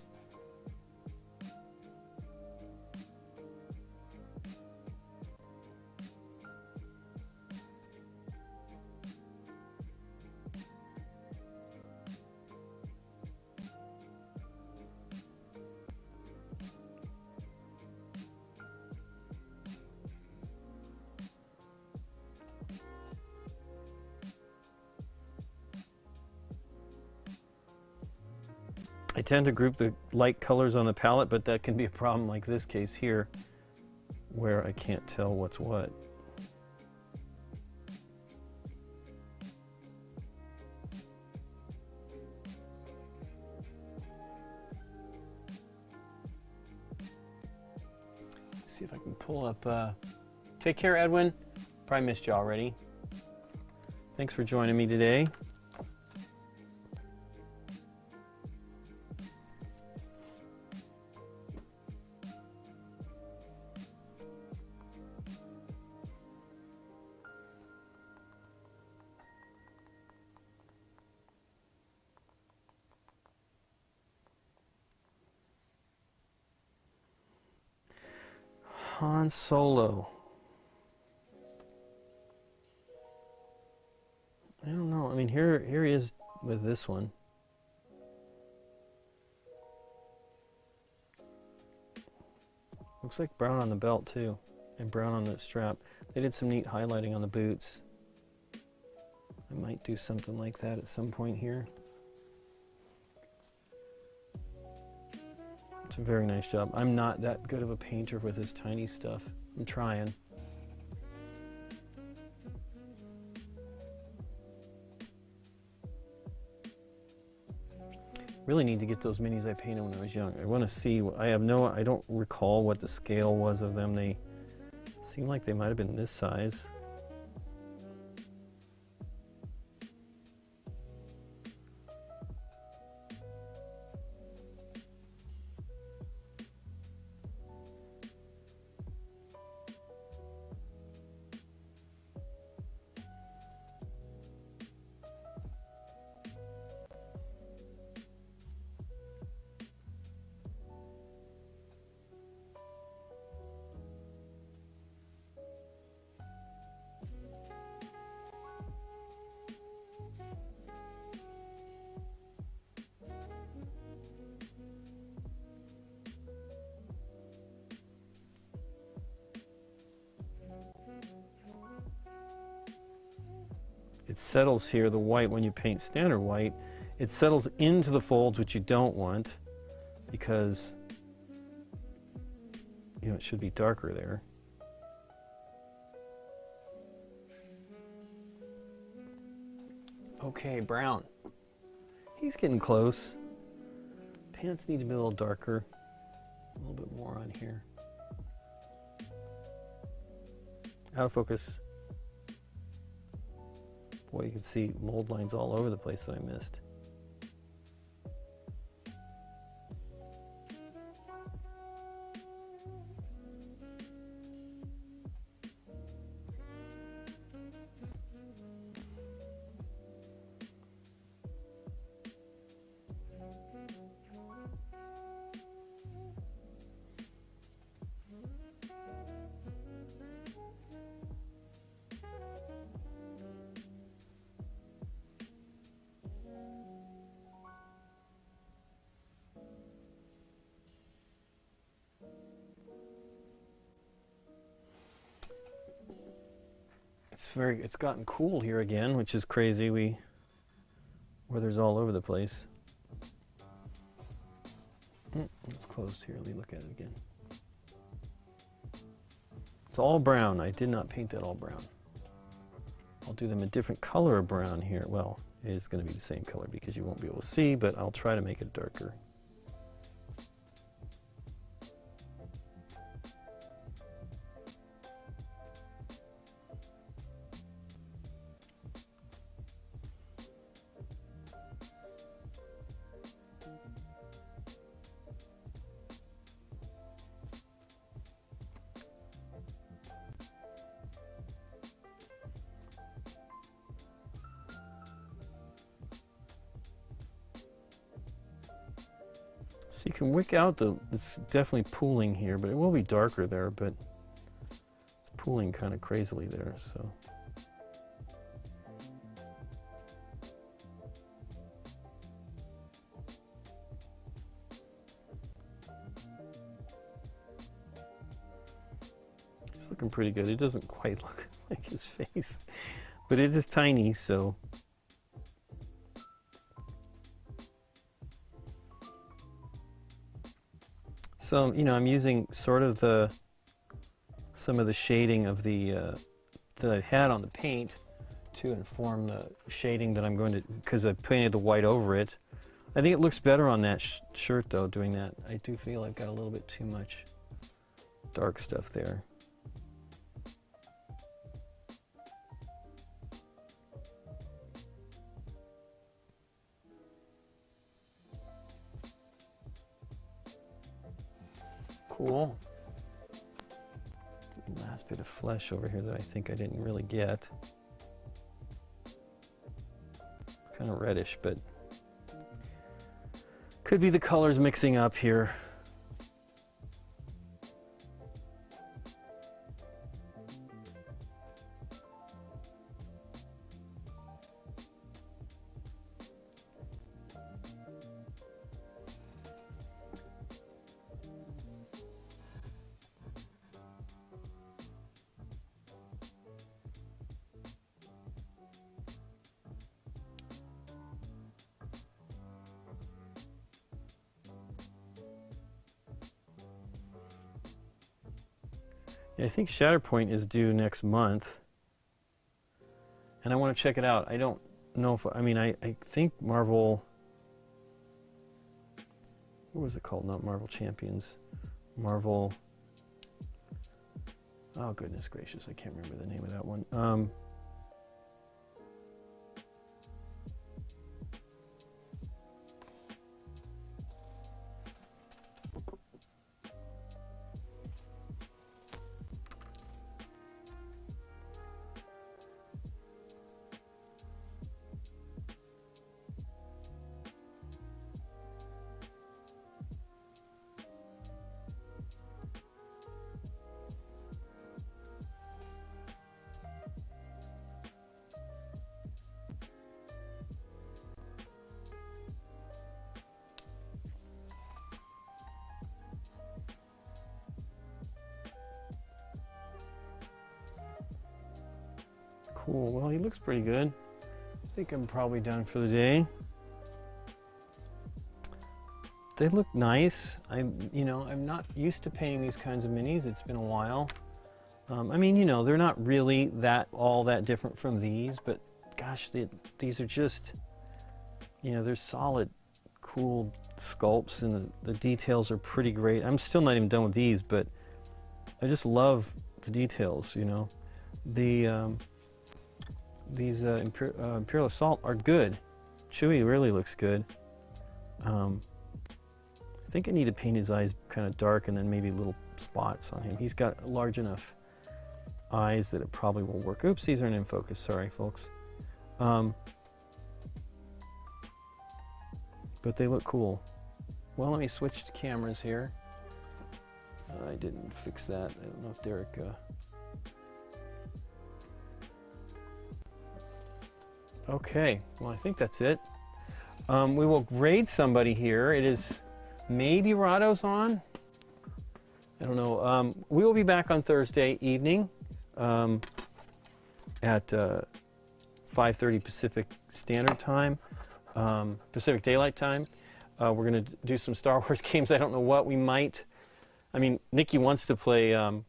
I tend to group the light colors on the palette, but that can be a problem like this case here, where I can't tell what's what. Let's see if I can pull up. Take care, Edwin. Probably missed you already. Thanks for joining me today. Han Solo. I don't know. I mean, here he is with this one. Looks like brown on the belt too, and brown on the strap. They did some neat highlighting on the boots. I might do something like that at some point here. It's a very nice job. I'm not that good of a painter with this tiny stuff. I'm trying. Really need to get those minis I painted when I was young. I want to see. I don't recall what the scale was of them. They seem like they might have been this size. It settles here, the white, when you paint standard white, it settles into the folds, which you don't want, because it should be darker there. Okay, brown. He's getting close. Pants need to be a little darker, a little bit more on here. Out of focus. Boy, you can see mold lines all over the place that I missed. It's gotten cool here again, which is crazy. Weather's all over the place. It's closed here. Let me look at it again. It's all brown. I did not paint that all brown. I'll do them a different color of brown here. Well, it is going to be the same color because you won't be able to see, but I'll try to make it darker. So you can wick out it's definitely pooling here, but it will be darker there, but it's pooling kind of crazily there, so. It's looking pretty good. It doesn't quite look like his face, but it is tiny, so. So, I'm using sort of some of the shading of that I had on the paint to inform the shading that I'm going to, because I painted the white over it. I think it looks better on that shirt though, doing that. I do feel I've got a little bit too much dark stuff there. Cool. Last bit of flesh over here that I think I didn't really get. Kind of reddish, but could be the colors mixing up here. Yeah, I think Shatterpoint is due next month. And I want to check it out. I don't know if, I mean, I think Marvel, what was it called? Not Marvel Champions. Marvel, oh goodness gracious, I can't remember the name of that one. Cool, well, he looks pretty good. I think I'm probably done for the day. They look nice. You know, I'm not used to painting these kinds of minis. It's been a while. I mean, you know, they're not really all that different from these, but gosh, these are just, you know, they're solid, cool sculpts, and the details are pretty great. I'm still not even done with these, but I just love the details, you know. These Imperial Assault are good. Chewie really looks good. I think I need to paint his eyes kind of dark and then maybe little spots on him. He's got large enough eyes that it probably will work. Oops, these aren't in focus. Sorry, folks. But they look cool. Well, let me switch to cameras here. I didn't fix that. I don't know if Derek... Okay, well, I think that's it. We will grade somebody here. It is maybe Rado's on. I don't know. We will be back on Thursday evening at 5:30 Pacific Standard Time, Pacific Daylight Time. We're going to do some Star Wars games. I don't know what we might. I mean, Nikki wants to play Iron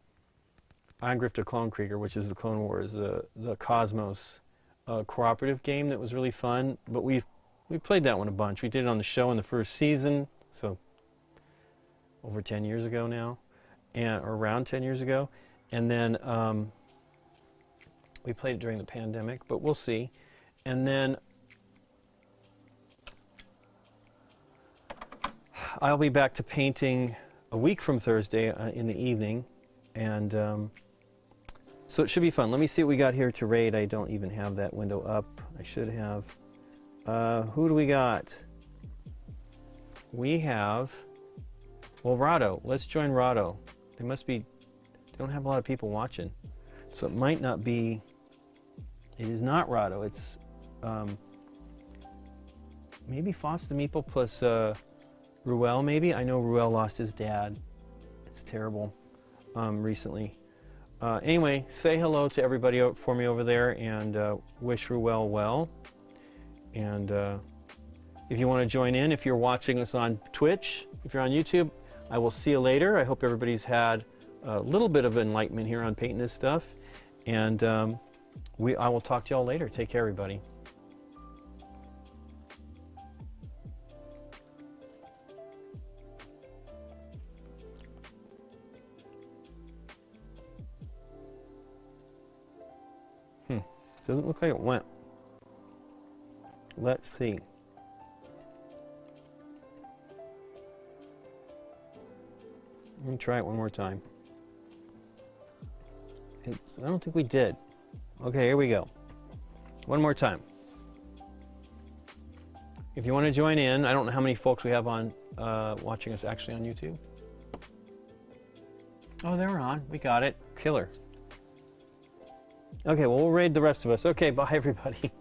Grifter Clone Krieger, which is the Clone Wars, the Cosmos cooperative game that was really fun. But we played that one a bunch. We did it on the show in the first season, so over 10 years ago now, or around 10 years ago. And then we played it during the pandemic, but we'll see. And then I'll be back to painting a week from Thursday in the evening, and so it should be fun. Let me see what we got here to raid. I don't even have that window up. I should have. Who do we got? We have, well, Rado. Let's join Rado. They don't have a lot of people watching, so it might not be. It is not Rado. It's maybe Foss the Meeple plus Ruel, maybe. I know Ruel lost his dad. It's terrible. Recently. Anyway, say hello to everybody for me over there, and wish Ruel well. And if you want to join in, if you're watching us on Twitch, if you're on YouTube, I will see you later. I hope everybody's had a little bit of enlightenment here on painting this stuff. And I will talk to y'all later. Take care, everybody. Doesn't look like it went. Let's see. Let me try it one more time. I don't think we did. Okay, here we go. One more time. If you want to join in, I don't know how many folks we have on watching us actually on YouTube. Oh, they're on. We got it. Killer. Okay, well, we'll raid the rest of us. Okay, bye, everybody.